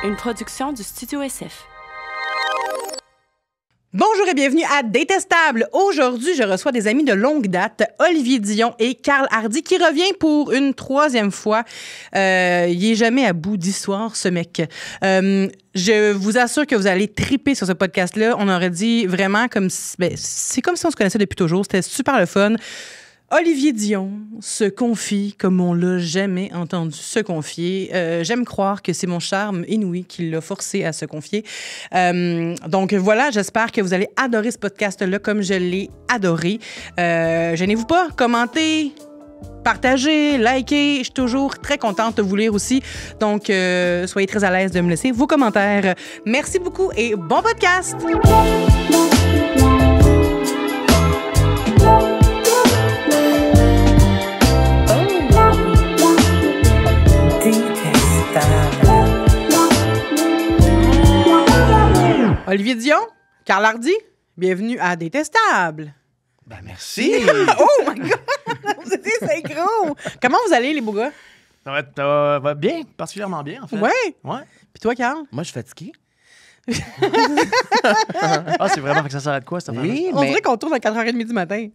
Une production du Studio SF. Bonjour et bienvenue à Détestable. Aujourd'hui, je reçois des amis de longue date, Olivier Dion et Carl Hardy, qui revient pour une troisième fois. Il est jamais à bout d'histoire, ce mec. Je vous assure que vous allez triper sur ce podcast-là. On aurait dit vraiment comme si, c'est comme si on se connaissait depuis toujours. C'était super le fun. Olivier Dion se confie comme on l'a jamais entendu se confier. J'aime croire que c'est mon charme inouï qui l'a forcé à se confier. Donc voilà, j'espère que vous allez adorer ce podcast-là comme je l'ai adoré. Gênez-vous pas, commentez, partagez, likez. Je suis toujours très contente de vous lire aussi. Donc, soyez très à l'aise de me laisser vos commentaires. Merci beaucoup et bon podcast! Olivier Dion, Carl Hardy, bienvenue à Détestable. Ben merci. Oh my God! Vous êtes synchro! Comment vous allez, les beaux gars? Ça va bien, particulièrement bien, en fait. Ouais. Ouais. Puis toi, Carl? Moi, je suis fatigué. Ah, c'est vraiment fait que ça s'arrête quoi, cette affaire-là? Oui, On mais... dirait qu'on tourne à 4h30 du matin.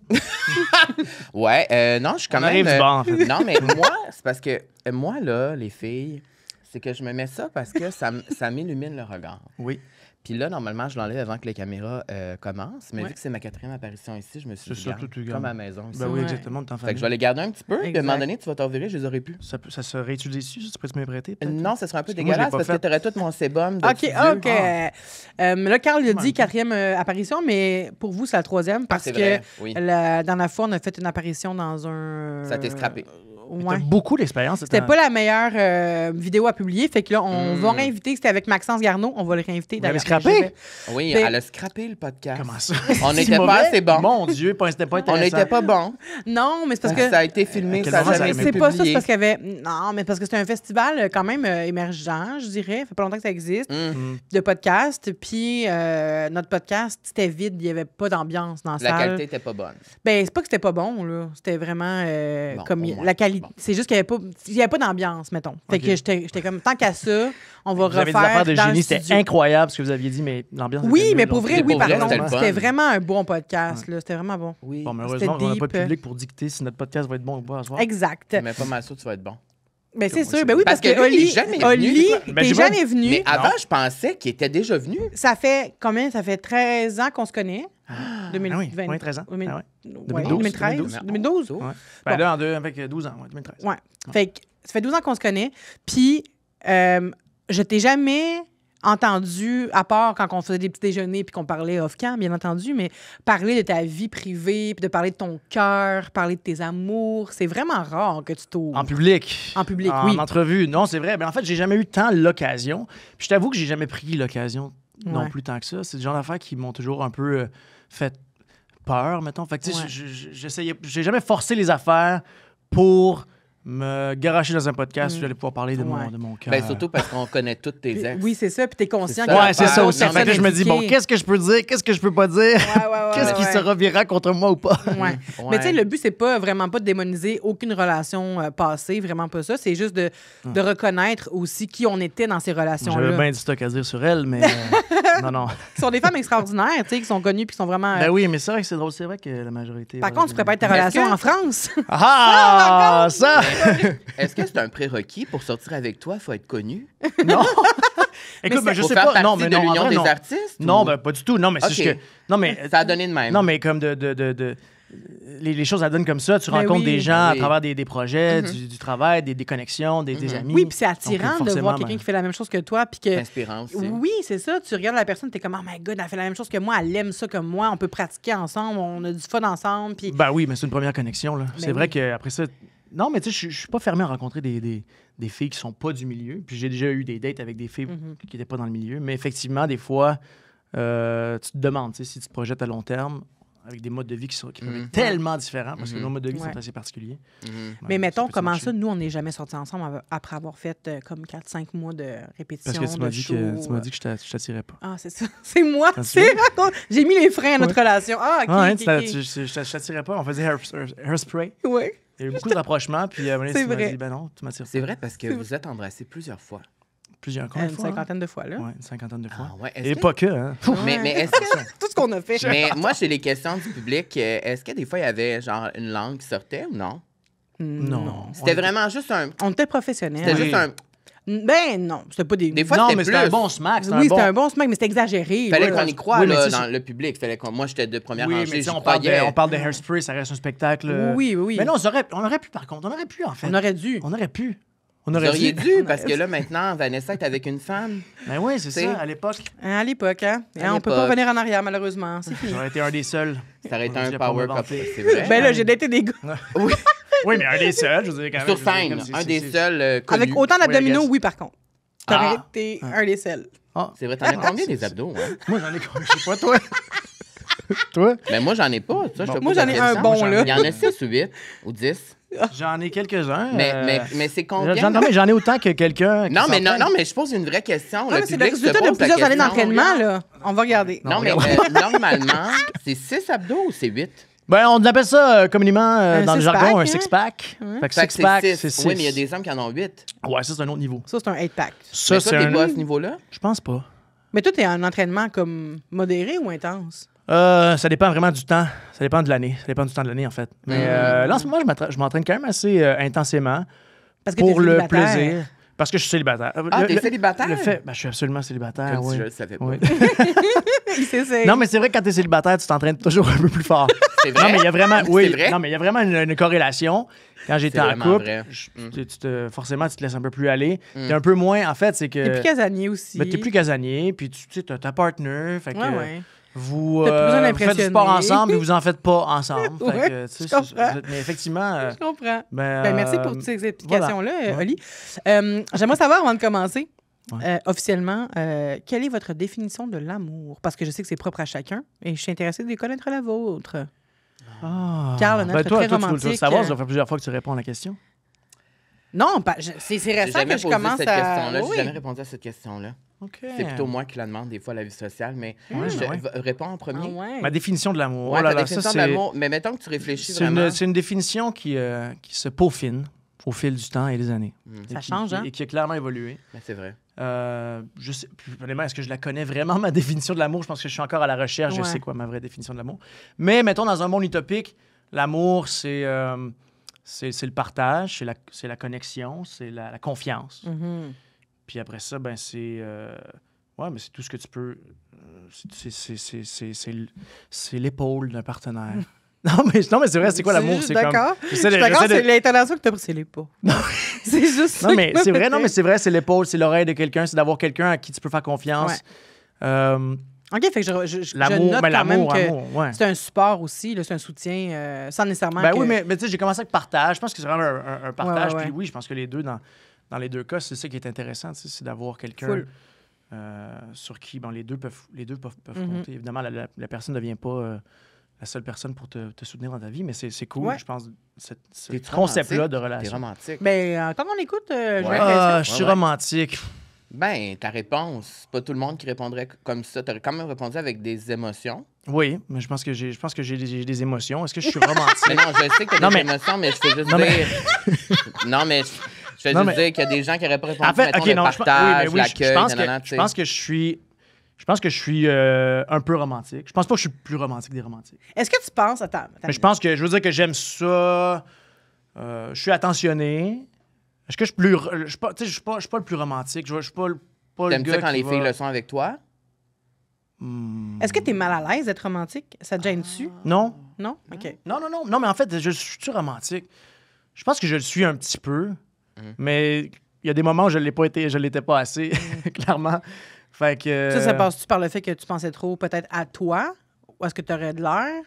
Ouais, non, je suis quand On même... arrive du bord, en fait. Non, mais moi, c'est parce que moi, là, les filles, c'est que je me mets ça parce que ça m'illumine le regard. Oui. Puis là, normalement, je l'enlève avant que les caméras commencent. Mais Ouais. vu que c'est ma 4e apparition ici, je me suis C'est dit, sûr, garde, tout est comme garde. à la maison. Ici. Ben oui, Ouais. exactement, t'en Fait que je vais les garder un petit peu. Puis à un Exact. moment donné, tu vas t'en virer, je les aurais plus. Ça se réutilise dessus, tu pourrais me prêter, peut-être? Non, ça serait un peu Parce que moi, je l'ai dégueulasse pas parce fait. que tu aurais tout mon sébum de OK, petits OK. yeux. Là, Carl a dit Ouais. 4e apparition, mais pour vous, c'est la 3e parce c'est que vrai, oui. la dernière fois, on a fait une apparition dans un... Ça a été scrappé. Ouais. T'as beaucoup d'expérience. C'était pas la meilleure vidéo à publier. Fait que là, on va réinviter. C'était avec Maxence Garneau. On va le réinviter. Vous l'avez d'ailleurs. scrappé? Oui, Ben- elle a scrappé le podcast. Comment ça? On C'est n'était mauvais? pas assez bon. Mon Dieu, c'était pas On intéressant. n'était pas bon. Non, mais c'est parce que... Ça a été filmé, À quel ça n'a moment jamais ça été C'est pas ça, c'est publié. parce qu'il y avait... Non, mais parce que c'était un festival quand même émergent, je dirais. Ça fait pas longtemps que ça existe, de podcast. Puis notre podcast, c'était vide. Il y avait pas d'ambiance dans la La salle. qualité n'était pas bonne. Ben, c'est pas que c'était pas bon, là. C'était vraiment Bon, comme... au moins. La qualité... Bon. C'est juste qu'il y avait pas d'ambiance, mettons. Fait Ok. que j'étais comme, tant qu'à ça, on va Vous avez refaire des affaires de dans le génie, c'était studio. incroyable ce que vous aviez dit, mais l'ambiance Oui, était mais nulle, pour donc- vrai, oui, pour vrai, pardon. c'était le fun. C'était vraiment un bon podcast, là. C'était vraiment bon. Oui. Bon, malheureusement, C'était on n'a pas de deep. public pour dicter si notre podcast va être bon ou pas à soir. Exact. Mais pas mal sûr que tu vas être bon. Ben, c'est Moi, sûr. c'est- Ben oui, parce, Parce que lui, il est jamais venu, Oli, c'est quoi? Ben, t'es j'ai pas- jamais venu. Mais avant, je pensais qu'il était déjà venu. Ça fait combien? Ça fait 13 ans qu'on se connaît. 2020. Ah oui, 13 ans. 2000 Ah ouais. ouais, 2012, 2013. 2012. 2012. Ouais. Ben Bon. là, avec 12 ans, ouais, 2013. Ouais. Fait que ça fait 12 ans qu'on se connaît. Puis, je t'ai jamais entendu, à part quand on faisait des petits déjeuners puis qu'on parlait off-cam, bien entendu, mais parler de ta vie privée, puis de parler de ton cœur, parler de tes amours. C'est vraiment rare que tu t'ouvres. En public. En public, en oui. entrevue. Non, c'est vrai. Mais en fait, j'ai jamais eu tant l'occasion. Puis je t'avoue que j'ai jamais pris l'occasion non Ouais. plus tant que ça. C'est le genre d'affaires qui m'ont toujours un peu fait peur, mettons. Fait que, tu sais, Ouais. j'essayais... J'ai jamais forcé les affaires pour me garocher dans un podcast où j'allais pouvoir parler de Ouais. mon cœur. Ben, surtout parce qu'on connaît toutes tes Puis- ex. oui, c'est ça. Puis t'es conscient C'est qu'il y a ça. Ouais, c'est pas ça d'autres aussi. Fait que personnes je me dis, bon, impliquées. qu'est-ce que je peux dire? Qu'est-ce que je peux pas dire? Qu'est-ce qui ouais. sera virant contre moi ou pas? Ouais. Ouais. Mais tu sais, le but, c'est pas vraiment pas de démoniser aucune relation passée, vraiment pas ça. C'est juste de reconnaître aussi qui on était dans ces J'avais relations-là. bien du stock à dire sur elle, mais non, non. Qui sont des femmes extraordinaires, tu sais, qui sont connues puis qui sont vraiment. Ben oui, mais c'est vrai que c'est drôle. C'est vrai que la majorité... Par contre, tu prépares ta relation en France. Ah! Ça! Est-ce que c'est un prérequis pour sortir avec toi? Il faut être connu. Non! Écoute, ben, je Pour sais faire pas. partie Non, mais de non, en l'Union vrai, des non. artistes? Non, ou- ben pas du tout. Non, mais c'est Ok. juste que... Non, mais... Ça a donné de même. Non, mais comme les choses, ça donne comme ça. Tu Ben rencontres oui. des gens Oui. à travers des projets, du travail, des connexions, des amis. Oui, puis c'est Donc, attirant de forcément, voir quelqu'un ben- qui fait la même chose que toi. Puis que. Inspirant aussi. Oui, c'est ça. Tu regardes la personne, t'es comme, oh my God, elle fait la même chose que moi, elle aime ça comme moi, on peut pratiquer ensemble, on a du fun ensemble. Puis. Ben oui, mais c'est une première connexion, là. C'est oui. vrai qu'après ça... Non, mais tu sais, je suis pas fermé à rencontrer des filles qui sont pas du milieu. Puis j'ai déjà eu des dates avec des filles qui étaient pas dans le milieu. Mais effectivement, des fois, tu te demandes, tu sais, si tu te projettes à long terme, avec des modes de vie qui peuvent être tellement différents, parce que nos modes de vie Ouais. sont assez particuliers. Mais mettons, ça peut comment marcher. ça, nous, on n'est jamais sortis ensemble après avoir fait comme 4-5 mois de répétition. Parce que tu m'as de dit show, que je t'attirais pas. Ah, c'est ça. C'est moi. T'en C'est J'ai mis les freins à notre relation. Ah, OK. Ouais, OK, je t'attirais pas. On faisait hairspray. OK. Ouais. Il y a eu beaucoup de rapprochements, puis à un moment donné, C'est tu m'as vrai. dit, ben non, tu m'attires pas. C'est vrai parce que vous êtes embrassés plusieurs fois. Plusieurs combien de Une fois, hein? cinquantaine de fois, là. Ouais, une cinquantaine de fois. Ah ouais, est-ce Et que- pas que, hein? Mais est-ce que... Tout ce qu'on a fait. Mais moi, j'ai les questions du public. Est-ce que des fois, il y avait genre une langue qui sortait ou non? Non. C'était vraiment juste un... On était professionnels. C'était Oui. juste un... Ben non, c'était pas des... Des fois, Non, c'était mais plus... c'était un bon smack. Oui, c'était un bon smack, mais c'était exagéré. Fallait là. qu'on y croie, Oui, mais là, tu sais, dans le public. Fallait qu'on... Moi, j'étais de première Oui, rangée, mais tu sais, j'y on parle, croyais. on parle de Hairspray, ça reste un spectacle. Oui. Mais non, on aurait pu, par contre. On aurait pu, en fait. On aurait dû. On aurait pu. On Vous aurait auriez dû. dû, parce que là, maintenant, Vanessa est avec une femme. Ben oui, c'est T'sais. ça, à l'époque. À l'époque, hein? À On peut pas l'époque. revenir en arrière, malheureusement. C'est fini. J'aurais été un des seuls. Ça aurait été un Je l'ai pas power inventé. couple, c'est vrai. Ben là, j'ai daté des gars. Oui, Oui, mais un des seuls, je veux dire, quand même. sur je veux dire, scène, comme un c'est- des c'est- seuls connus. Avec autant Oui, I d'abdominaux, guess. oui, par contre. T'aurais Ah. été un des seuls. C'est vrai, t'en as combien des abdos, hein? Moi, j'en ai je sais pas, toi. Toi? Mais moi, j'en ai pas, ça, je te Moi, pose la j'en ai un question. bon, là. Il y en a 6 ou 8 ou 10. J'en ai quelques-uns. Mais c'est combien? Non, mais j'en ai autant que quelqu'un. qui Non, mais s'entraîne. mais je pose une vraie question. Ah, Le mais c'est le public se résultat de pose la plusieurs années question. d'entraînement, là. On va regarder. Non, mais normalement, c'est 6 abdos ou c'est 8? Ben, on appelle ça communément Un dans le six-pack, jargon un hein? six-pack. Fait que Fait que six-pack, c'est c'est 6. 6. Oui, mais il y a des hommes qui en ont 8. Ouais, ça, c'est un autre niveau. Ça, c'est un 8-pack. Ça, Mais toi, c'est t'es un. pas à ce niveau-là? Je pense pas. Mais toi, t'es un entraînement comme modéré ou intense? Ça dépend vraiment du temps. Ça dépend de l'année. Ça dépend du temps de l'année, en fait. Mais là, en ce moment, je m'entraîne quand même assez intensément Parce que pour t'es le célibataire. plaisir. Parce que je suis célibataire. Ah, t'es célibataire? Le fait, ben, je suis absolument célibataire. Comme si oui. je le savais pas. Oui. C'est Non, mais c'est vrai que quand t'es célibataire, tu t'entraînes toujours un peu plus fort. C'est vrai? Non, mais il y a vraiment, C'est oui, vrai? non, mais il y a vraiment une corrélation. Quand j'étais C'est en vraiment couple, vrai. forcément, tu te laisses un peu plus aller. T'es un peu moins, en fait, c'est que. T'es plus casanier aussi. Mais t'es plus casanier, puis tu sais, t'as ta partner, fait que Ouais. vous, T'as plus besoin vous faites du sport d'impressionner. ensemble, mais vous en faites pas ensemble. Fait Ouais, que, tu sais, je comprends. mais effectivement, Je comprends. ben, Merci pour toutes ces explications-là, voilà. Oli. J'aimerais savoir, avant de commencer, Ouais. officiellement, quelle est votre définition de l'amour? Parce que je sais que c'est propre à chacun et je suis intéressée de connaître la vôtre. Ah. Carl, notre toi, très toi, tu dois le romantique, savoir, ça fait plusieurs fois que tu réponds à la question. Non, c'est J'ai récent jamais que je posé commence cette à... question-là. Oui. J'ai jamais répondu à cette question-là. OK. C'est plutôt moi qui la demande des fois à la vie sociale, mais Ouais, je ben ouais. réponds en Ah premier. ouais. Ma définition de l'amour. Ouais, Oh là ta là, définition ça, de c'est l'amour. Mais mettons que tu réfléchis c'est vraiment. une définition qui se peaufine au fil du temps et des années. Ça Et change, hein? Et qui a clairement évolué. Mais c'est vrai. Je sais, honnêtement, est-ce que je la connais vraiment, ma définition de l'amour? Je pense que je suis encore à la recherche. Je Ouais. sais quoi ma vraie définition de l'amour. Mais mettons, dans un monde utopique, l'amour, c'est le partage, c'est la connexion, c'est la confiance. Mhm. Puis après ça, ben c'est... ouais, mais c'est tout ce que tu peux... c'est l'épaule d'un partenaire. Non, mais c'est vrai, c'est quoi l'amour? juste C'est comme... d'accord. j'essaie Je suis de- d'accord, j'essaie de- c'est l'intonation que t'as pris, c'est les pas. C'est juste Non, ça mais qui c'est m'a vrai, fait non, mais rire. c'est vrai, c'est l'épaule, c'est l'oreille de quelqu'un, c'est d'avoir quelqu'un à qui tu peux faire confiance. OK, fait que je L'amour, note mais quand même l'amour, que amour, ouais. c'est un support aussi, là, c'est un soutien sans nécessairement Ben que... oui, mais tu sais, j'ai commencé avec partage. Je pense que c'est vraiment un partage. Ouais. Puis oui, je pense que les deux, dans les deux cas, c'est ça qui est intéressant, tu sais, c'est d'avoir quelqu'un Full. sur qui les deux peuvent Mhm. compter. Évidemment, la personne ne devient pas la seule personne pour te soutenir dans ta vie, mais c'est cool, Ouais. je pense, ce T'es-tu concept-là de T'es relation. romantique. Ben, quand on l'écoute, j'ai Ouais. l'impression. Je suis Ouais. romantique. Ben, ta réponse, c'est pas tout le monde qui répondrait comme ça. T'aurais quand même répondu avec des émotions. Oui, mais je pense que j'ai des émotions. Est-ce que je suis romantique? Mais non, je sais que t'as Non, des mais- émotions, mais je fais juste Non, mais- dire... Non, mais je fais Non, juste mais- dire qu'il y a des gens qui auraient pas répondu, En fait, mettons, ok, le non, partage, je l'accueil, pense nanana, que tu sais. je pense que je suis un peu romantique. Je pense pas que je suis plus romantique des romantiques. Est-ce que tu penses... Attends. Mais je pense que je veux dire que j'aime ça. Je suis attentionné. Est-ce que je suis plus. Je suis pas, tu sais, je suis pas le plus romantique. Je suis pas le T'aimes gars ça quand qui les va- filles le sont avec toi? Est-ce que t'es mal à l'aise d'être romantique? Ça te gêne-tu? Non. Non? OK. Non, mais en fait, je suis romantique. Je pense que je le suis un petit peu, mais il y a des moments où je l'étais pas assez, clairement. Fait que. Ça passe-tu par le fait que tu pensais trop peut-être à toi? Ou est-ce que tu aurais de l'air?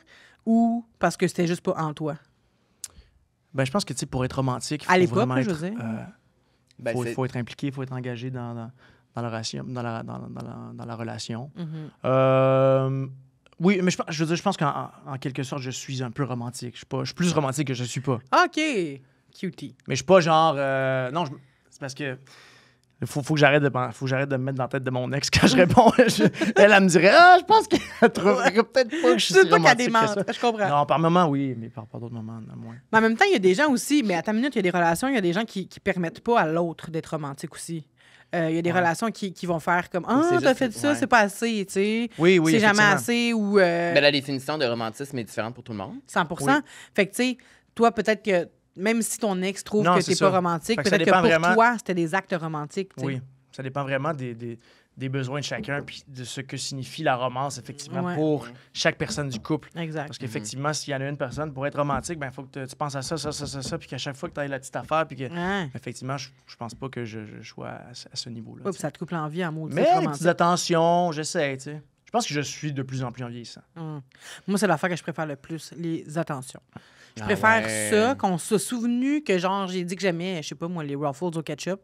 Ou parce que c'était juste pas en toi? Ben, je pense que, tu sais, pour être romantique, il À faut l'époque, vraiment là, je être, veux dire. Ben, faut, c'est- faut être impliqué, il faut être engagé dans la relation. Dans la relation. Mhm. Oui, mais je veux dire, je pense qu'en quelque sorte, je suis un peu romantique. Je suis plus romantique que je suis pas. OK. Cutie. Mais je suis pas genre... non, c'est parce que... Faut que j'arrête de me mettre dans la tête de mon ex quand je réponds. Elle me dirait, je pense qu'elle trouverait peut-être pas que je suis Je sais pas qu'elle romantique que démente. ça. Je comprends. Non, par moment, oui, mais par d'autres moments, moins. Mais en même temps, il y a des gens aussi, mais à ta minute, il y a des relations, il y a des gens qui permettent pas à l'autre d'être romantique aussi. Il y a des relations qui vont faire comme « Ah, c'est t'as juste- fait ça, ouais. c'est pas assez, tu sais. Oui, C'est jamais effectivement. assez ou Mais la définition de romantisme est différente pour tout le monde. 100 Fait que, tu sais, toi, peut-être que même si ton ex trouve Non, que c'est t'es ça. pas romantique, Fait que ça peut-être que dépend pour vraiment- toi, c'était des actes romantiques, tu sais. Oui, ça dépend vraiment des besoins de chacun puis de ce que signifie la romance, effectivement, Ouais. pour chaque personne du couple. Exact. Parce qu'effectivement, s'il y en a une personne, pour être romantique, il faut que tu penses à ça, puis qu'à chaque fois que tu as la petite affaire, puis que... Ouais. Effectivement, je pense pas que je sois à ce niveau-là. Oui, tu puis sais. ça te coupe l'envie à maudit. Mais les petites attentions, j'essaie, tu sais. Je pense que je suis de plus en plus en vieillissant. Moi, c'est l'affaire que je préfère le plus, les attentions. Je Ah préfère ouais. ça, qu'on se souvenu que, genre, j'ai dit que j'aimais, je sais pas, moi, les Ruffles au ketchup.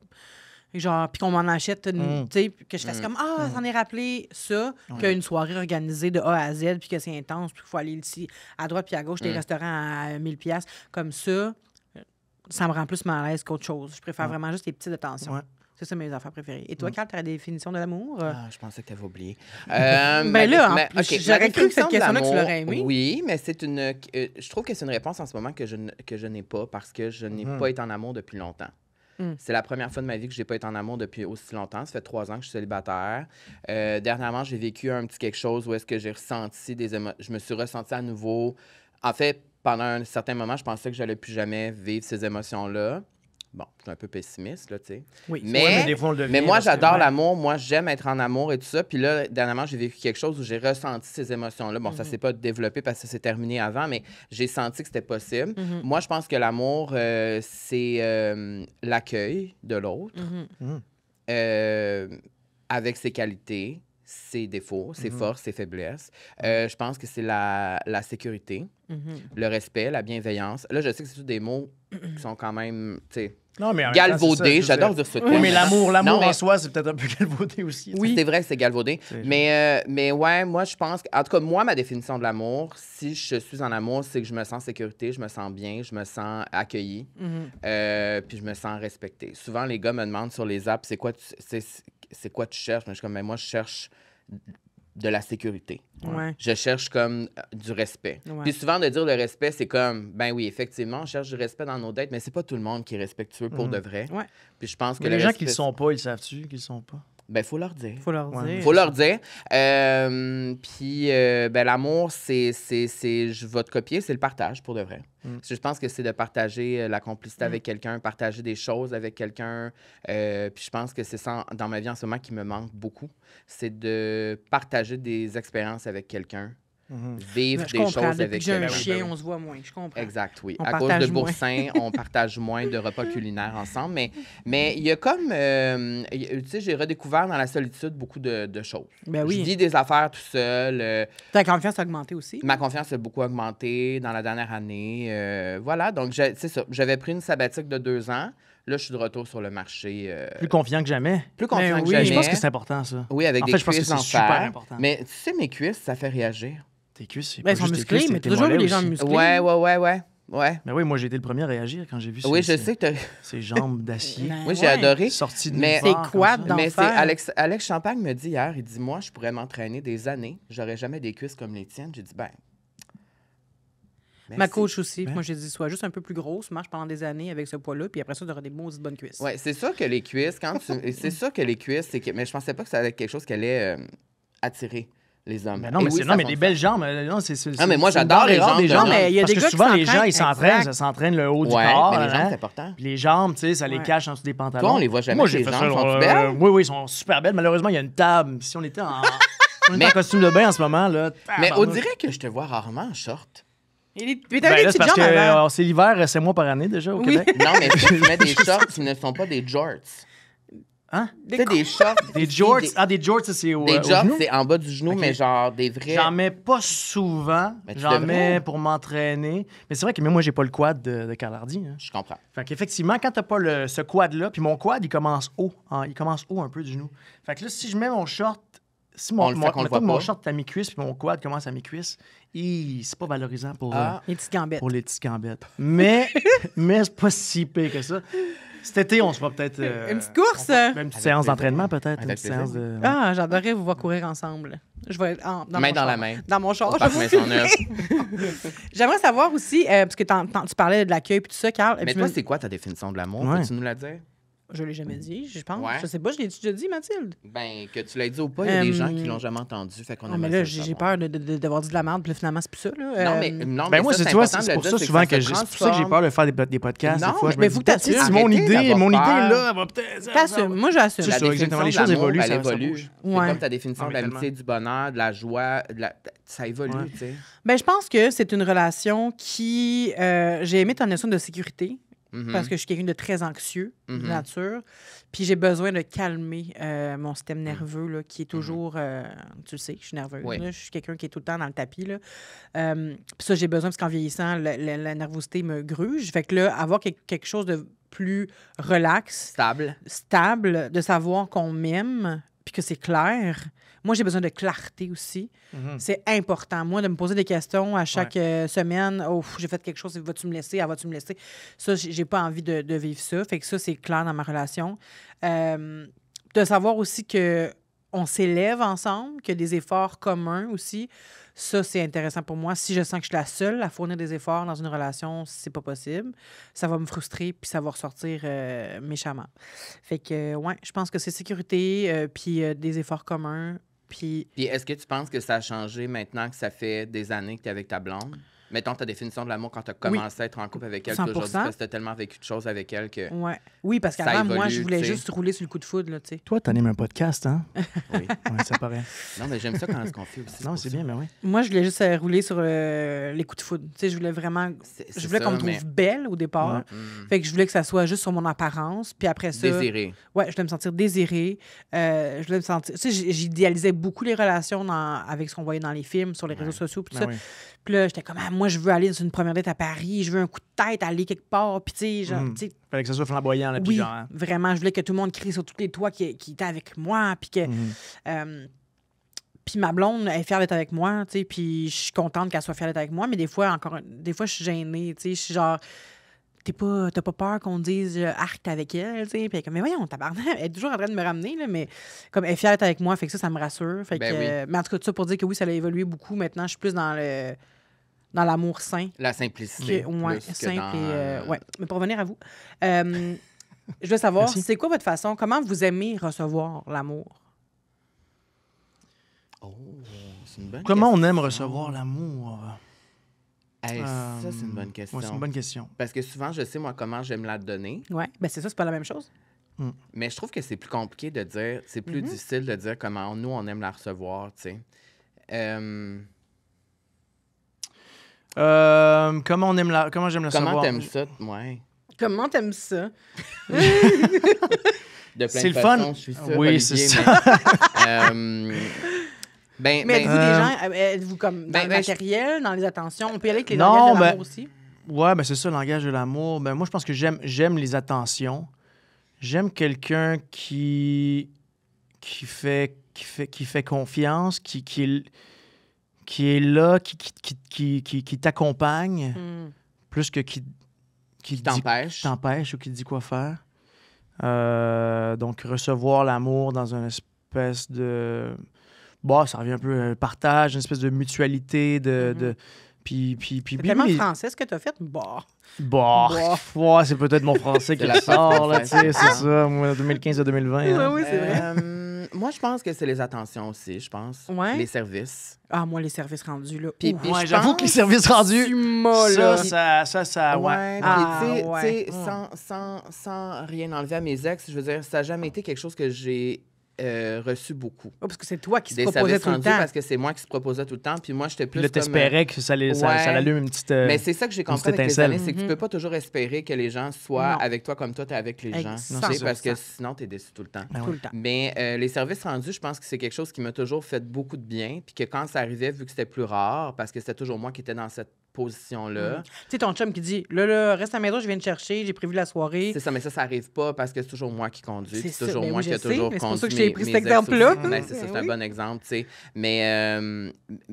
Genre, puis qu'on m'en achète, tu sais, puis que je fasse comme, ah, ça en est rappelé ça, qu'une soirée organisée de A à Z, puis que c'est intense, puis qu'il faut aller ici, à droite puis à gauche, des restaurants à 1000$. Comme ça me rend plus mal à l'aise qu'autre chose. Je préfère vraiment juste les petites attentions. Ouais. C'est ça mes affaires préférées. Et toi, Carl, tu as la définition de l'amour? Ah, je pensais que tu avais oublié. Ben là, j'aurais cru que cette question-là, tu l'aurais aimée. Oui, mais c'est une. Je trouve que c'est une réponse en ce moment que je n'ai pas parce que je n'ai pas été en amour depuis longtemps. C'est la première fois de ma vie que je n'ai pas été en amour depuis aussi longtemps. Ça fait 3 ans que je suis célibataire. Dernièrement, j'ai vécu un petit quelque chose où est-ce que j'ai ressenti des émotions. Je me suis ressenti à nouveau. En fait, pendant un certain moment, je pensais que je n'allais plus jamais vivre ces émotions-là. Bon, je suis un peu pessimiste, là, tu sais. Oui. Ouais, des fois, on le devient Mais moi, parce que- j'adore ouais. l'amour. Moi, j'aime être en amour et tout ça. Puis là, dernièrement, j'ai vécu quelque chose où j'ai ressenti ces émotions-là. Bon, ça s'est pas développé parce que c'est terminé avant, mais j'ai senti que c'était possible. Moi, je pense que l'amour, c'est l'accueil de l'autre avec ses qualités, ses défauts, ses forces, ses faiblesses. Je pense que c'est la sécurité, le respect, la bienveillance. Là, je sais que c'est tous des mots qui sont quand même, tu sais, Non, mais en même temps, c'est ça, je galvaudés. veux J'adore dire. dire ce Oui, terme. mais l'amour Non, mais- en soi, c'est peut-être un peu galvaudé aussi. Oui. C'est vrai que c'est galvaudé. C'est- Mais ouais, moi, je pense en tout cas, moi, ma définition de l'amour, si je suis en amour, c'est que je me sens en sécurité, je me sens bien, je me sens accueilli, puis je me sens respecté. Souvent, les gars me demandent sur les apps, c'est quoi tu cherches? Mais je suis comme, moi, je cherche de la sécurité. Ouais. Je cherche comme du respect. Ouais. Puis souvent, de dire le respect, c'est comme, ben oui, effectivement, on cherche du respect dans nos dates, mais c'est pas tout le monde qui est respectueux pour de vrai. Ouais. Puis je pense que Mais le les gens respect, qui le sont pas, ils savent-tu qu'ils le sont pas? ben, faut leur dire. Faut leur Ouais. dire. Faut leur dire. Puis, ben, l'amour, c'est, je vais te copier, c'est le partage, pour de vrai. Je pense que c'est de partager la complicité avec quelqu'un, partager des choses avec quelqu'un. Puis je pense que c'est ça, dans ma vie en ce moment, qui me manque beaucoup. C'est de partager des expériences avec quelqu'un, vivre Je des comprends. choses Depuis avec que j'ai un quelqu'un. chien, on se voit moins. Je comprends. Exact, oui. On À cause partage de moins. Boursin, on partage moins de repas culinaires ensemble. Mais il y a comme... tu sais, j'ai redécouvert dans la solitude beaucoup de choses. Ben oui. Je vis des affaires tout seul. Ta confiance a augmenté aussi. Ma confiance a beaucoup augmenté dans la dernière année. Voilà, donc c'est ça. J'avais pris une sabbatique de 2 ans. Là, je suis de retour sur le marché. Plus confiant que jamais. Plus confiant Ben que oui. jamais. Je pense que c'est important, ça. Oui, avec En des fait, je pense que cuisses c'est d'enfer. super important. Mais tu sais, mes cuisses, ça fait réagir. Tes cuisses, c'est Ben, pas ils sont juste tes musclés, cuisses, mais c'est t'as tes toujours vu mollets les gens aussi. musclés. Ouais. Mais oui, moi, j'ai été le premier à réagir quand j'ai vu Oui, je ces- sais que t'as... ces jambes d'acier Ben Oui, j'ai ouais. adoré. sorties de Mais- nulle part, C'est quoi comme ça. dans- Mais c'est D'enfer. Alex Champagne me dit hier, il dit, moi, je pourrais m'entraîner des années, j'aurais jamais des cuisses comme les tiennes. J'ai dit, ben... Ma merci. coach aussi. Ben. Moi, j'ai dit, sois juste un peu plus grosse, marche pendant des années avec ce poids-là, puis après ça, tu auras des maudites bonnes cuisses. Ouais, c'est sûr que les cuisses, c'est sûr que les cuisses, mais je pensais pas que ça allait être quelque chose qui allait attirer les hommes. Mais non, Et mais, oui, c'est, ça non, mais des fonctionne. belles jambes. Non, Ah, mais moi, c'est une j'adore denrée les rare jambes des de jambes. l'homme. Mais il y a Parce des que gars qui souvent, les gens, s'entraînent, ils s'entraînent, exact. ça s'entraîne le haut du Ouais, corps. mais les jambes, hein. c'est important. Puis les jambes, tu sais, ça les Ouais. cache en dessous des pantalons. Toi, on les voit jamais, Moi, j'ai tes fait jambes, ça. sont-tu belles? Oui, ils sont super belles. Malheureusement, il y a une table. Si on était en costume de bain en ce moment, là. Mais on tabarnouche. dirait que je te vois rarement en short. Mais Ben t'avais là, des c'est petites parce jambes que avant. c'est l'hiver, 7 mois par année déjà au Oui. Québec. Non, mais tu mets des shorts qui ne sont pas des jorts. Hein? Tu sais, des shorts. Des jorts. Ah, des jorts, ça, c'est au Des au jorts, genou? c'est en bas du genou, Ok. mais genre des vrais. J'en mets pas souvent. Mais tu J'en devrais. mets pour m'entraîner. Mais c'est vrai que même moi, j'ai pas le quad de Carl Hardy. Hein. Je comprends. Fait qu'effectivement, quand t'as pas ce quad-là, puis mon quad, il commence haut. Il commence haut un peu du genou. Fait que là, si je mets mon short, si On le fait qu'on le mettons que voit mon pas. short est à mes cuisses, puis mon quad commence à mes cuisses, c'est pas valorisant pour, Ah. Les petites gambettes. pour les petites gambettes. Mais c'est pas si pire que ça. Cet été, on se fera peut-être... Une petite course? Même une petite Avec séance plaisir. d'entraînement, peut-être. Une Avec petite séance plaisir. de... Ah, j'adorerais vous voir courir ensemble. Je vais être dans Main mon dans char. la main. Dans mon char. Au parc je vais Maisonneuve. J'aimerais savoir aussi, parce que tu parlais de l'accueil et tout ça, Carl. Mais toi, c'est quoi ta définition de l'amour? Ouais. Peux-tu nous la dire? Je l'ai jamais dit, je pense. Ouais. Je sais pas, je l'ai-tu déjà dit, Mathilde? Ben, que tu l'aies dit ou pas, il y a des gens qui l'ont jamais entendu. Fait qu'on Non, mais aimerait là, ça j'ai savoir. peur d'avoir dit de la merde, puis là, finalement, c'est plus ça. Là. Non, mais Ben moi, ça, tu vois, important de c'est le pour dire, ça c'est souvent que ça se c'est pour ça que j'ai peur de faire des podcasts. Non, des fois, je mais me faut dis, que t'assumes. si mon Arrêtez idée d'avoir là, peur. elle va peut-être... T'assumes. Moi, j'assume. C'est La ça, exactement. définition Les de choses l'amour, évoluent, elle ça évolue. bouge. C'est Ouais. comme ta définition Non, de mais l'amitié, tellement. du bonheur, de la joie. Ça évolue, Ouais. tu sais. Ben, je pense que c'est une relation qui... j'ai aimé ton notion de sécurité. Mhm. Parce que je suis quelqu'un de très anxieux de Mhm. nature. Puis j'ai besoin de calmer mon système nerveux là, qui est toujours... tu le sais, je suis nerveuse. Oui. Là, je suis quelqu'un qui est tout le temps dans le tapis. Là. Puis ça, j'ai besoin, parce qu'en vieillissant, la nervosité me gruge. Fait que là, avoir quelque chose de plus relax, Stable. stable, de savoir qu'on m'aime, puis que c'est clair. Moi, j'ai besoin de clarté aussi. Mhm. C'est important. Moi, de me poser des questions à chaque semaine. Oh, j'ai fait quelque chose, vas-tu me laisser? Ah, vas-tu me laisser? Ça, j'ai pas envie de vivre ça. Fait que ça, c'est clair dans ma relation. De savoir aussi que on s'élève ensemble, qu'il y a des efforts communs aussi. Ça, c'est intéressant pour moi. Si je sens que je suis la seule à fournir des efforts dans une relation, c'est pas possible. Ça va me frustrer, puis ça va ressortir méchamment. Fait que, ouais, je pense que c'est sécurité, puis des efforts communs. Puis Puis est-ce que tu penses que ça a changé maintenant que ça fait des années que tu es avec ta blonde? Mettons ta définition de l'amour quand tu as commencé à être en couple avec elle 100%. aujourd'hui, parce que tu as tellement vécu de choses avec elle que. ouais. Oui, parce Ça qu'avant, moi, évolue, je voulais tu sais. juste rouler sur le coup de foudre, là, tu sais. Toi, t'animes un podcast, hein? Oui. Ouais, ça paraît. Non, mais j'aime ça quand on se confie aussi. Non, c'est bien, mais oui. Moi, je voulais juste rouler sur les coups de foudre. Tu sais, je voulais vraiment... Je voulais qu'on me trouve belle au départ. Ouais. Fait que je voulais que ça soit juste sur mon apparence. Puis après ça... Désiré. Ouais, je voulais me sentir désirée. Je voulais me sentir... Tu sais, j'idéalisais beaucoup les relations avec ce qu'on voyait dans les films, sur les réseaux sociaux, puis tout Ben ça. oui. Puis là, j'étais comme, ah, moi, je veux aller sur une première date à Paris, je veux un coup de tête, aller quelque part, puis tu sais, genre, tu sais, Fallait que ça soit flamboyant, là, puis oui, genre... hein. vraiment, je voulais que tout le monde crie sur tous les toits qui était avec moi, puis que... puis ma blonde elle est fière d'être avec moi, tu sais, puis je suis contente qu'elle soit fière d'être avec moi, mais des fois, je suis gênée, tu sais, je suis genre... T'as pas peur qu'on dise arc avec elle, tu sais. Puis elle est comme, mais voyons, tabarnak, elle est toujours en train de me ramener, là, mais comme elle est fière d'être avec moi, fait que ça me rassure. Fait Ben que, oui. mais en tout cas, tout ça pour dire que oui, ça a évolué beaucoup. Maintenant, je suis plus dans l'amour sain. La simplicité. Ouais, plus que simple dans, et. Ouais. Mais pour revenir à vous, je veux savoir, Merci. c'est quoi votre façon, comment vous aimez recevoir l'amour? Oh, c'est une bonne Comment on question. aime recevoir l'amour? Hey, ça, c'est une bonne question. Ouais, c'est une bonne question. Parce que souvent, je sais, moi, comment j'aime la donner, Ouais, ben c'est ça, c'est pas la même chose. mais je trouve que c'est plus compliqué de dire, c'est plus difficile de dire comment nous, on aime la recevoir, tu sais. Comment j'aime la recevoir? Comment t'aimes ça? Ouais. Comment t'aimes ça? De plein C'est de le fun. façons, je suis sûr, Oui, Olivier, c'est ça. Mais, Mais êtes-vous Euh, des gens, êtes-vous comme dans ben, le ben, matériel, dans les attentions? On peut y aller avec les Non, langages de ben- l'amour aussi? Ouais, ben c'est ça, le langage de l'amour. Ben moi, je pense que j'aime les attentions. J'aime quelqu'un qui fait confiance, qui est là, qui t'accompagne, plus que qui t'empêche ou qui te dit quoi faire. Donc, recevoir l'amour dans une espèce de... Bon, ça revient un peu partage, une espèce de mutualité, Puis C'est oui, tellement mais- français ce que t'as fait? Bah. Bah, ouais, c'est peut-être mon français qui C'est la ressort, là, tu sais, française. c'est ça, moi, 2015 à 2020. hein. oui, c'est vrai. moi, je pense que c'est les attentions aussi, je pense. Ouais. Les services. Ah, moi, les services rendus, là. Puis- Ouf. puis Ouais, je j'avoue pense- que les services rendus, Tu m'as, là. ça, ouais. Puis, Ah, tu sais, ouais. sans rien enlever à mes ex, je veux dire, ça n'a jamais été quelque chose que j'ai reçu beaucoup. Oh, parce que c'est toi qui se Des proposais services tout le rendus temps. parce que c'est moi qui se proposait tout le temps. Puis moi, j'étais Puis plus là, comme... t'espérais que ça Ouais. allume une petite... Mais c'est ça que j'ai une compris petite avec les étincelle. années, c'est que tu peux pas toujours espérer que les gens soient Non. avec toi comme toi, t'es avec les gens. Exact. Tu sais, parce que 100%. sinon, t'es déçu tout le temps. Ben Tout ouais. le temps. Mais les services rendus, je pense que c'est quelque chose qui m'a toujours fait beaucoup de bien. Puis que quand ça arrivait, vu que c'était plus rare, parce que c'était toujours moi qui étais dans cette position-là, Tu sais, ton chum qui dit, là, reste à la maison, je viens te chercher, j'ai prévu la soirée. c'est ça, mais ça arrive pas parce que c'est toujours moi qui conduis. C'est puis ça. C'est toujours Ben moi oui, qui je a sais, toujours mais c'est pour conduit ça que je t'ai mes- pris mes cet ex exemple-là. aussi. Ben, c'est ça, Ben c'est un oui. bon exemple, tu sais. Mais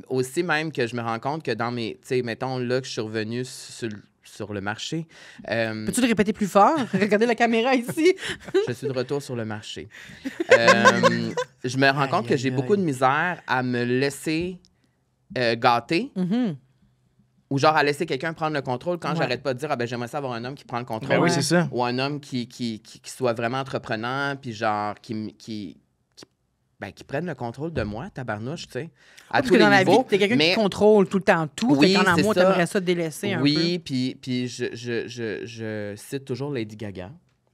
aussi même que je me rends compte que dans mes... Tu sais, mettons, là, que je suis revenue sur le marché, Peux-tu le répéter plus fort? Regardez la caméra ici. je suis de retour sur le marché. Je me rends compte que j'ai aïe, beaucoup aïe. de misère à me laisser gâter Ou genre à laisser quelqu'un prendre le contrôle quand Ouais. j'arrête pas de dire, j'aimerais ça avoir un homme qui prend le contrôle. Ben oui, Ouais. c'est ça. Ou un homme qui soit vraiment entreprenant, puis genre, qui prenne le contrôle de moi, tabarnouche, tu sais. À Parce tous que les dans la vie, niveaux. t'es quelqu'un mais- qui contrôle tout le temps tout. Oui, fait qu'en c'est amour, ça. t'aimerais ça te délaisser un Oui, puis je cite toujours Lady Gaga.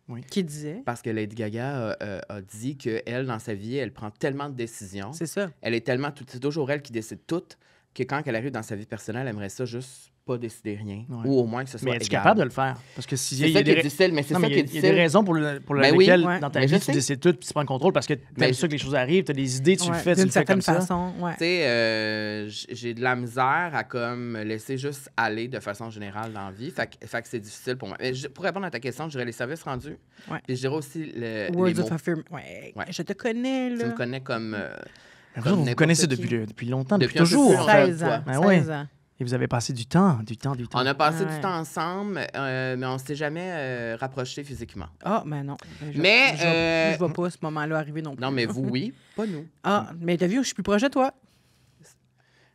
peu. Qui disait. Parce que Lady Gaga a dit qu'elle, dans sa vie, elle prend tellement de décisions. C'est ça. Elle est tellement... C'est toujours elle qui décide tout, que quand elle arrive dans sa vie personnelle, elle aimerait ça juste pas décider rien. Ouais. Ou au moins que ce soit Mais es-tu égal. capable de le faire? Parce que s'il C'est ça qui est difficile, mais c'est Non, ça mais qui est il y a difficile. des raisons pour Ben lesquelles, oui. Ouais. dans ta Mais vie, je tu sais. décides tout, puis tu prends le contrôle parce que Mais t'aimes ça que les choses arrivent, t'as des idées, tu le Ouais, fais, tu d'une le fais comme certaine ça. façon. Ouais. Tu sais, j'ai de la misère à comme me laisser juste aller de façon générale dans la vie. Fait que c'est difficile pour moi. Mais pour répondre à ta question, je dirais les services rendus. Ouais. Puis je dirais aussi les Words mots. of affirmation. Ouais. Ouais. Je te connais, Tu là. me connais comme... Mais comme vous n'importe connaissez qui. depuis longtemps, depuis Depuis un peu toujours. plus en longtemps. fait. 16 ans. Ben ouais. 16 ans. Et vous avez passé du temps. On a passé Ouais. du temps ensemble, mais on s'est jamais rapprochés physiquement. Ah, ben non. Mais, Je vois pas ce moment-là arriver non plus. Non, mais vous, oui, pas nous. Ah, mais t'as vu, je suis plus proche de toi.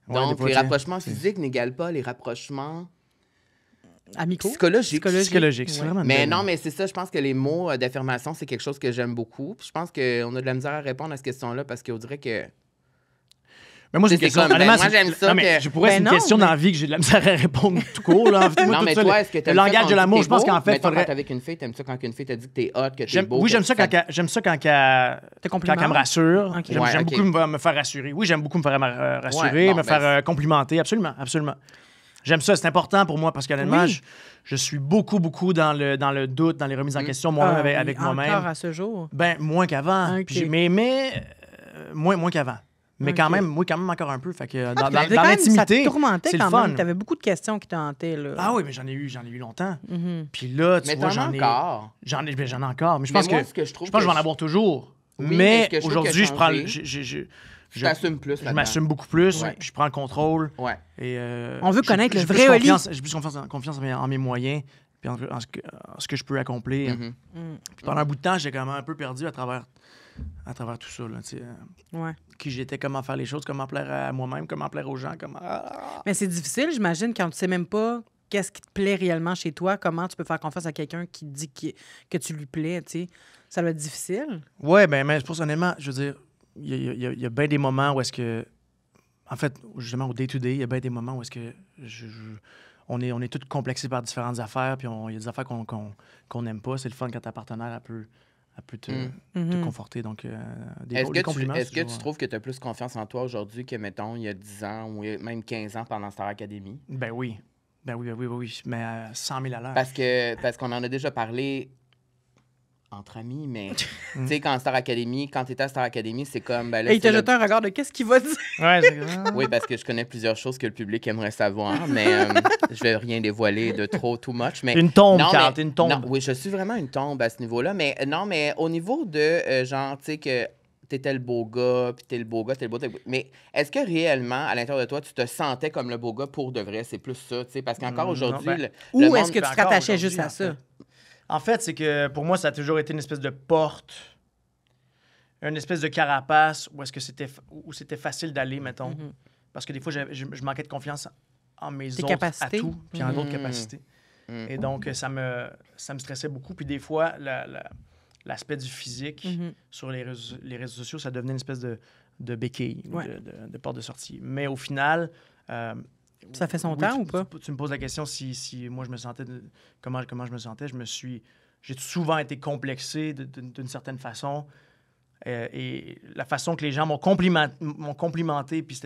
Ouais, Donc, des fois, les tu sais, rapprochements physiques n'égalent pas les rapprochements Amicaux. psychologiques. psychologique. C'est Ouais. vraiment une Mais belle- non, mais c'est ça, je pense que les mots d'affirmation, c'est quelque chose que j'aime beaucoup. Puis je pense qu'on a de la misère à répondre à cette question-là parce qu'on dirait que... Mais moi, j'ai une C'est question. comme, ben, honnêtement, moi, c'est- j'aime ça non, mais que- je pourrais, Ben c'est une non, question mais- dans la vie que j'ai de la misère à répondre tout court. Là. Moi, Non, tout mais ça, toi, est-ce que le t'aimes ça langage quand de l'amour, t'es je pense beau? qu'en fait, Mettons, faudrait... quand t'es avec une fille, t'aimes ça quand une fille te dit que t'es hot, que t'es beau. Oui, que j'aime ça ça- j'aime ça quand elle Te quand elle me complimente. rassure. Ok. J'aime Ouais, j'aime ok. beaucoup me faire rassurer. Oui, j'aime beaucoup me faire rassurer, Ouais, bon, me faire ben, complimenter. Absolument, absolument. J'aime ça, c'est important pour moi parce qu'honnêtement, Oui. je suis beaucoup dans le doute, dans les remises en question moi-même Ah, avec oui, moi-même. Encore à ce jour. Ben, moins qu'avant. Ok. Puis moins qu'avant. Mais Ok. quand même, encore un peu. Fait que dans T'avais quand même- l'intimité, ça te tourmentait c'est le quand fun. même. T'avais beaucoup de questions qui te hantaient, là. Ah oui, mais j'en ai eu longtemps. Mhm. Puis là, tu Mais vois, t'en as j'en ai encore. j'en ai encore. Mais je Mais pense moi, que ce que je trouve je pense que je vais en que avoir toujours. Oui, mais mais ce que je trouve aujourd'hui, qui a je prends changé, je t'assumes plus je là-dedans. m'assume beaucoup plus, Ouais. puis je prends le contrôle. Ouais. Et, On veut j'ai- connaître le j'ai plus vrai Oli. J'ai plus confiance en mes moyens, puis en ce que je peux accomplir. Mhm. Puis pendant un bout de temps, j'étais quand même un peu perdu à travers tout ça. Là, tu sais, Ouais. qui j'étais, comment faire les choses, comment plaire à moi-même, comment plaire aux gens, comment... Mais c'est difficile, j'imagine, quand tu sais même pas qu'est-ce qui te plaît réellement chez toi, comment tu peux faire confiance à quelqu'un qui te dit que tu lui plais, tu sais. Ça doit être difficile. Ouais, ben, mais personnellement, je veux dire, il y a bien des moments où est-ce que... En fait, justement, au day-to-day, il y a bien des moments où est-ce que on est tous complexés par différentes affaires, puis il y a des affaires qu'on n'aime pas. C'est le fun quand ta partenaire, elle peut te Mhm. conforter. Donc, des Est-ce des que, compliments, est-ce c'est que tu toujours- trouves que tu as plus confiance en toi aujourd'hui que, mettons, il y a 10 ans ou même 15 ans pendant Star Academy? Ben oui. Oui. Mais à 100 000 à l'heure. Parce qu'on en a déjà parlé entre amis, mais tu sais, quand Star Academy, quand tu étais à Star Academy, c'est comme. Ben là, Et il c'est t'a le- jeté un regard de qu'est-ce qu'il va dire. Ouais, Oui, parce que je connais plusieurs choses que le public aimerait savoir, mais je vais rien dévoiler de trop, too much. Mais, T'es une tombe, Non, Carl, mais- t'es une tombe. non, oui, je suis vraiment une tombe à ce niveau-là, mais non, mais au niveau de, genre, tu sais, que t'étais le beau gars, puis t'es le beau gars, t'es le beau... Mais est-ce que réellement, à l'intérieur de toi, tu te sentais comme le beau gars pour de vrai? C'est plus ça, tu sais, parce qu'encore Non, aujourd'hui, ben, le Ou monde- est-ce que tu te encore rattachais aujourd'hui, juste à en ça? fait. En fait, c'est que pour moi, ça a toujours été une espèce de porte, une espèce de carapace où est-ce que c'était facile d'aller, mettons. Mhm. Parce que des fois, je manquais de confiance en mes Tes autres capacités. atouts, puis en d'autres Mhm. capacités. Mhm. Et donc, ça me stressait beaucoup. Puis des fois, l'aspect du physique Mhm. sur les réseaux sociaux, ça devenait une espèce de béquille, Ouais. de porte de sortie. Mais au final... Ça fait son oui, temps ou pas? Tu me poses la question si moi je me sentais... Comment je me sentais. J'ai souvent été complexé d'une certaine façon. Et la façon que les gens m'ont complimenté, puis cette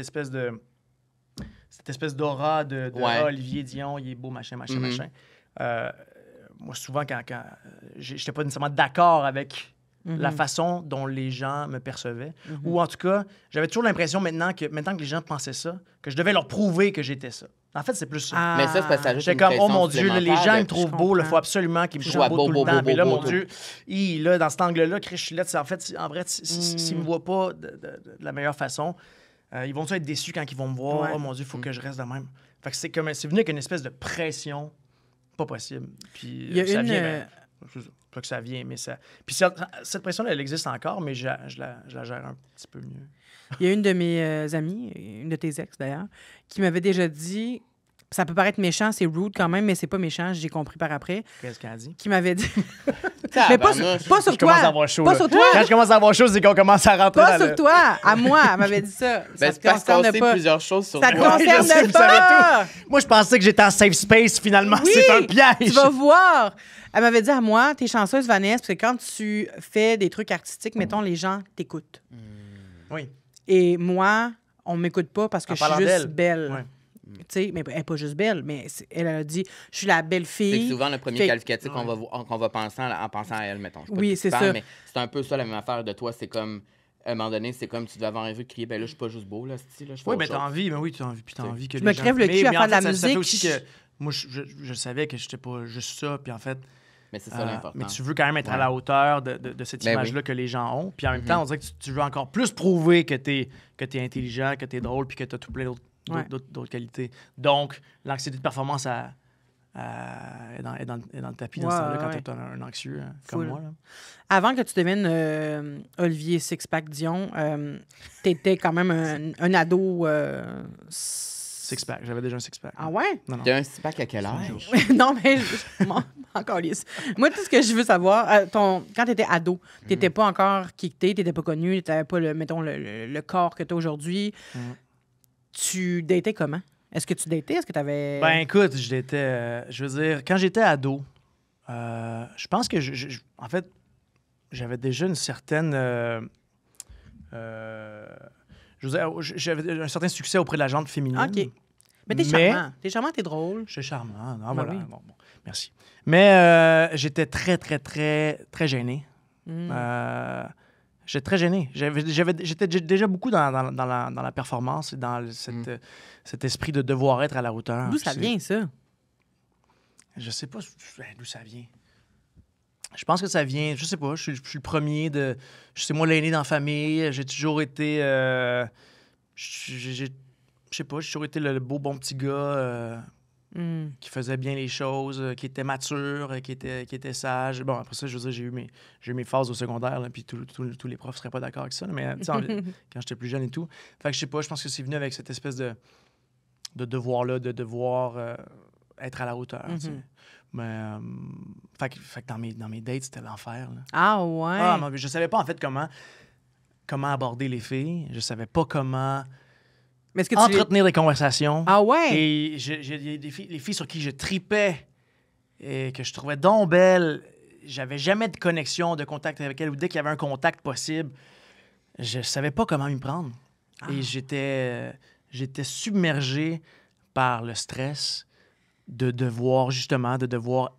espèce d'aura de Ouais. Ah, Olivier Dion, il est beau, machin. Mhm. Moi, souvent, quand j'étais pas nécessairement d'accord avec la Mhm. façon dont les gens me percevaient, Mhm. ou en tout cas, j'avais toujours l'impression maintenant que les gens pensaient ça, que je devais leur prouver que j'étais ça. En fait, c'est plus ça. Ah. Mais ça, c'est parce que ça ajoute J'étais une comme, oh pression mon Dieu, là, les supplémentaire gens de- me trouvent je beau, il comprends. faut absolument qu'ils me Je trouvent vois beau beau, tout beau, le temps. beau, Mais là, beau, mon beau, Dieu, là, dans cet angle-là, Chris Chulette, en fait, Mm. s'ils me voient pas de la meilleure façon, ils vont être déçus quand ils vont me voir. Ouais. Oh mon Dieu, il faut que je reste de même. Fait que c'est venu avec une espèce de pression pas possible. Puis Il y a ça une, vient, pas que ça vient, mais ça... Puis cette pression-là, elle existe encore, mais je la gère un petit peu mieux. Il y a une de mes amies, une de tes ex d'ailleurs, qui m'avait déjà dit, ça peut paraître méchant, c'est rude quand même, mais c'est pas méchant, j'ai compris par après. Qu'est-ce qu'elle a dit? Qui m'avait dit. Mais pas sur Je toi. commence à avoir chaud. Pas là. sur toi. Quand je commence à avoir chaud, c'est qu'on commence à rentrer Pas dans sur toi. À moi, elle m'avait dit ça. Ben, Ça c'est te parce qu'on concerne sait pas. plusieurs choses sur Ça te toi. Ouais, je sais, concerne vous savez pas. Moi, je pensais que j'étais en safe space, finalement. Oui, C'est un piège. Tu vas voir. Elle m'avait dit à moi, t'es chanceuse, Vanessa, parce que quand tu fais des trucs artistiques, mettons, les gens t'écoutent. Oui. Et moi, on m'écoute pas parce que En je suis parlant juste d'elle. belle. Ouais. Tu sais, mais elle n'est pas juste belle, mais elle a dit, je suis la belle C'est fille. souvent le premier Fait- qualificatif qu'on va penser en pensant à elle, mettons. Je sais pas Oui, qui c'est parle, ça. Mais c'est un peu ça la même affaire de toi. C'est comme, à un moment donné, c'est comme tu devais avoir envie de crier, ben là, je suis pas juste beau, là, style, là, je fais Oui, autre mais t'as chose. envie, mais oui, t'as envie, puis t'as envie que Je les me gens- crève le Mais- cul à mais faire en de la fait, ça fait musique. aussi que moi, je savais que j'étais pas juste ça, puis en fait, Mais c'est ça l'important. mais tu veux quand même être à Ouais. la hauteur de cette Ben image-là que les gens ont, puis en même temps, on dirait que tu veux encore plus prouver que t'es intelligent, que t'es drôle, puis que t'as tout plein d'autres qualités. Donc, l'anxiété de performance est dans le tapis dans ce temps-là quand t'es un anxieux comme Full. moi. Là. Avant que tu deviennes Olivier Sixpack Dion, t'étais quand même un ado. Six-pack, j'avais déjà un six-pack. Ah ouais? Non, non. T'as un six-pack à quel âge? Non, mais encore lisse. Moi, tout ce que je veux savoir, quand t'étais ado, t'étais pas encore kické, t'étais pas connu, t'avais pas, mettons, le corps que t'as aujourd'hui. Tu datais comment? Est-ce que tu datais? Est-ce que t'avais... Ben écoute, je veux dire, quand j'étais ado, je pense que, en fait, j'avais déjà une certaine... je veux dire, j'avais un certain succès auprès de la gente féminine. OK. Mais t'es charmant. T'es charmant, t'es drôle. Je suis charmant. Non, Ben voilà. oui. Bon, merci. Mais j'étais très, très, très, très gêné. J'étais très gêné. J'étais déjà beaucoup dans la performance et dans cet esprit de devoir être à la hauteur. D'où ça vient, ça? Je sais pas d'où ça vient. Je pense que ça vient, je sais pas, je suis le premier de... C'est moi l'aîné dans la famille, j'ai toujours été... je sais pas, j'ai toujours été le beau bon petit gars qui faisait bien les choses, qui était mature, qui était sage. Bon, après ça, je veux dire, j'ai eu mes phases au secondaire, là, puis tous les profs seraient pas d'accord avec ça, là, mais tu sais, quand j'étais plus jeune et tout. Fait que je sais pas, je pense que c'est venu avec cette espèce de devoir-là, de devoir être à la hauteur, tu sais. Mais, fait que dans mes dates, c'était l'enfer, là. Ah ouais? Ah, mais je savais pas, en fait, comment aborder les filles. Je savais pas comment Mais est-ce que entretenir des conversations. Ah ouais? Et j'ai les filles sur qui je tripais et que je trouvais donc belles, j'avais jamais de connexion, de contact avec elles. Ou dès qu'il y avait un contact possible, je savais pas comment m'y prendre. Et j'étais submergé par le stress de devoir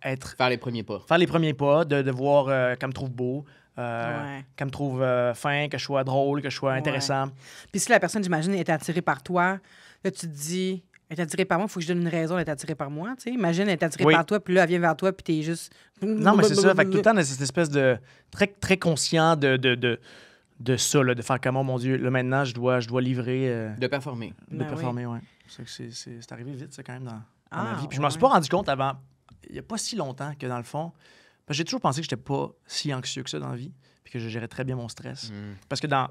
être... Faire les premiers pas. Faire les premiers pas, de devoir qu'elle me trouve beau, qu'elle me trouve fin, que je sois drôle, que je sois intéressant. Puis si la personne, j'imagine, est attirée par toi, là, tu te dis, elle est attirée par moi, il faut que je donne une raison d'être attirée par moi, tu sais. Imagine, elle est attirée par toi, puis là, elle vient vers toi, puis t'es juste... Non, mais c'est ça. Fait que tout le temps, cette espèce de... Très, très conscient de ça, là, de faire comme, oh mon Dieu, là, maintenant, je dois livrer... De performer. de Ben performer, oui. C'est arrivé vite, ça, quand même, dans ma vie. Puis je ouais. m'en suis pas rendu compte avant... Il n'y a pas si longtemps que, dans le fond... Parce que j'ai toujours pensé que j'étais pas si anxieux que ça dans la vie, puis que je gérais très bien mon stress. Parce que dans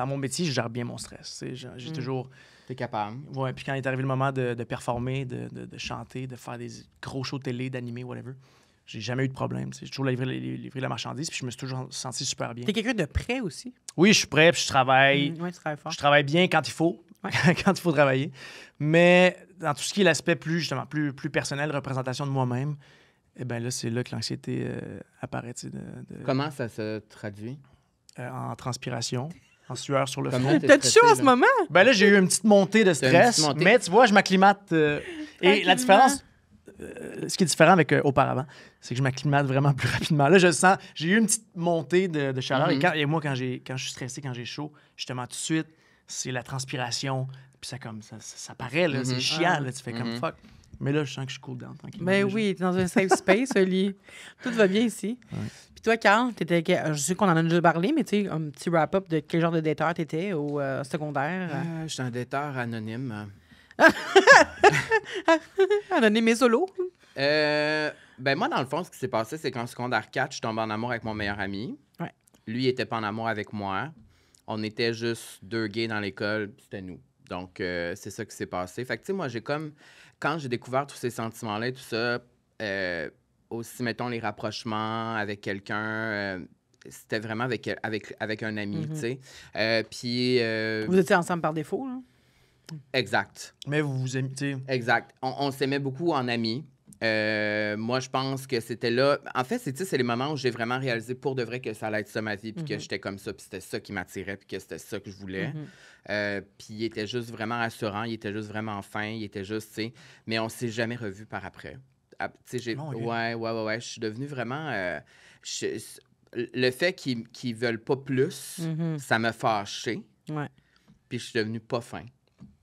mon métier, je gère bien mon stress. J'ai toujours... T'es capable. Ouais, puis quand est arrivé le moment de performer, de chanter, de faire des gros shows télé, d'animer, whatever, j'ai jamais eu de problème. J'ai toujours livré la marchandise, puis je me suis toujours senti super bien. T'es quelqu'un de prêt aussi? Oui, je suis prêt, puis je travaille. Ouais, tu travailles fort. Je travaille bien quand il faut, quand il faut travailler. Mais dans tout ce qui est l'aspect plus personnel, représentation de moi-même, eh bien là, c'est là que l'anxiété apparaît. Comment ça se traduit? En transpiration, en sueur sur le front. Comment t'es T'as-tu stressé, chaud en ce là? moment? Ben là, j'ai eu une petite montée de T'as une stress, petite montée. mais tu vois, je m'acclimate. Et la différence, ce qui est différent avec auparavant, c'est que je m'acclimate vraiment plus rapidement. Là, je sens, j'ai eu une petite montée de chaleur. Et moi, quand je suis stressé, quand j'ai chaud, justement, tout de suite, c'est la transpiration. Puis ça paraît, là, c'est chiant. Là, tu fais comme fuck. Mais là, je sens que je suis cool down, tranquillement. Ben déjà. oui, t'es dans un safe space, Oli. Tout va bien ici. Ouais. Puis toi, Carl, je sais qu'on en a déjà parlé, mais tu sais, un petit wrap-up de quel genre de dateur t'étais au secondaire. Je suis un dateur anonyme. Anonyme et solo. Ben moi, dans le fond, ce qui s'est passé, c'est qu'en secondaire 4, je suis tombé en amour avec mon meilleur ami. Ouais. Lui, il était pas en amour avec moi. On était juste deux gays dans l'école, puis c'était nous. Donc, c'est ça qui s'est passé. Fait que, tu sais, moi, quand j'ai découvert tous ces sentiments-là et tout ça, aussi, mettons, les rapprochements avec quelqu'un, c'était vraiment avec un ami, tu sais. Puis... Vous étiez ensemble par défaut, là? Exact. Mais vous vous aimez, tu sais. Exact. On s'aimait beaucoup en amis. Moi, je pense que c'était là... En fait, c'est les moments où j'ai vraiment réalisé pour de vrai que ça allait être ça ma vie, puis que j'étais comme ça, puis c'était ça qui m'attirait, puis que c'était ça que je voulais. Puis il était juste vraiment rassurant, il était juste vraiment fin, il était juste, tu sais... Mais on s'est jamais revus par après. Tu sais, j'ai... Ouais. Je suis devenue vraiment... Le fait qu'ils veulent pas plus, ça m'a fâché. Ouais. Puis je suis devenue pas fin.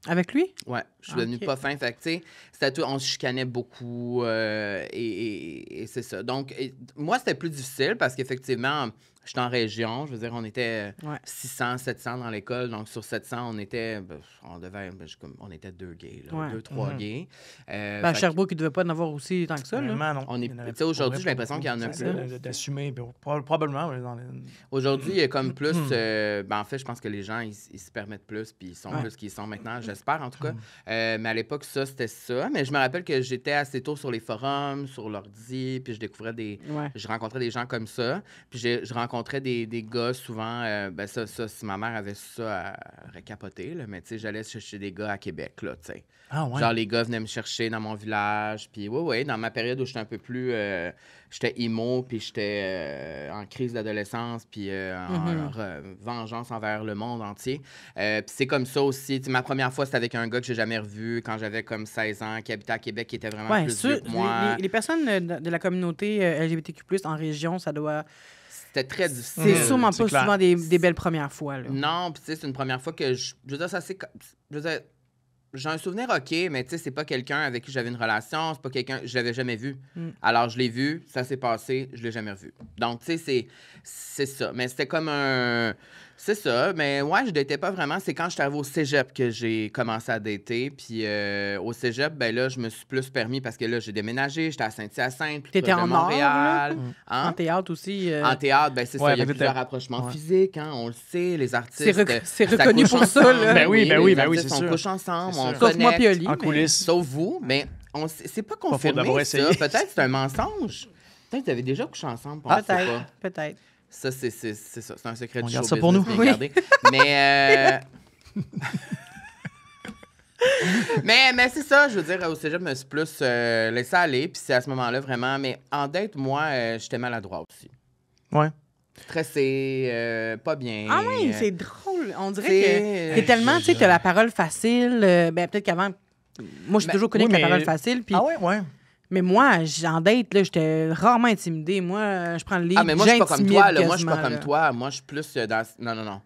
Avec lui? Ouais, je suis devenue pas fin. Fait que, tu sais, c'était tout, on se chicanait beaucoup et c'est ça. Donc, moi, c'était plus difficile parce qu'effectivement, j'étais en région. Je veux dire, on était 600, 700 dans l'école. Donc, sur 700, on était, on était 2 gays, là, 2, 3 gays. À Sherbrooke, il ne devait pas en avoir aussi tant que ça. Là. Non. Tu sais, aujourd'hui, j'ai l'impression qu'il y en a plus. D'assumer, probablement. Aujourd'hui, il y a comme plus... en fait, je pense que les gens, ils se permettent plus puis ils sont plus qu'ils sont maintenant. J'espère, en tout cas. Mais à l'époque, ça, c'était ça. Mais je me rappelle que j'étais assez tôt sur les forums, sur l'ordi, puis je découvrais je rencontrais des gens comme ça. Puis je rencontrais des gars souvent... ça, si ma mère avait ça, elle aurait capoté, là. Mais tu sais, j'allais chercher des gars à Québec, là, tu sais. Ah, ouais. Genre, les gars venaient me chercher dans mon village. Puis dans ma période où j'étais un peu plus... j'étais emo, puis j'étais en crise d'adolescence, puis en vengeance envers le monde entier. Puis c'est comme ça aussi. T'sais, ma première fois, c'était avec un gars que j'ai jamais revu quand j'avais comme 16 ans, qui habitait à Québec, qui était vraiment plus vieux que moi. Les personnes de la communauté LGBTQ+, en région, ça doit... C'était très difficile. C'est sûrement pas souvent des belles premières fois. Là. Non, puis tu sais, c'est une première fois que je veux dire, ça c'est... Je veux dire, j'ai un souvenir OK, mais tu sais, c'est pas quelqu'un avec qui j'avais une relation, c'est pas quelqu'un... Je l'avais jamais vu. Alors, je l'ai vu, ça s'est passé, je l'ai jamais revu. Donc, tu sais, c'est ça. Mais c'était comme un... C'est ça, mais ouais, je datais pas vraiment. C'est quand j'étais arrivée au cégep que j'ai commencé à dater. Puis au cégep, ben là, je me suis plus permis parce que là, j'ai déménagé. J'étais à Saint-Hyacinthe, plus t'étais proche de Montréal. Hein? En théâtre aussi. En théâtre, ben c'est ça. Il y a plusieurs rapprochements physiques, hein, on le sait. Les artistes... C'est reconnu pour ça, là. Ben oui, c'est sûr. On couche ensemble, on sauf moi puis Oli. En coulisses. Sauf vous, mais c'est pas confirmé, ça. Peut-être c'est un mensonge. Peut-être que vous avez déjà couché ensemble. Peut-être. Ça, c'est ça. C'est un secret du garde show ça pour nous. Oui. Mais, mais c'est ça, je veux dire, au cégep, je me suis plus laissé aller. Puis c'est à ce moment-là, vraiment. Mais en date, moi, j'étais maladroit aussi. Ouais. Stressé, pas bien. Ah oui, c'est drôle. On dirait que t'es tellement, tu sais, t'as la parole facile. Peut-être qu'avant, moi, je suis toujours connue avec la parole facile. Puis... Ah ouais. Mais moi, en date, là, j'étais rarement intimidée. Moi, je prends le livre. Ah, mais moi, je suis pas comme toi. Moi, je suis pas là. comme toi. Moi, je suis plus dans... Non.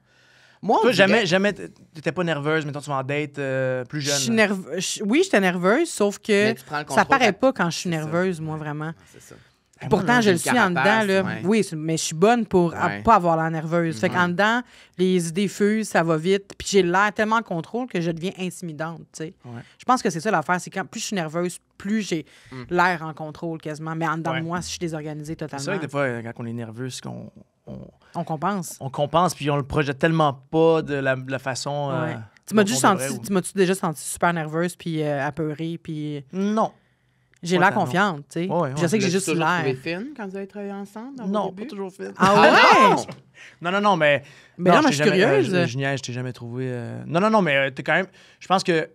Moi, toi, jamais t'étais pas nerveuse, mettons, tu vas en date plus jeune. Oui, j'étais nerveuse, sauf que ça paraît pas quand je suis nerveuse, moi, vraiment. C'est ça. Pourtant, je le suis en dedans. Là. Ouais. Oui, mais je suis bonne pour pas avoir l'air nerveuse. Fait qu'en dedans, les idées fusent, ça va vite. Puis j'ai l'air tellement en contrôle que je deviens intimidante. Ouais. Je pense que c'est ça l'affaire. C'est quand plus je suis nerveuse, plus j'ai l'air en contrôle quasiment. Mais en dedans de moi, je suis désorganisée totalement. C'est vrai que des fois, quand on est nerveux, c'est qu'on... On compense. On compense, puis on le projette tellement pas de la façon... Tu m'as-tu déjà senti super nerveuse, puis apeurée, puis... Non. J'ai l'air confiante, tu sais. Je sais que j'ai juste l'air. Vous avez fine quand vous avez travaillé ensemble? Non, pas toujours fine. Ah ouais? Non, mais... Mais non, mais je suis curieuse. Je t'ai jamais trouvé... Non, mais t'es quand même... Je pense que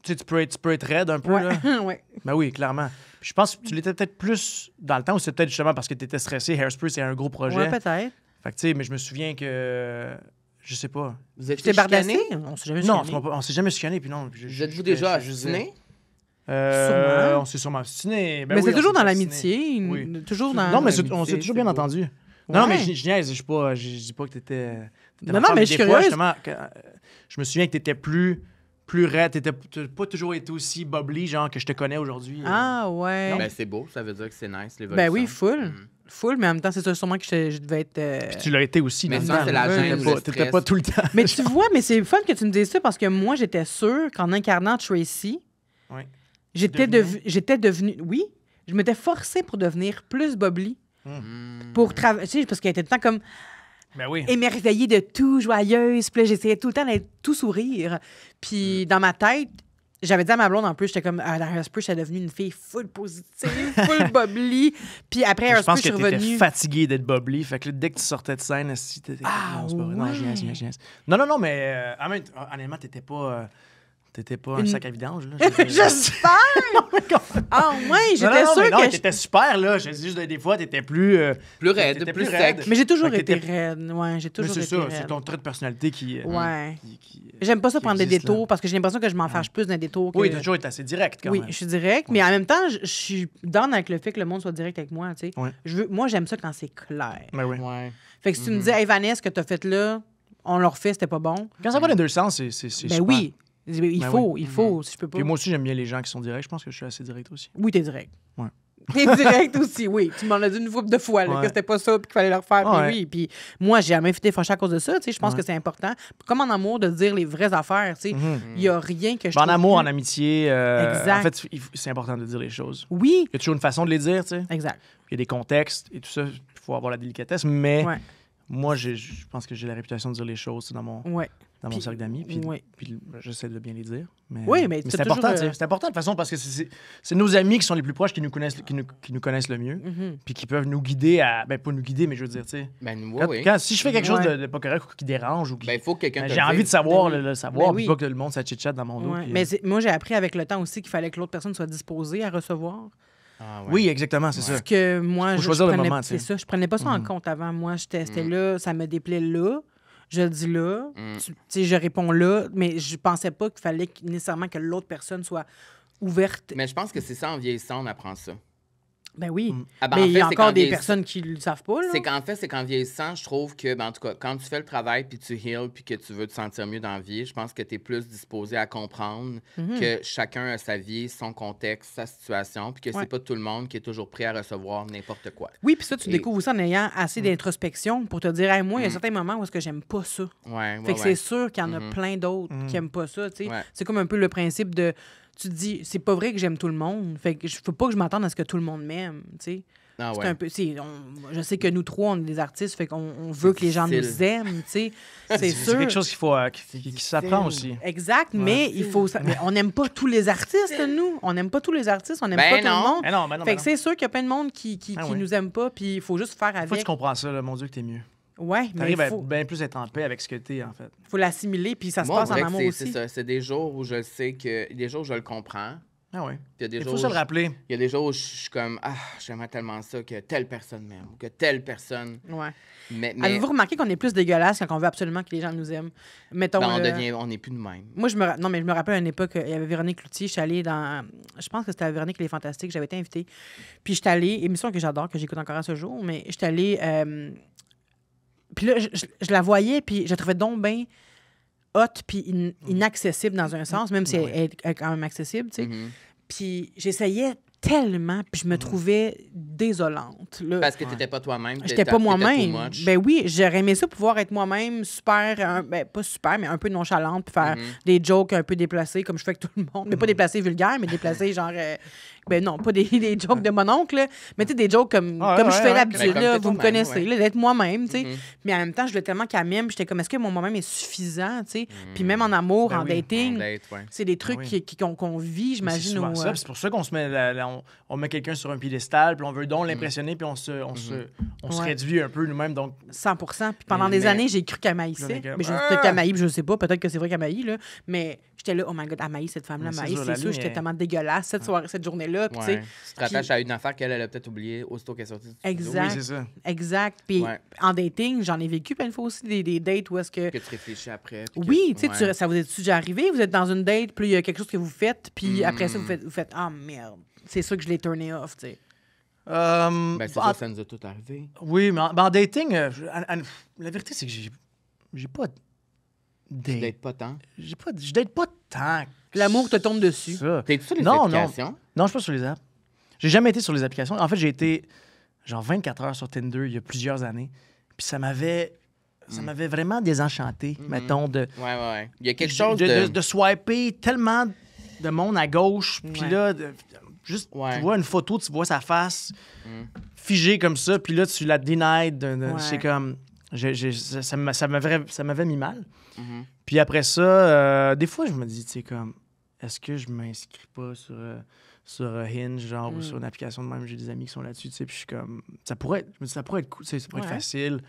tu peux être raide un peu, là. Ouais. Ben oui, clairement. Puis je pense que tu l'étais peut-être plus dans le temps, ou c'est peut-être justement parce que t'étais stressé. Hairspray, c'est un gros projet. Ouais, peut-être. Fait que, tu sais, mais je me souviens que... Je sais pas. Vous êtes bardassé? On s'est jamais chicané. Non, on s'est jamais chicané, puis non. Êtes-vous déjà assassiné? On s'est sûrement assassiné. Mais c'est toujours dans l'amitié. Oui. Toujours dans non, mais on s'est toujours bien entendu. Non, mais je niaise. Je dis pas que t'étais... Non, mais je suis curieuse. Justement, je me souviens que t'étais plus raide. T'as pas toujours été aussi bubbly, genre, que je te connais aujourd'hui. Ah, ouais. Ben, c'est beau. Ça veut dire que c'est nice, l'évolution. Ben oui, full, mais en même temps, c'est ça, sûrement que je devais être... Puis tu l'as été aussi. Mais ça, c'est la gêne, t'étais pas tout le temps. Mais tu vois, mais c'est fun que tu me dises ça parce que moi, j'étais sûre qu'en incarnant Tracy, j'étais devenue... Oui, je m'étais forcée pour devenir plus bubbly. Pour travailler... Tu sais, parce qu'elle était tout le temps comme... Ben oui. émerveillée de tout, joyeuse. Puis là, j'essayais tout le temps d'être tout sourire. Puis dans ma tête, j'avais dit à ma blonde, en plus, j'étais comme, à Hairspray, j'étais devenue une fille full positive, full bubbly. Puis après Je pense Hairspray, je que suis t'étais revenue. fatigué d'être bubbly. Fait que là, dès que tu sortais de scène, si t'étais Ah, non, c'est pas vrai. Non, ouais. je niaise. Non, mais honnêtement, t'étais pas un sac à vidange. Là, J'espère! Ah, ouais, j'étais mais sûre non, que. mais t'étais super, là. Je dis juste des fois, t'étais plus... Plus raide, t'étais plus raide. sec. Mais j'ai toujours Fait que été t'étais- raide. Ouais, j'ai Mais toujours c'est été ça, raide. c'est ton trait de personnalité qui... Ouais. qui- J'aime pas ça qui prendre des existe, là. détours parce que j'ai l'impression que je m'en fâche plus d'un détour que. Oui, t'as toujours été assez direct, quand Oui, même. je suis direct, mais en même temps, je suis down avec le fait que le monde soit direct avec moi, tu sais. Ouais. Moi, j'aime ça quand c'est clair. Ben oui. Ouais. Fait que si tu me dis, hey Vanessa, ce que t'as fait là, on l'a refait, c'était pas bon. Quand ça va dans les deux sens, c'est Ben super. oui, il Ben faut, oui. il faut, si je peux pas. Puis moi aussi, j'aime bien les gens qui sont directs. Je pense que je suis assez direct aussi. Oui, t'es direct. Ouais. T'es direct aussi, oui. Tu m'en as dit une fois de fois là, Ouais. que c'était pas ça puis qu'il fallait le refaire. Puis Ouais. oui, puis moi, j'ai jamais été fâchée à cause de ça. Tu sais, je pense Ouais. que c'est important. Comme en amour, de dire les vraies affaires. Tu sais, il y a rien que je Ben, en trouve amour, plus- en amitié, Exact. en fait, c'est important de dire les choses. Oui, Il y a toujours une façon de les dire, tu sais. exact. Il y a des contextes et tout ça. Il faut avoir la délicatesse. Mais Ouais. moi, je pense que j'ai la réputation de dire les choses dans mon Ouais. dans mon Puis- cercle d'amis. Puis, ouais. puis j'essaie de bien les dire. Mais, Oui, mais c'est t'as important, toujours, tu sais. C'est important de toute façon parce que c'est nos amis qui sont les plus proches qui nous connaissent, qui nous connaissent le mieux. Mhm. Puis qui peuvent nous guider à. Ben, pas nous guider, mais je veux dire, tu sais. Ben, oui, Quand, oui. si je fais quelque chose de pas correct ou qui dérange ou qui. Ben, il faut que quelqu'un te j'ai le envie dise. de savoir, Ben oui. le savoir, Ben puis oui. pas que le monde ça chit-chat dans mon dos. Ouais. puis, Mais moi, j'ai appris avec le temps aussi qu'il fallait que l'autre personne soit disposée à recevoir. Ah, ouais. Oui, exactement, c'est ça. Parce que moi, Faut je choisir le prenais, moment, tu sais. c'est ça, je prenais pas ça en compte avant. Moi, c'était là, ça me déplaît là, je le dis là, tu sais, je réponds là, mais je pensais pas qu'il fallait nécessairement que l'autre personne soit ouverte. Mais je pense que c'est ça, en vieillissant, on apprend ça. Ben oui. Ah, ben, Mais en il y fait, a c'est encore qu'en des vieillissant- personnes qui le savent pas, là. C'est qu'en vieillissant, je trouve que, ben, en tout cas, quand tu fais le travail puis tu heals puis que tu veux te sentir mieux dans la vie, je pense que tu es plus disposé à comprendre Mhm. que chacun a sa vie, son contexte, sa situation, puis que Ouais. c'est pas tout le monde qui est toujours prêt à recevoir n'importe quoi. Oui, puis ça, tu Et- découvres ça en ayant assez d'introspection pour te dire, hey, moi, il y a certains moments où est-ce que j'aime pas ça. Ouais, Fait que c'est sûr qu'il y en a Mhm. plein d'autres qui aiment pas ça, tu sais. Ouais. C'est comme un peu le principe de, tu te dis, c'est pas vrai que j'aime tout le monde. Fait que je faut pas que je m'attende à ce que tout le monde m'aime, tu sais. Ah, C'est ouais. un peu, je sais que nous trois, on est des artistes, fait qu'on on veut que les gens nous difficile. aiment, tu sais. C'est C'est sûr. quelque chose qu'il faut qui s'apprend aussi. Exact, mais il faut. Mais on n'aime pas tous les artistes, nous. On n'aime pas tous les artistes, on n'aime Ben pas tout non. le monde. Mais non, mais non, Fait mais que non. c'est sûr qu'il y a plein de monde qui Ah ouais. nous aime pas, puis il faut juste faire Une fois que avec. tu comprends ça, là, mon Dieu, que t'es mieux. Ouais, mais T'arrives il à faut, bien plus être en paix avec ce que t'es, en fait. faut l'assimiler, puis ça se Moi, on passe en dirait que amour c'est aussi. ça. C'est des jours où je sais que... Des jours où je le comprends. Ah ouais. Puis il y a des Il jours faut où se le je- rappeler. il y a des jours où je suis comme, ah, j'aimerais tellement ça que telle personne m'aime ou que telle personne. Ouais. Mais Avez-vous remarqué qu'on est plus dégueulasse quand on veut absolument que les gens nous aiment? Mettons. ben, on n'est plus de même. Moi, non, mais je me rappelle à une époque, il y avait Véronique Cloutier, je suis allée dans. Je pense que c'était à Véronique Les Fantastiques, j'avais été invitée. Puis je suis allée, émission que j'adore, que j'écoute encore à ce jour, mais je suis allée. Puis là, je la voyais, puis je la trouvais donc bien hot, puis inaccessible dans un sens, même si elle est quand même accessible, tu sais. Mhm. Puis j'essayais tellement, puis je me trouvais désolante. Là. Parce que t'étais pas toi-même. J'étais pas moi-même. Ben, Ben oui, j'aurais aimé ça pouvoir être moi-même super, ben pas super, mais un peu nonchalante, puis faire des jokes un peu déplacés, comme je fais avec tout le monde. Mais pas déplacés vulgaires, mais déplacés genre. Ben non, pas des jokes de mon oncle, là, mais tu sais, des jokes comme je fais Ben, d'habitude, comme là, t'es vous me toi-même, connaissez, ouais. là, d'être moi-même, tu sais. Mais en même temps, je voulais tellement qu'elle m'aime, j'étais comme, est-ce que mon moi-même est suffisant, tu sais. Puis même en amour, Ben en oui, dating, On date, ouais. c'est des trucs oui. qu'on vit, C'est j'imagine. souvent au, ça, puis c'est pour ça qu'on se met on met quelqu'un sur un piédestal, puis on veut donc l'impressionner, puis on se Ouais. réduit un peu nous-mêmes. Donc, 100%. Puis pendant Mais- des années, j'ai cru qu'elle maïssait. Puis on est Mais je comme, peut-être qu'elle maït, je sais pas. Peut-être que c'est vrai qu'elle maït, là. Mais j'étais là, oh my God, elle maït, cette femme-là, Mais c'est maït. sûr, la C'est sûr, ligne j'étais est- tellement dégueulasse cette journée-là. Puis, tu sais, Ouais. Tu te rattaches à une affaire qu'elle a peut-être oubliée aussitôt qu'elle est sortie du studio. Exact. oui, c'est ça. exact. Puis Ouais. en dating, j'en ai vécu plein de fois aussi des dates où est-ce que. Que tu réfléchis après. puis que- Oui, tu sais, ouais. ça vous est déjà arrivé? Vous êtes dans une date, puis il y a quelque chose que vous faites, puis après ça, vous faites ah merde. C'est sûr que je l'ai turné off, tu sais. Ben, c'est en- ça, ça nous a tout arrivé. Oui, mais en dating, la vérité, c'est que j'ai pas de Tu date. dates pas tant. Je date pas tant. que L'amour te tombe dessus. ça. T'es-tu sur les Non, applications? Non, je suis pas sur les apps. J'ai jamais été sur les applications. En fait, j'ai été genre 24 heures sur Tinder il y a plusieurs années. Puis ça m'avait vraiment désenchanté, mettons, de, Ouais, ouais, ouais. Il y a quelque chose de... de swiper tellement de monde à gauche. Puis Ouais. là, juste, Ouais. tu vois une photo, tu vois sa face figée comme ça. Puis là, tu la denied. Ouais. C'est comme... Ça m'avait mis mal. Mhm. Puis après ça, des fois, je me dis, tu sais, comme, est-ce que je m'inscris pas sur Hinge, genre, ou sur une application de même? J'ai des amis qui sont là-dessus, tu sais, puis je suis comme, ça pourrait être cool, tu sais, ça pourrait être facile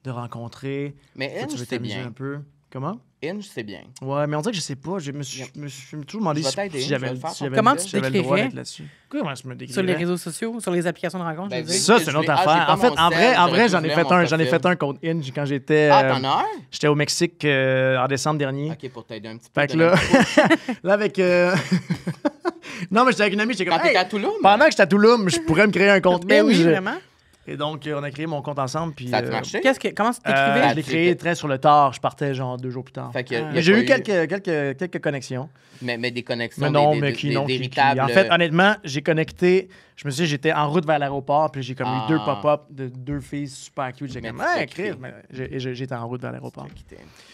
de rencontrer. Mais Toi, tu Hinge, veux c'est t'amuser bien. un peu. Comment? Inge, c'est bien. Ouais, mais on dirait que je sais pas. Je me suis toujours demandé Je vais si t'aider, j'avais je vais le faire. Comment tu j'avais le droit t'écrirais? d'être là-dessus. Comment je me décrirais? Sur les réseaux sociaux, sur les applications de rencontre, je veux Ben, dire. Ça, c'est une autre affaire. En fait, en vrai, j'en ai fait un contre Hinge quand j'étais. Ah, t'en as un? J'étais au Mexique en décembre dernier. OK, pour t'aider un petit peu. Fait que là, là avec. Non, mais j'étais avec une amie, j'étais comme. Quand t'étais Hey, à Touloum? pendant que j'étais à Touloum, je pourrais me créer un compte Ben oui, Hinge. vraiment. Et donc, on a créé mon compte ensemble. Puis, Ça a marché? Comment tu t'écrivais? je l'ai créé très sur le tard. Je partais genre 2 jours plus tard. Fait que, y a Mais j'ai eu pas quelques connexions. Mais des connexions, Mais non, des mais qui non. véritables... En fait, honnêtement, j'ai connecté. Je me suis dit, j'étais en route vers l'aéroport, puis j'ai comme eu 2 pop-up de 2 filles super cute. J'ai Mais comme, tu t'es hey, Chris, quitté. mais j'étais en route vers l'aéroport.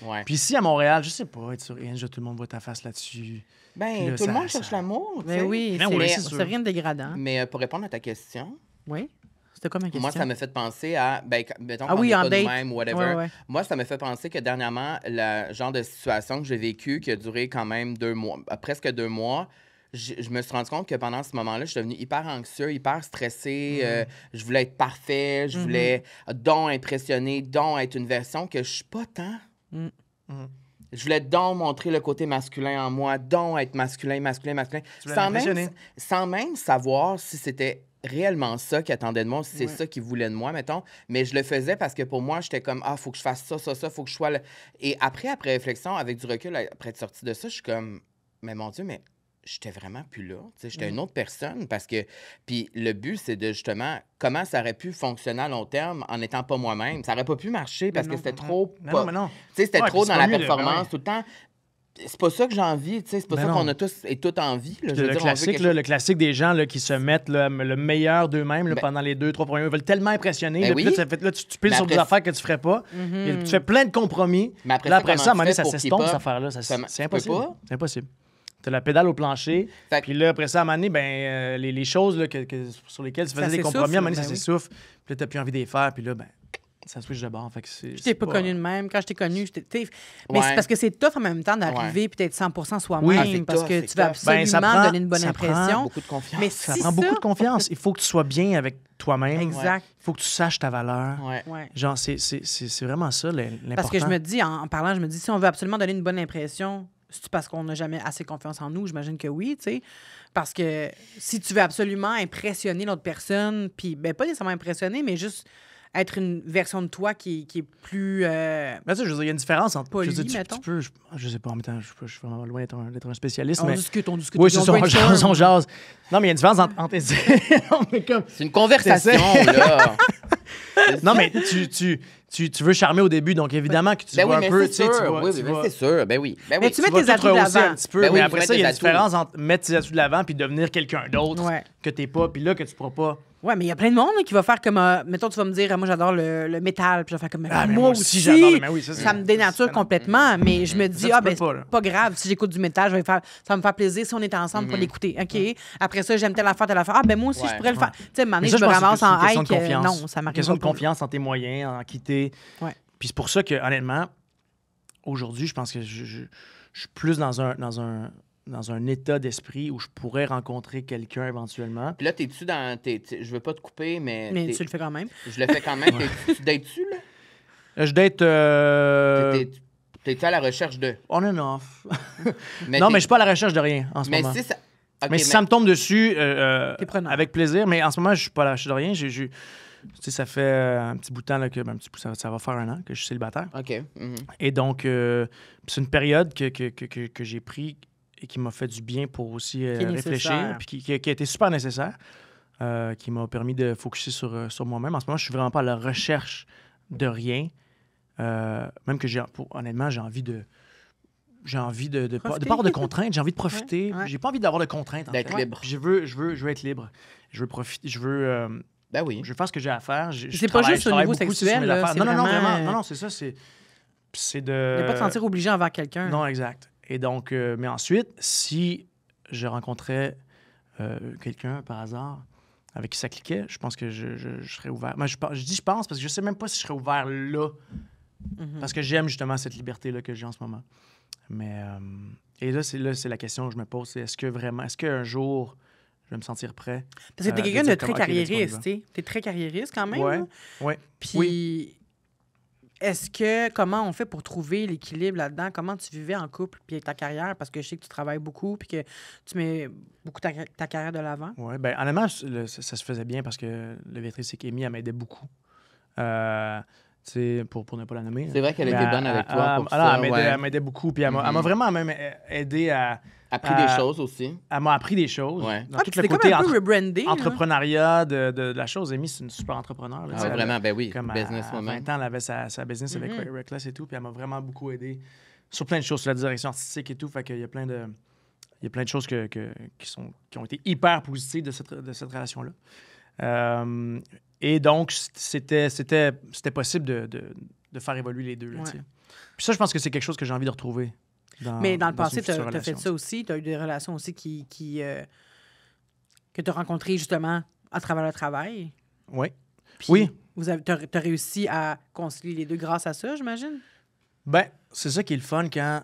Ouais. Puis ici, à Montréal, je sais pas, être sur Hinge, tout le monde voit ta face là-dessus. Puis Ben, là, tout le ça- monde ça- cherche l'amour, tu Ben sais. oui, Ben oui, c'est c'est sûr. rien de dégradant. Mais pour répondre à ta question, Oui. C'était quoi ma question? moi, ça m'a fait penser à... Ben, mettons Ah qu'on oui, est en pas date. nous-mêmes, whatever. Ouais, ouais. Moi, ça m'a fait penser que dernièrement, le genre de situation que j'ai vécue, qui a duré quand même 2 mois, presque 2 mois, je me suis rendu compte que pendant ce moment-là, je suis devenu hyper anxieux, hyper stressé. Je voulais être parfait, je voulais donc impressionner, donc être une version que je suis pas tant. Je voulais donc montrer le côté masculin en moi, donc être masculin. Tu voulais Sans l'impressionner. même, sans même savoir si c'était réellement ça qui attendait de moi, si c'est ça qu'il voulait de moi, mettons. Mais je le faisais parce que pour moi, j'étais comme, faut que je fasse ça, faut que je sois là. Et après réflexion, avec du recul, après être sorti de ça, je suis comme, mais mon Dieu, mais j'étais vraiment plus là. Tu sais, j'étais une autre personne parce que... Puis le but, c'est de justement, comment ça aurait pu fonctionner à long terme en n'étant pas moi-même. Ça aurait pas pu marcher parce que c'était trop... Non, mais non. Tu sais, c'était Ouais, trop puis dans c'est la pas mieux de- performance ben ouais. tout le temps. C'est pas ça que j'ai envie, tu sais. C'est pas Ben ça non. qu'on a tous et toutes envie. Là. Je veux Le dire, on veut classique, quelque là, chose- le classique des gens là, qui se mettent là, le meilleur d'eux-mêmes là, Ben- pendant les 2-3 premiers mois. Ils veulent tellement impressionner. Ben là, puis oui. là, tu piles Mais sur des après- affaires que tu ferais pas. Et tu fais plein de compromis. Mais après Là, ça, après comment ça, à un tu moment donné, fais ça pour s'estompe, keep cette up? affaire-là. Tu C'est peux impossible. pas? C'est impossible. Tu as la pédale au plancher. Fait que- Puis là, après ça, à un moment donné, les choses là, sur lesquelles tu Ça faisais des s'essouffle, compromis, à un moment donné, ben ça oui. s'essouffle. Puis là, tu n'as plus envie de les faire. Puis là, ça switch de bord. Fait que Je t'ai pas connu de même. Quand je t'ai connu, mais Ouais. c'est parce que c'est tough en même temps d'arriver et d'être 100% soi-même Oui. Ah, c'est parce tough, que c'est tu vas tough. absolument Ben, ça prend- donner une bonne ça prend impression. Beaucoup de confiance. Mais Ça si prend beaucoup de confiance. Il faut que tu sois bien avec toi-même. Exact. Il faut que tu saches ta valeur. Ouais. Ouais. Genre, c'est vraiment ça l'important. Parce que je me dis, en parlant, je me dis, si on veut absolument donner une bonne impression, c'est parce qu'on n'a jamais assez confiance en nous? J'imagine que oui, tu sais. Parce que si tu veux absolument impressionner l'autre personne, puis pas nécessairement impressionner, mais juste être une version de toi qui est plus... Mais tu sais, je veux dire, il y a une différence entre. Poli, je veux dire, mettons. tu peux. Je sais pas, en même temps, je suis vraiment loin d'être un spécialiste. On mais... discute. Oui, c'est ça, on brainstorm. jase, on jase. Non, mais il y a une différence entre. Non, mais comme. C'est une conversation, C'est là. Non, mais tu veux charmer au début, donc évidemment que tu Ben oui, vois un mais peu. c'est tu sais, sûr. tu vas- Oui, tu oui, vas- c'est sûr. Ben oui. Ben Mais oui. tu mets vas tes tout atouts de rehausser l'avant. un petit peu, Ben oui, mais tu après mets ça, il y a tes une différence entre mettre tes atouts de l'avant puis devenir quelqu'un d'autre Ouais. que t'es pas, puis là, que tu pourras pas. Ouais, mais il y a plein de monde là, qui va faire comme... mettons, tu vas me dire, moi, j'adore le métal. Puis je vais faire comme, Ah, mais moi moi aussi, aussi, j'adore. Mais oui, ça me dénature complètement. Mais je me dis, tu peux c'est pas, là. pas grave. Si j'écoute du métal, ça va me faire plaisir si on est ensemble pour l'écouter. OK. Après ça, j'aime telle affaire. Ah, ben moi aussi, Ouais. je pourrais le faire. Tu sais, à un moment donné, Mais ça, je me pense que ramasse c'est en une question hike. de confiance. Non, ça Une m'arrive question de pas. confiance en tes moyens, en qui t'es. Ouais. Puis c'est pour ça que, honnêtement, aujourd'hui, je pense que je suis plus dans un état d'esprit où je pourrais rencontrer quelqu'un éventuellement. Puis là, t'es-tu dans... Je veux pas te couper, mais... Mais tu le fais quand même. Je le fais quand même. Tu dates-tu, là? Je date T'es-tu à la recherche de... on and off. Mais Non, t'es- mais je suis pas à la recherche de rien en ce Mais moment. si ça... OK, Mais si ça me tombe dessus, T'es preneur. avec plaisir. Mais en ce moment, je suis pas à la recherche de rien. Tu sais, ça fait un petit bout de temps là, que un petit bout, ça va faire 1 an que je suis célibataire. OK. Et donc, c'est une période que j'ai pris et qui m'a fait du bien pour aussi Qui est réfléchir, nécessaire. puis qui a été super nécessaire, qui m'a permis de focusser sur moi-même. En ce moment, je suis vraiment pas à la recherche de rien, même que honnêtement, j'ai envie de pas avoir de contraintes, j'ai envie de profiter. Ouais. J'ai pas envie d'avoir de contraintes. En D'être fait. libre. Je veux être libre. Je veux profiter. Ben oui. Je veux faire ce que j'ai à faire. C'est pas juste au niveau sexuel, là, c'est Non, vraiment, vraiment. Non, c'est ça. C'est de. Ne pas te sentir obligé envers quelqu'un. Non, exact. Et donc, mais ensuite, si je rencontrais quelqu'un par hasard avec qui ça cliquait, je pense que je serais ouvert. Mais je dis je pense parce que je sais même pas si je serais ouvert là. Parce que j'aime justement cette liberté-là que j'ai en ce moment. Mais et là, c'est la question que je me pose, c'est est-ce qu'un jour, je vais me sentir prêt? Parce que t'es quelqu'un de très OK, let's go, on y va. carriériste, tu sais. T'es très carriériste quand même. Ouais, là. ouais. Puis, Oui. comment on fait pour trouver l'équilibre là-dedans? Comment tu vivais en couple puis ta carrière? Parce que je sais que tu travailles beaucoup puis que tu mets beaucoup ta carrière de l'avant. Oui, bien, honnêtement, ça se faisait bien parce que le Béatrice et Kémy, elle m'aidait beaucoup. Tu sais, pour ne pas la nommer. C'est vrai qu'elle Mais était bonne avec toi pour alors, ça. elle m'aidait beaucoup. Puis elle m'a vraiment même aidé à... Appris des choses aussi. Elle m'a appris des choses. Ouais. Dans tout puis le c'était côté comme un peu rebrandé. là. entrepreneuriat de la chose. Amy, c'est une super entrepreneur. Là, tu sais, Vraiment, ben oui, comme businesswoman. à 20 ans, elle avait sa business avec Reckless et tout. Puis elle m'a vraiment beaucoup aidé sur plein de choses, sur la direction artistique et tout. Fait qu'il y a plein de choses qui ont été hyper positives de cette relation-là. Et donc, c'était possible de faire évoluer les deux. Là, tu sais. Puis ça, je pense que c'est quelque chose que j'ai envie de retrouver. Mais dans le passé, tu une future as fait relation. ça aussi. Tu as eu des relations aussi que tu as rencontrées justement à travers le travail. Oui. Puis Oui. Tu as réussi à concilier les deux grâce à ça, j'imagine? Ben, c'est ça qui est le fun quand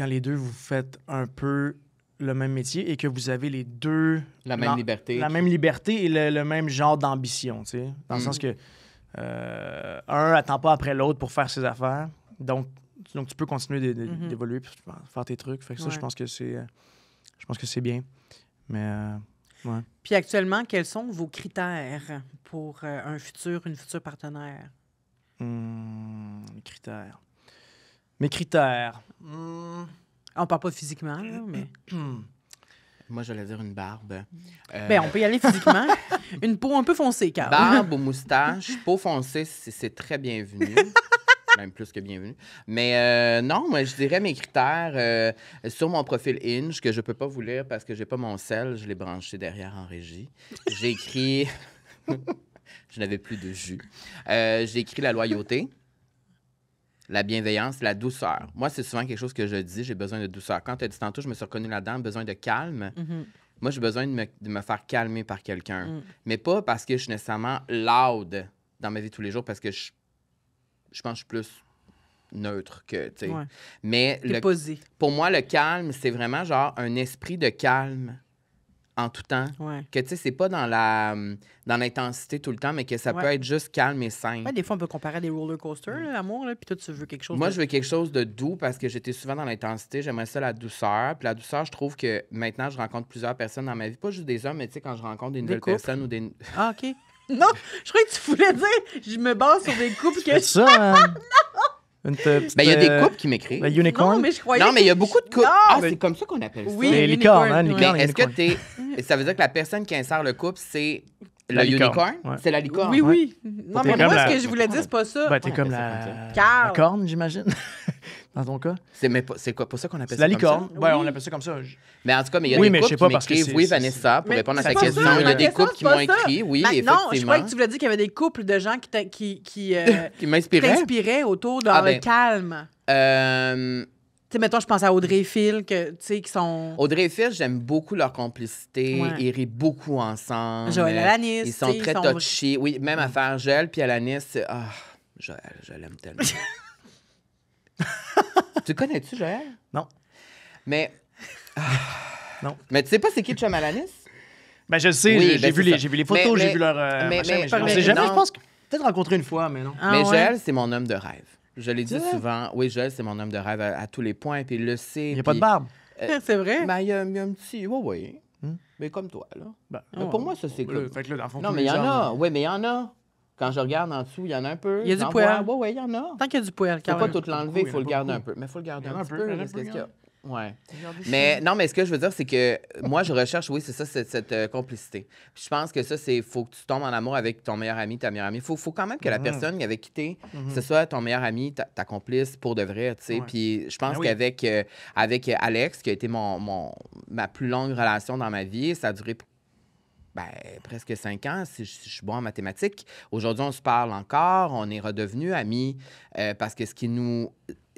les deux, vous faites un peu le même métier et que vous avez les deux... La même liberté. La même liberté et le même genre d'ambition, tu sais. Dans le sens que un attend pas après l'autre pour faire ses affaires. Donc tu peux continuer d'évoluer puis faire tes trucs. Fait que ça, je pense que c'est bien. Mais, ouais. Puis actuellement, quels sont vos critères pour une future partenaire? Les critères. Mes critères. On parle pas physiquement, là, mais... Moi, j'allais dire une barbe. Ben, on peut y aller physiquement. Une peau un peu foncée, Carl. Barbe ou moustache, peau foncée, c'est très bienvenu. Même plus que bienvenu. Mais non, moi, je dirais mes critères sur mon profil Hinge, que je peux pas vous lire parce que j'ai pas mon sel, je l'ai branché derrière en régie. J'ai écrit... je n'avais plus de jus. J'ai écrit la loyauté, la bienveillance, la douceur. Moi, c'est souvent quelque chose que je dis, j'ai besoin de douceur. Quand tu as dit tantôt, je me suis reconnue là-dedans, besoin de calme. Moi, j'ai besoin de me faire calmer par quelqu'un. Mais pas parce que je suis nécessairement loud dans ma vie tous les jours, parce que je pense que je suis plus neutre que, tu sais. Ouais. Mais T'es posé. pour moi, le calme, c'est vraiment genre un esprit de calme en tout temps. Ouais. Que, tu sais, c'est pas dans l'intensité tout le temps, mais que ça peut être juste calme et simple. Ouais, des fois, on peut comparer à des roller coasters, là, l'amour, là, puis toi, tu veux quelque chose Moi, de... je veux quelque chose de doux parce que j'étais souvent dans l'intensité. J'aimerais ça, la douceur. Puis la douceur, je trouve que maintenant, je rencontre plusieurs personnes dans ma vie. Pas juste des hommes, mais tu sais, quand je rencontre des nouvelles couples. personnes ou des... Ah, OK. Non, je croyais que tu voulais dire, je me base sur des couples que... C'est ça, une petite, Ben, il y a des couples qui m'écrivent. La unicorn. Non, mais je croyais... Non, mais il y a beaucoup de couples. Non! Ah, c'est comme ça qu'on appelle ça. Oui, Les unicorn, licornes, hein, ouais. licorne, Mais est-ce que unicorn. ça veut dire que la personne qui insère le couple, c'est La le licorne. unicorn? Ouais. C'est la licorne. Oui, oui. Non, T'es mais comme moi, la- ce que je voulais dire, c'est pas ça. Ben, t'es On comme appelle ça la Carl. corne, j'imagine. Dans ton cas. C'est quoi pour ça qu'on appelle C'est ça la comme ça? licorne. Ouais, Oui. on appelle ça comme ça. Mais en tout cas, mais il y a Oui, des mais je couples sais pas qui parce que m'écrivent. c'est- Oui, c'est- Vanessa, pour Mais répondre à c'est ta pas question. ça, Il y a ma des question, couples qui c'est m'ont pas ça. écrit. Oui, Ben, effectivement. non, je croyais que tu voulais dire qu'il y avait des couples de gens qui m'inspiraient. t'inspiraient autour de Ah, le ben. calme. Tu sais, mettons, je pense à Audrey et Phil, que, tu sais, qui sont... Audrey et Phil, j'aime beaucoup leur complicité. Ouais. Ils rient beaucoup ensemble. Joël Alanis, Ils tu sont sais, très ils sont- touchy. Oui, même à faire Joël puis Alanis, c'est... Ah, Joël, je l'aime tellement. Tu connais-tu Joël? Non. Mais... Non. Mais tu sais pas c'est qui Chum Alanis? Ben, je le sais, Oui, j'ai ben, vu c'est ça. j'ai vu les photos, Mais- j'ai vu leur mais- machin, mais- je mais- sais jamais, non. je pense que peut-être rencontré une fois, mais non. Ah, Mais ouais. Joël, c'est mon homme de rêve. Je l'ai dit C'est vrai? souvent. Oui, Joël, c'est mon homme de rêve à tous les points, puis il le sait. Il n'y a pas de barbe. C'est vrai? Ben, il y a un petit... Oui, oui. Mais comme toi, là. Ben, Mais pour moi, ça, c'est là, comme... fait que là, dans le fond, Non, tous mais il y les en hommes, a. Oui, mais il y en a. Quand je regarde en dessous, il y en a un peu. Il y a du J'en poil. vois. Oui, il y en a. Tant qu'il y a du poil, Faut Carl. pas tout l'enlever, il beaucoup, faut le il y en a garder un beaucoup. peu. Mais il faut le garder Il y en a un un petit peu, peu. il y en a un Qu'est-ce peu, qu'il y a? Ouais. Regardez Mais non, mais ce que je veux dire, c'est que moi, je recherche, oui, c'est ça, cette complicité. Puis je pense que ça, c'est faut que tu tombes en amour avec ton meilleur ami, ta meilleure amie. Faut quand même que la personne avec qui t'es, ce soit ton meilleur ami, ta complice pour de vrai, tu sais. Ouais. Puis je pense Ben oui. qu'avec avec Alex, qui a été ma plus longue relation dans ma vie, ça a duré presque 5 ans, si je suis bon en mathématiques. Aujourd'hui, on se parle encore, on est redevenus amis parce que ce qui nous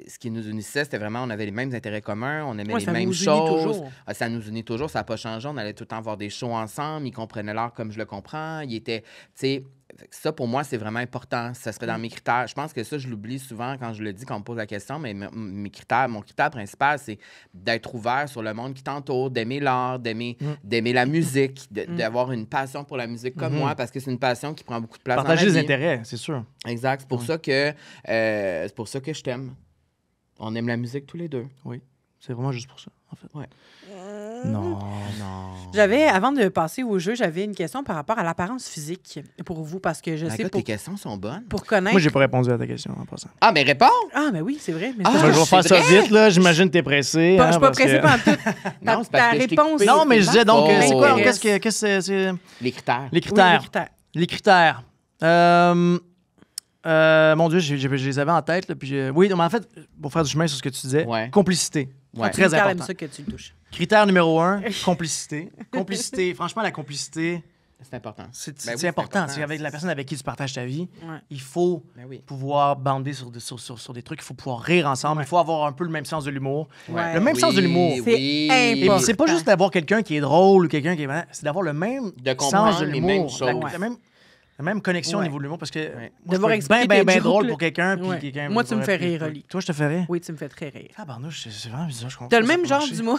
ce qui nous unissait, c'était vraiment, on avait les mêmes intérêts communs, on aimait Ouais, les ça mêmes vous unit choses. toujours. Ça nous unit toujours, ça n'a pas changé. On allait tout le temps voir des shows ensemble. Il comprenait l'art comme je le comprends. Il était, tu sais, ça pour moi, c'est vraiment important. Ça serait dans mes critères. Je pense que ça, je l'oublie souvent quand je le dis, quand on me pose la question, mais mes critères, mon critère principal, c'est d'être ouvert sur le monde qui t'entoure, d'aimer l'art, d'aimer la musique, d'avoir une passion pour la musique comme moi, parce que c'est une passion qui prend beaucoup de place Partager dans ma les vie. intérêts, c'est sûr. Exact. C'est pour ça que je t'aime. On aime la musique tous les deux. Oui. C'est vraiment juste pour ça, en fait. Ouais. Non. Avant de passer au jeu, j'avais une question par rapport à l'apparence physique pour vous, parce que je sais Écoute, tes questions sont bonnes. pour connaître... Moi, j'ai pas répondu à ta question en passant. Ah, mais réponds! Ah, mais oui, c'est vrai. Mais Ah, c'est Moi, je vais c'est faire ça vrai? vite, là. J'imagine que t'es pressé. je hein, suis pas parce que- pressée par tout. Non, c'est parce Ta que je t'ai réponse... coupé. Non, mais je disais donc, Oh. c'est quoi? Mais Qu'est-ce que c'est? Les critères. Les Oui, critères. les critères. Les critères. Mon Dieu, je les avais en tête. Là, puis oui, mais en fait, pour faire du chemin sur ce que tu disais, Ouais. complicité. Ouais. Très Carl aime important. ça que tu le touches. Critère numéro 1, complicité. Complicité. Franchement, la complicité, C'est important. c'est Ben oui, c'est important. important. C'est avec la personne avec qui tu partages ta vie. Ouais. Il faut Ben oui. pouvoir bander sur des trucs. Il faut pouvoir rire ensemble. Il faut avoir un peu le même sens de l'humour. Ouais. Le même sens de l'humour. C'est Et important. puis, c'est pas juste d'avoir quelqu'un qui est drôle ou quelqu'un qui est... C'est d'avoir le même De comprendre sens de les l'humour. mêmes choses. La même connexion au Ouais. niveau de l'humour. Parce que moi, Devoir je peux être expliquer bien tes drôle jokes, pour quelqu'un. Puis Ouais. quelqu'un Moi, tu me fais rire, plus- Oli. Toi, je te fais rire? Oui, tu me fais très rire. Ah, barnouche, c'est vraiment bizarre. Je comprends T'as le pas, ça même peut genre marcher. d'humour.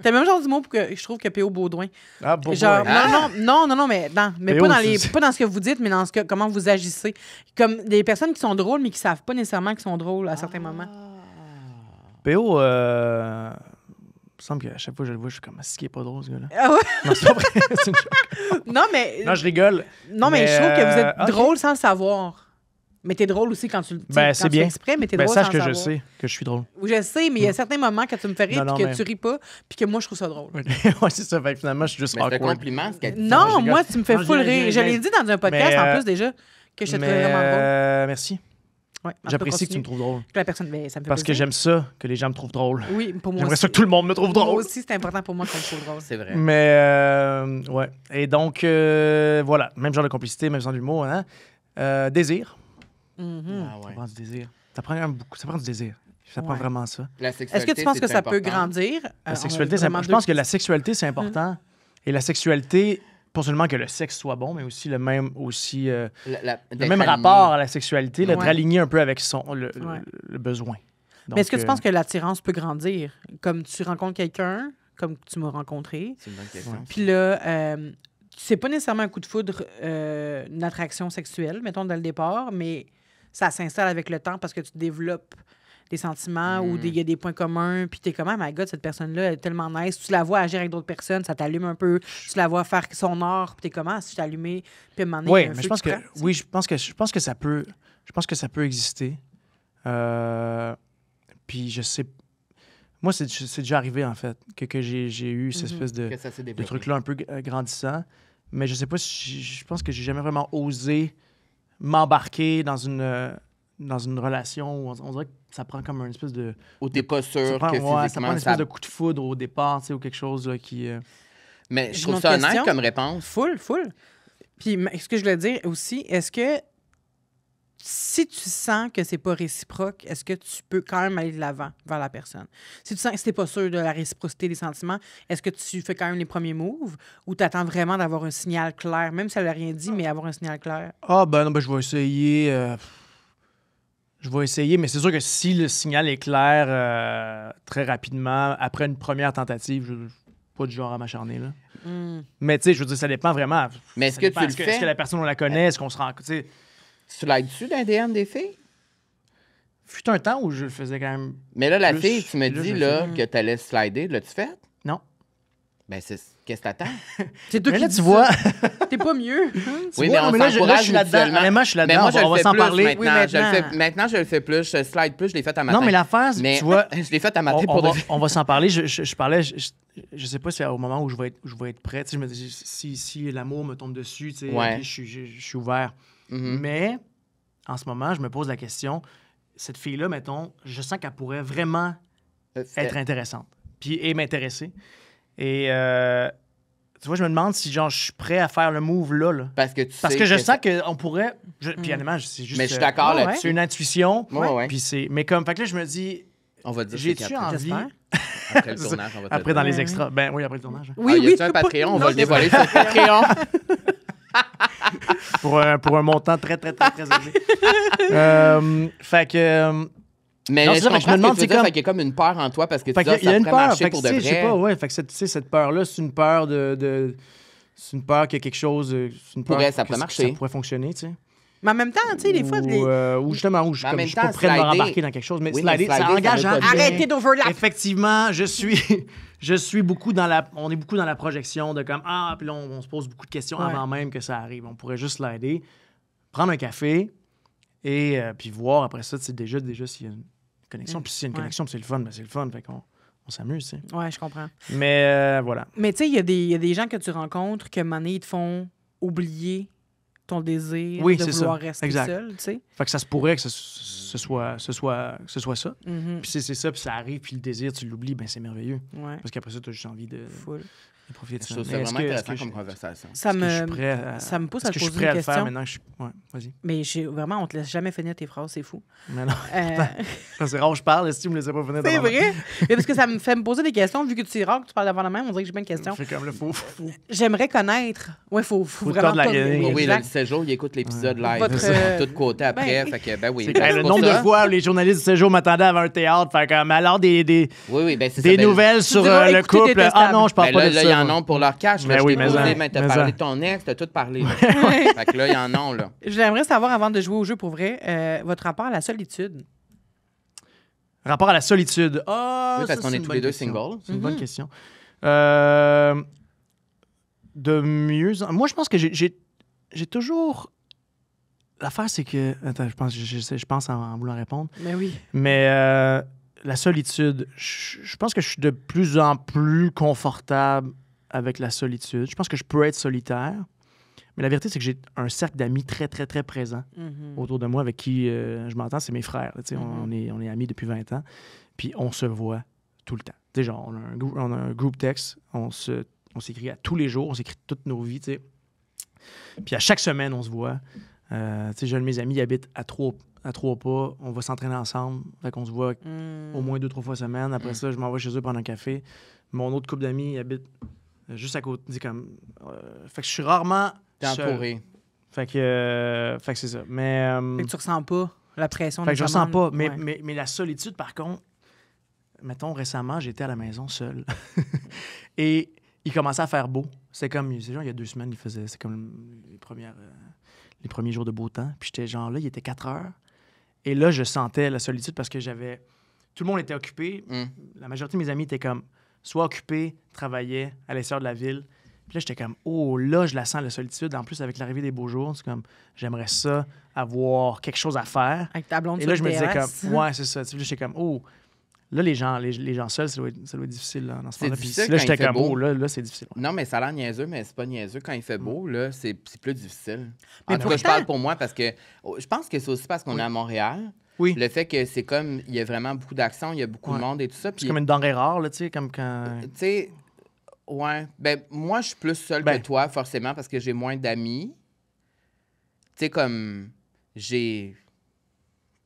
T'as le même genre d'humour que je trouve que P.O. Baudouin. Ah, bon, Genre, ouais. non, mais P.O., pas dans ce que vous dites, mais dans comment vous agissez. Comme des personnes qui sont drôles, mais qui savent pas nécessairement qu'ils sont drôles à certains moments. P.O., il me semble qu'à chaque fois que je le vois, je suis comme, ce qui est pas drôle, ce gars-là. Ah ouais? Non, c'est pas vrai. C'est une joke. Non, mais Non, je rigole. non, mais je trouve que vous êtes ok. drôle sans le savoir. Mais t'es drôle aussi quand tu le dis. Ben, c'est quand tu bien. fais exprès, mais t'es Ben, drôle sache sans que le je savoir. sais que je suis drôle. Oui, je sais, mais il y a certains moments que tu me fais rire, Non, puis que mais- tu ris pas, puis que moi, je trouve ça drôle. Ouais, c'est ça. Fait que finalement, je suis juste Mais c'est un awkward. compliment, ce qu'elle dit. Non, je rigole. moi, tu me fais Non, full j'ai- rire. Je l'ai dit dans un podcast, Mais, en plus, déjà, que je te trouvais vraiment drôle. Merci. Ouais, en tout cas, J'apprécie que tu me continue. trouves drôle. Que la personne, ben, ça me fait Parce que plaisir. j'aime ça, que les gens me trouvent drôle. Oui, pour moi J'aimerais aussi. ça que tout le monde me trouve Moi drôle. aussi, c'est important pour moi qu'on me trouve drôle. C'est vrai. Mais, ouais. Et donc, voilà. Même genre de complicité, même genre d'humour. Hein? Désir. Mhm. Ah Ça ouais. prend du désir. Ça prend quand même beaucoup. Ça prend du désir. Ça prend Ouais. vraiment ça. La Est-ce sexualité, que tu penses que c'est ça peut important. grandir? La sexualité, c'est important. Je pense que la sexualité, c'est important. Et la sexualité, pas seulement que le sexe soit bon, mais aussi le même, le D'être même aligné. rapport à la sexualité, d'être Ouais. aligné un peu avec le Ouais. besoin. Mais est-ce que tu Donc, penses que l'attirance peut grandir? Comme tu rencontres quelqu'un, comme tu m'as rencontré, C'est une bonne question. puis là, c'est pas nécessairement un coup de foudre, une attraction sexuelle, mettons, dès le départ, mais ça s'installe avec le temps parce que tu développes des sentiments ou il y a des points communs, puis t'es comme, oh my God, cette personne-là elle est tellement nice. Tu la vois agir avec d'autres personnes, ça t'allume un peu. Tu la vois faire son art, puis t'es comme, ah, si je t'ai allumé, puis à un moment donné, il y Oui, a un mais feu je pense qui que prend, tu sais. oui, je pense que ça peut. Je pense que ça peut exister. Puis je sais. Moi, c'est déjà arrivé, en fait, que j'ai eu cette espèce Que ça s'est de développé. truc-là un peu grandissant. Mais je sais pas si. Je pense que j'ai jamais vraiment osé m'embarquer dans une relation où on dirait que ça prend comme une espèce de. Ou t'es pas sûr Ça prend, que ouais, ça prend physiquement une ça... espèce de coup de foudre au départ, tu sais, ou quelque chose là, qui. Mais je J'ai trouve une ça autre honnête question. comme réponse. Full. Puis, ce que je voulais dire aussi, est-ce que si tu sens que c'est pas réciproque, est-ce que tu peux quand même aller de l'avant vers la personne? Si tu sens que t'es pas sûr de la réciprocité des sentiments, est-ce que tu fais quand même les premiers moves ou tu attends vraiment d'avoir un signal clair, même si elle n'a rien dit, mais avoir un signal clair? Ah, ben non, ben je vais essayer. Je vais essayer, mais c'est sûr que si le signal est clair très rapidement, après une première tentative, je suis pas du genre à m'acharner, là. Mais tu sais, je veux dire, ça dépend vraiment. Mais est-ce Ça que dépend. tu le Est-ce fais? Est-ce que la personne, on la connaît? Est-ce qu'on se rend... Tu sais, Tu l'as dessus d'un DM des filles? fut un temps où je le faisais quand même... Mais là, la Plus, fille, tu me là, dis je là, sais. que t'allais slider. L'as-tu fait? Non. Ben, qu'est-ce que t'attends? C'est toi Mais qui là, dis tu vois... ça. T'es pas mieux. Tu Oui, vois, mais on là, je s'encourage suis là-dedans. mutuellement. Honnêtement, je suis Mais là-dedans. moi, je On le va fais s'en plus parler. maintenant. Oui, Maintenant, je le fais plus. Je slide plus. Je l'ai fait à matin. Non, mais l'affaire, Mais tu vois... je l'ai fait à matin On pour de va, vrai. on va s'en parler. Je parlais, je sais pas si c'est au moment où je vais être prêt. Tu sais, je me dis, si l'amour me tombe dessus, tu sais, Ouais. ok, je suis ouvert. Mhm. Mais en ce moment, je me pose la question, cette fille-là, mettons, je sens qu'elle pourrait vraiment être intéressante puis et m'intéresser. Et tu vois, je me demande si genre je suis prêt à faire le move là. Parce que je sens qu'on pourrait. Puis honnêtement, c'est juste. Mais je suis d'accord là-dessus. C'est une intuition. Ouais. Puis c'est. Mais comme, fait que là, je me dis. On va dire j'ai-tu envie. Après le tournage, on va te Après, dans les extras. Ben oui, après le tournage. Oui, y a un Patreon, on va le dévoiler sur le Patreon. pour un montant très, très, très, très élevé. Fait que. Mais non, je comprends je me demande, ce que tu veux dire, fait qu'il y a comme une peur en toi parce que tu dis, il y a une peur, marcher pour de vrai. Je sais pas, ouais. Fait que cette peur-là, c'est une peur c'est une peur qu'il y a quelque chose. C'est une peur ça pourrait marcher. Ça pourrait fonctionner, tu sais. Mais en même temps, tu sais, des fois... Ou justement, je suis pas prêt à me rembarquer dans quelque chose. Mais slider, ça engage à... Arrêtez d'overlap! Effectivement, je suis beaucoup dans la... On est beaucoup dans la projection de comme... Ah, puis là, on se pose beaucoup de questions avant même que ça arrive. On pourrait juste slider, prendre un café et puis voir après ça, c'est déjà s'il y a une connexion. Puis s'il y a une connexion, c'est le fun. Ben, c'est le fun. Fait qu'on s'amuse, tu sais. Ouais, je comprends. Mais voilà. Mais tu sais, il y a des gens que tu rencontres que, maintenant, ils te font oublier ton désir de vouloir rester seul, tu sais. Fait que ça se pourrait que ce soit ça. Mm-hmm. Puis c'est ça, puis ça arrive, puis le désir, tu l'oublies, ben c'est merveilleux. Ouais. Parce qu'après ça, tu as juste envie de profiter de ça. Je trouve ça vraiment intéressant comme conversation. Ça me pousse à te poser une question. Est-ce que je suis prêt à le faire maintenant? Ouais, vas-y. Mais vraiment, on te laisse jamais finir tes phrases, c'est fou. Mais non, c'est rare que je parle, si tu me laissais pas finir. C'est vrai? Mais parce que ça me fait me poser des questions, vu que tu es rare que tu parles devant la même, on dirait que j'ai plein de questions. Fait comme le faux. J'aimerais connaître. Ouais, faut vraiment de la guenille. Oui, le séjour, il écoute l'épisode live. Tout côté après. Fait que, ben oui. Le nombre de fois où les journalistes du séjour m'attendaient avant un théâtre, fait comme alors des nouvelles sur le couple. Ah non, je parle pas de ça. Là, il y en a pour leur cash. Mais oui, mais t'as parlé de ton ex, t'as tout parlé. Fait que là, il y en a, là. J'aimerais savoir, avant de jouer au jeu pour vrai, votre rapport à la solitude. Rapport à la solitude. Ah, oui, parce qu'on est tous les deux singles. C'est une bonne question. De mieux... Moi, je pense que j'ai toujours... L'affaire, c'est que... Attends, je pense en vouloir répondre. Mais oui. Mais la solitude, je pense que je suis de plus en plus confortable avec la solitude. Je pense que je peux être solitaire. Mais la vérité, c'est que j'ai un cercle d'amis très, très, très présent autour de moi avec qui je m'entends. C'est mes frères. Là, on est amis depuis 20 ans. Puis on se voit tout le temps. Genre, on a un groupe texte. On s'écrit à tous les jours. On s'écrit toutes nos vies. T'sais. Puis à chaque semaine, on se voit. J'ai un de mes amis, il habite à trois pas. On va s'entraîner ensemble. Fait qu'on se voit au moins 2-3 fois semaine. Après ça, je m'en vais chez eux prendre un café. Mon autre couple d'amis, il habite juste à côté. Fait que je suis rarement entouré. Fait que c'est ça. Mais fait que tu ressens pas la pression. Fait que je ressens pas. Mais la solitude, par contre, mettons, récemment, j'étais à la maison seul. Et il commençait à faire beau. C'est comme, c'est genre, il y a 2 semaines, c'est comme les premiers jours de beau temps. Puis j'étais genre là, il était 4 heures. Et là, je sentais la solitude parce que tout le monde était occupé. La majorité de mes amis étaient comme soit occupés, travaillaient à l'extérieur de la ville. Puis là, j'étais comme, oh, là, je la sens, la solitude. En plus, avec l'arrivée des beaux jours, c'est comme, j'aimerais ça, avoir quelque chose à faire. Avec ta blonde. Et là, je me disais comme, ouais, c'est ça. Puis là, j'étais comme, oh, là, les gens seuls, ça doit être difficile là, dans ce moment-là. Puis là, j'étais comme, oh, là, c'est difficile. Ouais. Non, mais ça a l'air niaiseux, mais c'est pas niaiseux. Quand il fait beau, là, c'est plus difficile. En tout cas, je parle pour moi parce que je pense que c'est aussi parce qu'on est à Montréal. Oui. Le fait que c'est comme, il y a vraiment beaucoup d'action, il y a beaucoup de monde et tout ça. C'est comme une denrée rare, là, tu sais, comme quand... Tu sais, ouais. Ben, moi, je suis plus seule que toi, forcément, parce que j'ai moins d'amis. Tu sais, comme, j'ai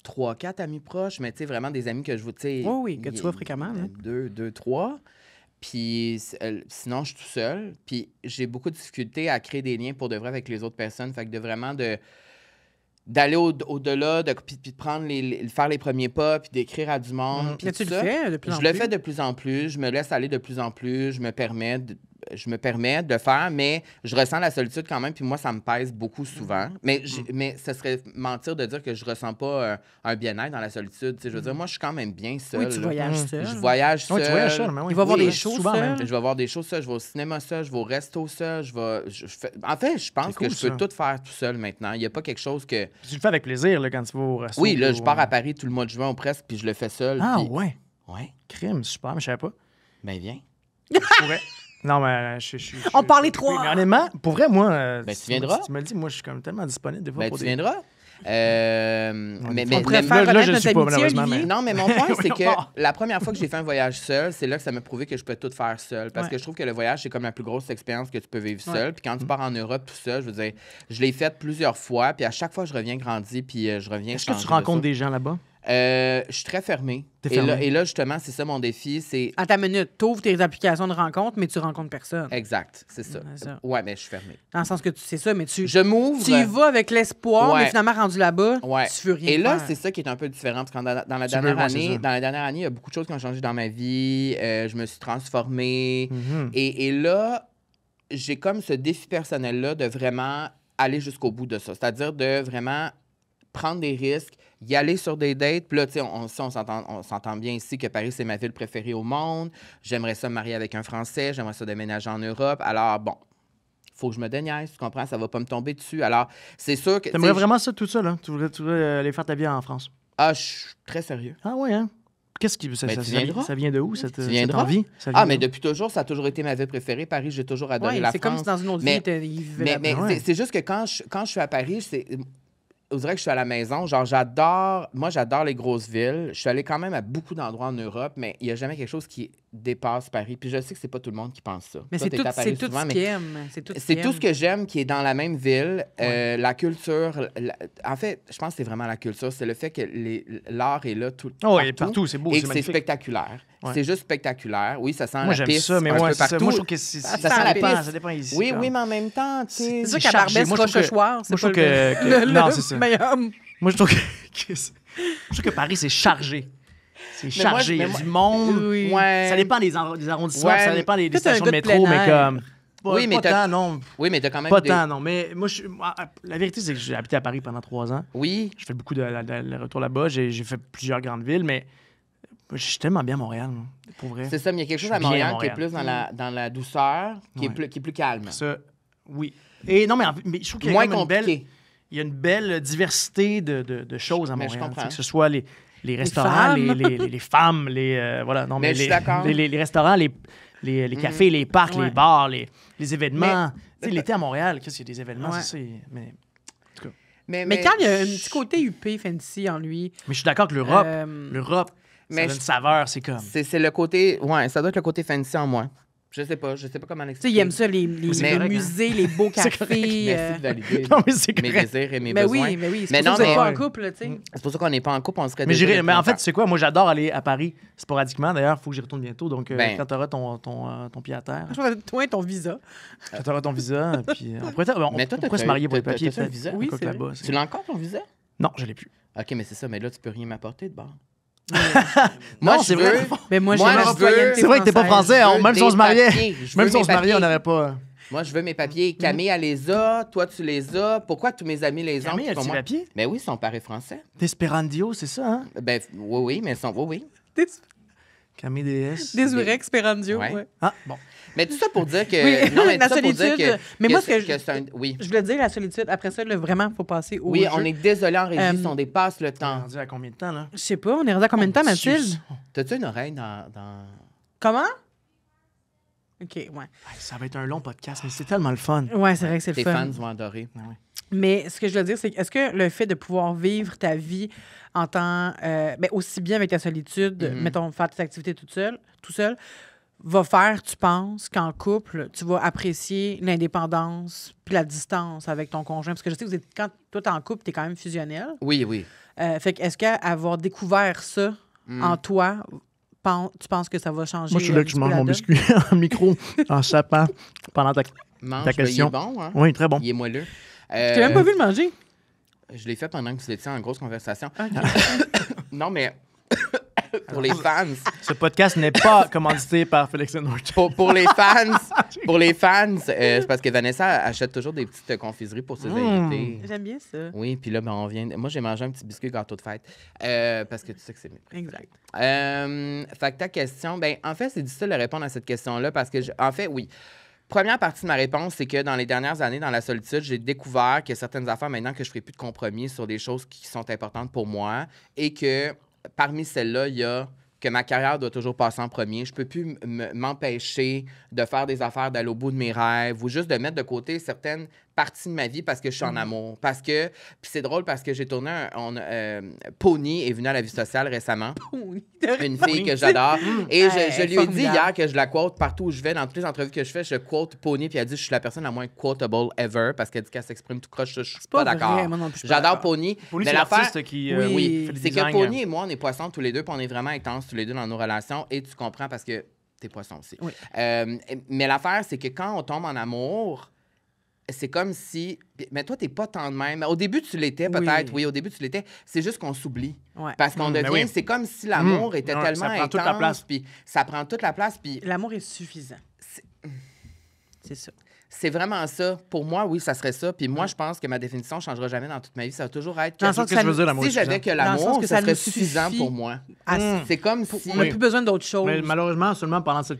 3-4 amis proches, mais tu sais, vraiment des amis que je vois, tu sais... Oui, que tu vois fréquemment. 2, 3. Puis sinon, je suis tout seul. Puis j'ai beaucoup de difficultés à créer des liens pour de vrai avec les autres personnes. Fait que d'aller au-delà, puis de prendre faire les premiers pas, puis d'écrire à du monde. Mais tu le fais de plus en plus? Je le fais de plus en plus. Je me laisse aller de plus en plus. Je me permets de faire, mais je ressens la solitude quand même, puis moi, ça me pèse beaucoup souvent. Mais ce serait mentir de dire que je ressens pas un bien-être dans la solitude. Je veux dire, moi, je suis quand même bien seul. Oui, tu voyages seul. Je voyage seul. Oui, tu voyages seul, mais oui. Il va voir des shows seul. Je vais voir des shows seul. Je vais au cinéma seul. Je vais au resto seul. En fait, je pense que je peux tout faire tout seul maintenant. Il n'y a pas quelque chose que... Tu le fais avec plaisir là, quand tu vas au resto. Oui, là, je pars à Paris tout le mois de juin ou presque, puis je le fais seul. Ah, puis... ouais. Ouais. Crime, super, mais je savais pas. Ben, viens. Je pourrais. Non, mais on parle les trois. Mais honnêtement, pour vrai, moi... Ben, tu viendras. Tu me le dis, moi, je suis comme tellement disponible des fois. Ben, tu viendras. On pourrait faire connaître notre amitié, Olivier. Non, mais mon point, c'est que part. la première fois que j'ai fait un voyage seul, c'est là que ça m'a prouvé que je peux tout faire seul. Parce que je trouve que le voyage, c'est comme la plus grosse expérience que tu peux vivre seul. Puis quand tu pars en Europe tout seul, je veux dire, je l'ai fait plusieurs fois. Puis à chaque fois, je reviens grandi, puis je reviens Est-ce que tu rencontres des gens là-bas? Je suis très fermé. T'es fermé. Et là, justement, c'est ça mon défi. C'est À ta minute, tu ouvres tes applications de rencontres, mais tu rencontres personne. exact, c'est ça. C'est ça. Ouais, mais je suis fermé. Dans le sens que tu sais ça, mais tu Je m'ouvre. y vas avec l'espoir, Ouais. mais finalement, rendu là-bas, Ouais. tu veux rien Et là, faire. c'est ça qui est un peu différent. Parce que dans la Tu veux, dernière ouais, c'est année, ça. dans la dernière année, il y a beaucoup de choses qui ont changé dans ma vie. Je me suis transformée. Mhm. Et là, j'ai comme ce défi personnel-là de vraiment aller jusqu'au bout de ça. C'est-à-dire de vraiment prendre des risques, y aller sur des dates. Puis là, tu sais, on s'entend bien ici que Paris, c'est ma ville préférée au monde. J'aimerais ça me marier avec un Français. J'aimerais ça déménager en Europe. Alors, bon, faut que je me déniaise, tu comprends? Ça va pas me tomber dessus. Alors, c'est sûr que... T'aimerais tu sais, vraiment ça, tout ça, là? Tu voudrais aller faire ta vie en France? Ah, je suis très sérieux. Ah ouais, hein? Qu'est-ce qui... Ça, Ben, ça, tu ça, viendras. ça vient de où, cette, Tu cette viendras. envie? Ça vient Ah, mais d'où? depuis toujours, ça a toujours été ma ville préférée. Paris, j'ai toujours adoré Ouais, la c'est France. comme si dans une autre Mais- vie, il vivait Mais là-bas. Ouais. c'est juste que quand je suis à Paris, on dirait que je suis à la maison. Genre, j'adore les grosses villes. Je suis allé quand même à beaucoup d'endroits en Europe, mais il n'y a jamais quelque chose qui dépasse Paris. Puis je sais que c'est pas tout le monde qui pense ça. Mais Toi, c'est t'es tout, à Paris c'est tout souvent, ce mais qu'il aime. C'est tout ce c'est qu'il tout aime. ce que j'aime qui est dans la même ville. La culture. En fait, je pense que c'est vraiment la culture. C'est le fait que l'art est là tout Oh, et partout, c'est beau, et c'est que c'est magnifique. spectaculaire. Ouais. C'est juste spectaculaire. Oui, ça sent Moi, la j'aime piste ça, mais un ouais, peu c'est ça. partout. Moi, je trouve que Ça sent la piste. ça dépend ici. Oui, comme. oui, mais en même temps, tu sais... C'est sûr C'est qu'à chargé. Barbès, Moi, je trouve que- Rochechouart, c'est moi, je trouve pas que- le- non, le c'est ça. meilleur. Moi, je trouve que Paris, c'est chargé. C'est Mais moi, chargé. Il y a mais moi- du monde. Oui. Ouais. Ça dépend des arrondissements, Ouais. ça dépend des Toi, t'es un stations de gars de métro, plein mais air. comme... Pas, Oui, mais pas t'as- tant, non. Oui, mais t'as quand même Pas des... tant, non. Mais moi, la vérité, c'est que j'ai habité à Paris pendant 3 ans. Oui. Je fais beaucoup de retours là-bas. J'ai fait plusieurs grandes villes, mais je suis tellement bien à Montréal, moi, pour vrai. C'est ça, mais il y a quelque chose Je à suis bien à Montréal qui est Montréal. plus dans la douceur, qui est Ouais. plus calme. Ça, oui. Et non, mais je trouve qu'il y a Moins comme une belle... compliqué. Il y a une belle diversité de choses à Mais je Montréal. comprends. Tu sais, que ce soit les restaurants, femmes. les femmes, voilà, non, Mais je suis d'accord. les restaurants, les cafés, les parcs, Ouais. les bars, les événements. Tu sais, l'été à Montréal, qu'est-ce qu'il y a des événements, Ouais. c'est ça. Mais Mais quand il y a un petit côté huppé, fancy en lui. je suis d'accord que l'Europe, euh, ça mais a une je- saveur, c'est comme... c'est le côté... Ouais, ça doit être le côté fancy en moi. Je sais pas comment Tu sais, l'expliquer. il aime ça, les c'est correct, musées, les beaux C'est cafés. Merci de valider Non, mais c'est mes correct. désirs et mes Mais besoins. oui, mais oui. C'est Mais pour ça non, que vous êtes mais- pas en couple, tu sais. C'est pour ça qu'on n'est pas en couple, on serait Mais, déjà mais en fait, longtemps. tu sais quoi, moi, j'adore aller à Paris sporadiquement. D'ailleurs, il faut que j'y retourne bientôt. Donc, Ben. quand tu auras ton pied à terre, Je pense que toi et ton visa. quand tu auras ton visa, puis on pourrait, Mais toi, on pourrait se marier pour les papiers. t'as un peut-être. visa? Oui, Quoi c'est que vrai. là-bas, c'est- Tu l'as encore ton visa? Non, je l'ai plus. OK, mais c'est ça, mais là, tu peux rien m'apporter de bord. Non, je c'est veux- vrai. Mais moi, Moi, j'ai je ma veux- citoyenneté C'est vrai que t'es pas français, Je veux même si on des se mariait. papiers. Je Même veux si on mes se mariait, on papiers. n'aurait pas. Moi, je veux mes papiers. Camille, elle les a. Toi, tu les as. Pourquoi tous mes amis les ont? Camille, puis a pas ses moi? papiers? Ben oui, ils sont parés français. Desperandio, c'est ça, hein? Ben oui, mais ils sont... Oui. Camille DS. Desurex, Perandio. Ouais. Ouais. Ah, bon. Mais tout ça pour dire que... Oui, non, mais la tout ça pour dire solitude. Mais moi, ce que c'est un... Oui. Je voulais dire la solitude. Après ça, là, vraiment, il faut passer au Oui, jeu. on est désolé en régie si Euh, on dépasse le On est temps. rendu à combien de temps, là? Je sais pas, on est rendu à combien de temps, Oh, Dieu. Mathilde? T'as-tu une oreille dans... Comment? OK, ouais. Hey, ça va être un long podcast, mais c'est tellement le fun. Ouais, c'est vrai que c'est Tes le fun. fans vont adorer. Mais ce que je veux dire, c'est est-ce que le fait de pouvoir vivre ta vie en temps, ben, aussi bien avec ta solitude, Mhm. mettons, faire tes activités tout seul, va faire, tu penses, qu'en couple, tu vas apprécier l'indépendance puis la distance avec ton conjoint? Parce que je sais que quand toi, t'es en couple, t'es quand même fusionnel. Oui, oui. Fait que est-ce qu'avoir découvert ça en toi, tu penses que ça va changer? Moi, je suis un là que petit je peu mange mon la biscuit en micro, en sapant, pendant ta... Mange, Ta ben, il question. est bon, hein? Oui, très bon. Il est moelleux. Je t'ai même pas vu le manger. Je l'ai fait pendant que vous étiez en grosse conversation. Non, mais pour les fans, Ce podcast n'est pas commandité par Félix Norton. pour les fans, c'est parce que Vanessa achète toujours des petites confiseries pour ses invités. J'aime bien ça. Oui, puis là, ben, on vient. Moi, j'ai mangé un petit biscuit gâteau de fête parce que tu sais que c'est mes préférés. Exact. Fait que ta question, ben en fait, c'est difficile de répondre à cette question-là parce que, en fait, oui. Première partie de ma réponse, c'est que dans les dernières années, dans la solitude, j'ai découvert que certaines affaires, maintenant que je ne ferai plus de compromis sur des choses qui sont importantes pour moi et que parmi celles-là, il y a que ma carrière doit toujours passer en premier. Je ne peux plus m'empêcher de faire des affaires, d'aller au bout de mes rêves ou juste de mettre de côté certaines partie de ma vie parce que je suis en amour. Parce que, puis c'est drôle parce que j'ai tourné Pony est venue à la vie sociale récemment. Une fille que j'adore. Et je lui ai dit hier que je la quote partout où je vais, dans toutes les entrevues que je fais, je quote Pony, puis elle dit je suis la personne la moins quotable ever parce qu'elle dit qu'elle s'exprime tout croche. Je suis pas d'accord. J'adore Pony. Pony, mais c'est l'affaire, l'artiste qui oui, fait le c'est que design. Pony et moi, on est poissons tous les deux, puis on est vraiment intenses tous les deux dans nos relations, et tu comprends parce que t'es poisson aussi. Oui. Mais l'affaire, c'est que quand on tombe en amour, c'est comme si... Mais toi, t'es pas tant de même. Au début, tu l'étais, peut-être. Oui, au début, tu l'étais. C'est juste qu'on s'oublie. Ouais. Parce qu'on devient... oui. C'est comme si l'amour était Non, tellement ça prend toute la place. intense, puis ça prend toute la place, puis L'amour est suffisant. C'est ça. c'est vraiment ça. Pour moi, oui, ça serait ça. Puis moi, je pense que ma définition ne changera jamais dans toute ma vie. Ça va toujours être... Dans le sens Qu'est-ce que tu veux dire, l'amour Si suffisant? j'avais que Dans le sens l'amour, que ça ça serait nous suffisant suffit. pour moi. Ah, C'est comme si... on n'a plus besoin d'autre chose. Mais malheureusement, seulement pendant cette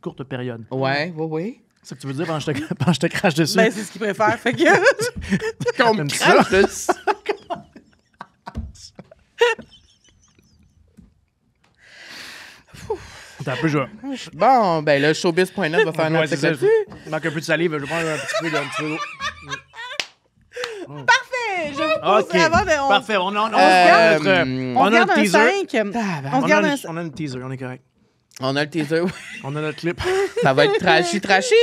courte période. Oui. C'est ce que tu veux dire pendant que je te crache dessus? Ben, c'est ce qu'il préfère. Fait que... Qu'on me Comme crache ça. dessus. T'es un peu joueur. Bon, ben le showbiz.net va faire un Ouais, c'est article ça. là-dessus. Il manque un peu de salive. Je vais prendre un petit peu d'eau. Parfait! Je vous pose OK. avant de... Parfait. On garde a un notre teaser. 5. On se garde un... On a une teaser. On est correct. On a le teaser, oui. On a notre clip. Ça va être trashy.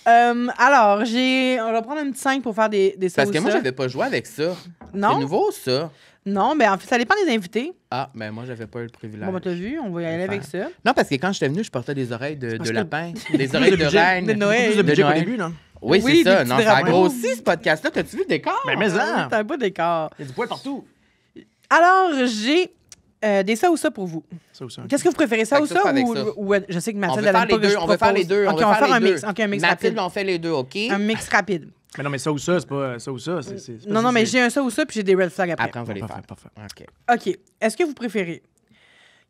Alors, on va prendre un petit 5 pour faire des ça Parce ou que moi, ça. j'avais pas joué avec ça. Non? C'est nouveau, ça. Non, mais en fait, ça dépend des invités. Ah, ben moi, j'avais pas eu le privilège. Bon, ben, t'as vu, on va y aller avec ça. Non, parce que quand j'étais venu, je portais des oreilles de parce que- lapin, des oreilles de budget, reine. de Noël. Plus de budget qu'au Noël. début, là. Oui, Oui, c'est ça. des Non, petits ça a drapeaux. grossi, ce podcast-là. T'as-tu vu le décor? Mais ça. C'est un peu d'écart. Il y a du poil partout. Alors, j'ai des ça ou ça pour vous. Ça ou ça. Qu'est-ce que vous préférez, ça Fait ou que ça? ça, avec ou, ça. ou je sais que On Mathilde, veut elle faire aime pas les que deux. je On veut faire les propose. deux. OK, on va faire un mix. OK, un mix Mathilde, rapide. on fait les deux, OK? Un mix rapide. Mais non, mais ça ou ça, c'est pas ça ou ça. C'est pas Non, ça, non, mais c'est- j'ai un ça ou ça, puis j'ai des red flags après. Après, on va les faire. Parfait. OK. OK. Est-ce que vous préférez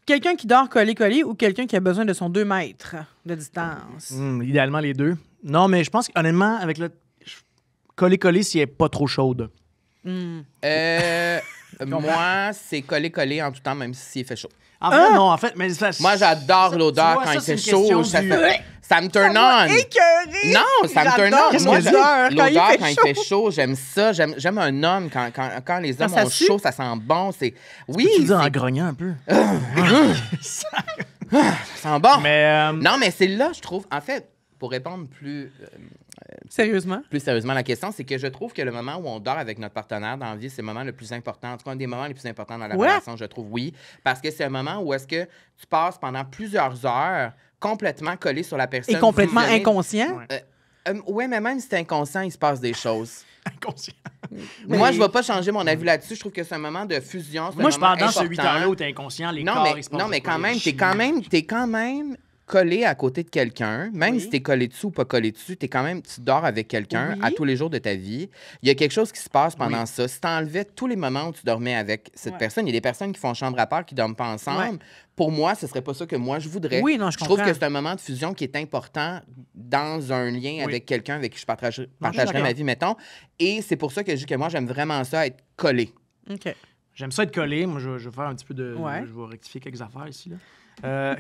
quelqu'un qui dort collé-collé ou quelqu'un qui a besoin de son 2 mètres de distance? Idéalement, les deux. Non, mais je pense qu'honnêtement, avec le coller-coller, s'il n'est pas trop chaude. Moi, c'est collé en tout temps, même s'il fait chaud. En fait, non, en fait, mais ça, Moi, j'adore l'odeur vois, quand ça, il c'est fait une chaud. question Ça, du- ça me turn on. Écœuré! Non, ça me turn J'adore on. Moi, l'odeur quand il l'odeur fait quand il chaud. fait chaud, j'aime ça. J'aime un homme quand les hommes ça ont sue? chaud, ça sent bon. C'est oui, Tu dis en c'est- grognant un peu. ça sent bon. Mais Non, mais c'est là, je trouve. En fait, pour répondre Sérieusement? plus sérieusement à la question, c'est que je trouve que le moment où on dort avec notre partenaire dans la vie, c'est le moment le plus important. En tout cas, un des moments les plus importants dans la Ouais. relation, je trouve, oui. Parce que c'est un moment où est-ce que tu passes pendant plusieurs heures complètement collé sur la personne. Et complètement fusionné. inconscient? Ouais. Oui, mais même si c'est inconscient, il se passe des choses. inconscient. Moi, je ne vais pas changer mon avis là-dessus. Je trouve que c'est un moment de fusion. c'est un Moi, je moment parle dans ce important. 8 heures-là où t'es inconscient, les Non, corps, mais, ils se passent non, mais des quand même, chimiques. t'es quand même collé à côté de quelqu'un. Même Oui. si t'es collé dessus ou pas collé dessus, tu dors avec quelqu'un Oui. à tous les jours de ta vie. Il y a quelque chose qui se passe pendant Oui. ça. Si t'enlevais tous les moments où tu dormais avec cette Ouais. personne, il y a des personnes qui font chambre à part, qui dorment pas ensemble. Ouais. Pour moi, ce serait pas ça que moi je voudrais. Oui, non, je trouve comprends. que c'est un moment de fusion qui est important dans un lien Oui. avec quelqu'un avec qui je partagerais d'accord. ma vie, mettons. Et c'est pour ça que je dis que moi, j'aime vraiment ça, être collé. OK. J'aime ça être collé. Moi, je vais faire un petit peu de. Ouais. Je vais rectifier quelques affaires ici. Là.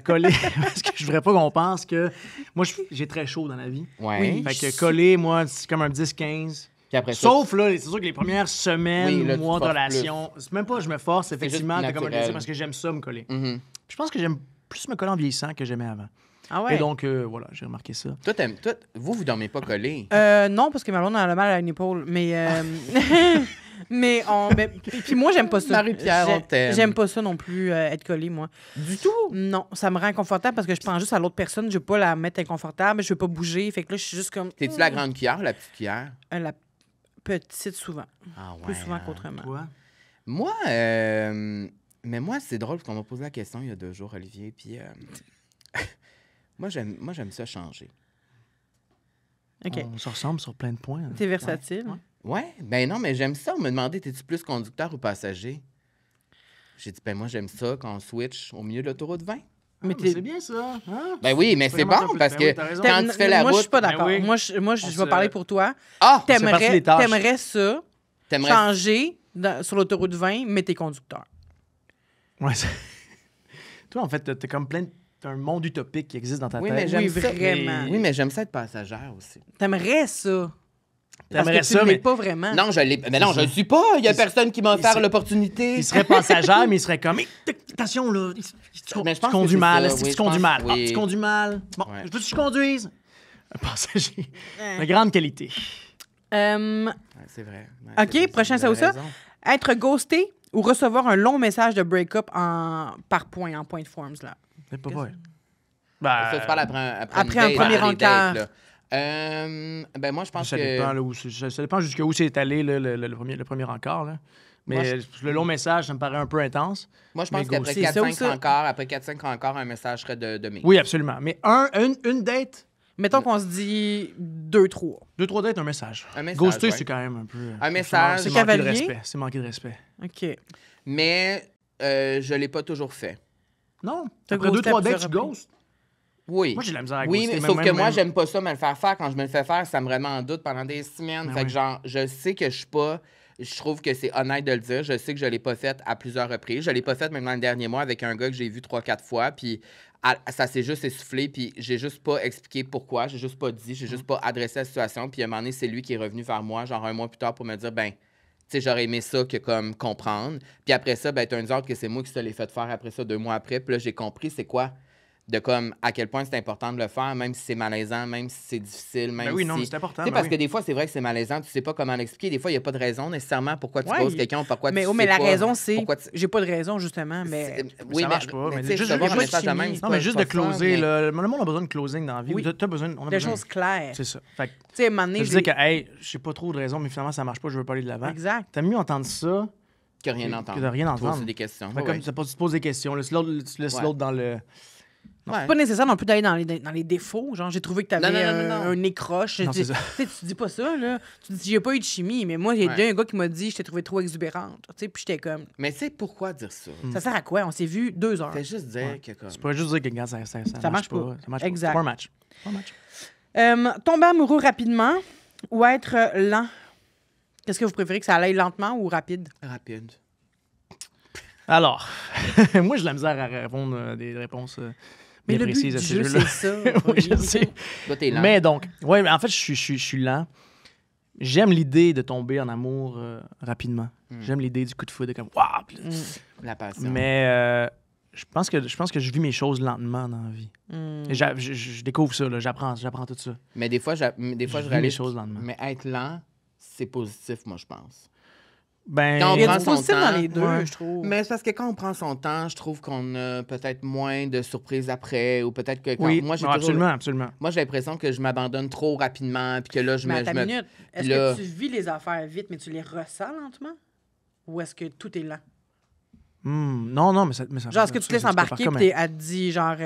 Collé, parce que je voudrais pas qu'on pense que. Moi, j'ai très chaud dans la vie. Ouais. Oui. Fait que collé, moi, c'est comme un 10-15. Puis après ça, Sauf, là, c'est sûr que les premières semaines, Oui, là, tu mois de forces relation, c'est même pas je me force, effectivement, juste t'as comme un naturel. désir parce que j'aime ça me coller. Mhm. Puis je pense que j'aime plus me coller en vieillissant que j'aimais avant. Ah ouais? Et donc, voilà, j'ai remarqué ça. Toi, vous dormez pas collé. Non, parce que ma blonde a le mal à une épaule. Mais, mais puis moi, j'aime pas ça. Marie-Pierre, on t'aime. J'aime pas ça non plus, être collée, moi. Du tout. Non, ça me rend inconfortable parce que je pense juste à l'autre personne. Je veux pas la mettre inconfortable. Je veux pas bouger. Fait que là, je suis juste comme... T'es-tu la grande cuillère ou la petite cuillère? La petite, souvent. Ah ouais. Plus souvent qu'autrement. Toi? Moi, mais moi, c'est drôle parce qu'on m'a posé la question il y a 2 jours, Olivier, puis moi, j'aime ça changer. OK. On se ressemble sur plein de points. hein. T'es versatile. Ouais, ben non, mais j'aime ça. On me demandait, t'es-tu plus conducteur ou passager? J'ai dit, ben moi, j'aime ça quand on switch au milieu de l'autoroute 20. Mais C'est bien ça. Hein? Ben oui, mais c'est Vraiment un bon peu- parce ben que oui, t'as raison. quand tu fais la moi, je route... suis pas d'accord. Ben oui. Moi, je On vais se- parler pour toi. Ah! C'est parti des tâches. T'aimerais ça, T'aimerais... changer sur l'autoroute 20, mais t'es conducteur. Ouais, toi, en fait, t'as comme plein de... T'as un monde utopique qui existe dans ta Oui, tête. mais j'aime Oui, ça. vraiment. Oui, mais j'aime ça être passagère aussi. T'aimerais ça. Parce T'aimerais que tu ça, ne l'es mais pas vraiment. Non, je l'ai. Mais non, je le suis pas. Il y a personne qui m'a offert serait- l'opportunité. il serait passagère, mais il serait comme, attention, là, Mais je tu pense conduis que mal, c'est ça. si Oui, tu je conduis pense- mal. Ah, oui. tu conduis mal. Bon, Ouais. je veux que je conduise. Un passager de grande qualité. Euh, Ouais, c'est vrai. Ouais, OK, c'est vrai, prochain vous ça ou avez ça. raison. Être ghosté ou recevoir un long message de break-up par point, en point de forms, là. C'est pas Qu'est-ce- vrai. Ça, tu parles après un une date, premier après des dates, encart. là. Ben moi, je pense Ça que... dépend, là, ça dépend jusqu'où c'est allé le premier encart. Là. Mais Moi, le long message, ça me paraît un peu intense. Moi, je Mais pense qu'après c'est ça ou 4-5 ça? encore, après 4-5 encore, un message serait de mai. Oui, absolument. Mais une date, Mettons qu'on se dit 2-3. 2-3 dates, un message. Un message, Ghoster, ouais. c'est quand même un peu... Un message. C'est C'est manquer de cavalier? respect. C'est manquer de respect. OK. Mais je l'ai pas toujours fait. Non. T'as Après ghosté 2-3 à dates, plusieurs tu reprises. ghostes. Oui. Moi, j'ai de la misère à Oui, ghoster. mais sauf que moi, même- j'aime pas ça me le faire faire. Quand je me le fais faire, ça me remet en doute pendant des semaines. Ben Fait que oui. genre, je sais que je suis pas... Je trouve que c'est honnête de le dire. Je sais que je l'ai pas fait à plusieurs reprises. Je l'ai pas fait même dans le dernier mois avec un gars que j'ai vu 3-4 fois. Puis ça s'est juste essoufflé. Puis j'ai juste pas expliqué pourquoi. J'ai juste pas dit. J'ai juste pas adressé la situation. Puis à un moment donné, c'est lui qui est revenu vers moi, genre un mois plus tard, pour me dire, ben, tu sais, j'aurais aimé ça que comme comprendre. Puis après ça, ben, turns out que c'est moi qui te l'ai fait faire après ça 2 mois après. Puis là, j'ai compris c'est quoi de comme à quel point c'est important de le faire, même si c'est malaisant, même si c'est difficile, même Ben oui, si... non, mais c'est important. Tu sais, ben parce oui. que des fois, c'est vrai que c'est malaisant, tu sais pas comment l'expliquer. Des fois, il n'y a pas de raison nécessairement pourquoi tu Ouais, poses quelqu'un ou pourquoi Mais, tu mais sais la pas raison, c'est. pourquoi tu- J'ai pas de raison, justement, mais. Oui, ça marche pas, mais tu sais, juste- recevoir juste un message de chimie. même, c'est Non, mais pas- juste c'est de pas fun, closer. mais- Le monde a besoin de closing dans la vie. Oui. T'as besoin, on a Des besoin. choses claires. C'est ça. Fait que, Tu sais, à un moment donné, je dis que, hey, j'ai pas trop de raison, mais finalement, ça marche pas, je veux pas aller de l'avant. Exact. T'as mieux entendre ça Que rien que entendre. de rien Poser entendre. des questions. Fait Ouais, comme ouais. tu te poses des questions. Tu laisses Ouais. l'autre dans le. Ouais. C'est pas nécessaire non plus d'aller dans les défauts. Genre, j'ai trouvé que t'avais Non. un nez croche. Non, Tu c'est ça. sais, tu dis pas ça, là. Tu dis, j'ai pas eu de chimie, mais moi, il y a Ouais. déjà un gars qui m'a dit, je t'ai trouvé trop exubérante. Tu sais, puis j'étais comme, Mais tu sais, pourquoi dire ça? ça sert à quoi? On s'est vu 2 heures. Fais juste dire que comme... Tu pourrais juste dire que, regarde, ça marche pas. Ça marche Exact. pas. C'est pas un match. Pas un match. Tomber amoureux rapidement ou être lent? Qu'est-ce que vous préférez, que ça aille lentement ou rapide? Rapide. Alors, moi, j'ai de la misère à répondre des réponses Mais bien le but précises à du ces jeu, jeux-là. c'est ça. Oui, je sais. Toi, t'es lent. Mais donc, ouais, en fait, je suis lent. J'aime l'idée de tomber en amour rapidement. J'aime l'idée du coup de foudre, comme waouh! Puis là, La passion. Mais je pense que je vis mes choses lentement dans la vie. Et je découvre ça, là, j'apprends tout ça. Mais des fois, je vis mes réalise... choses lentement. Mais être lent, c'est positif, moi, je pense. Ben, Quand on Il y a prend du son positif temps, dans les deux, ouais. je trouve. Mais c'est parce que quand on prend son temps, je trouve qu'on a peut-être moins de surprises après, ou peut-être que quand... oui, moi, j'ai non, toujours... absolument. Moi, j'ai l'impression que je m'abandonne trop rapidement, puis que là, Mais attends une minute. Est-ce là- que tu vis les affaires vite, mais tu les ressens lentement? Ou est-ce que tout est lent? Non, mais ça... Genre, est-ce que tu te laisses embarquer et elle te dit, genre,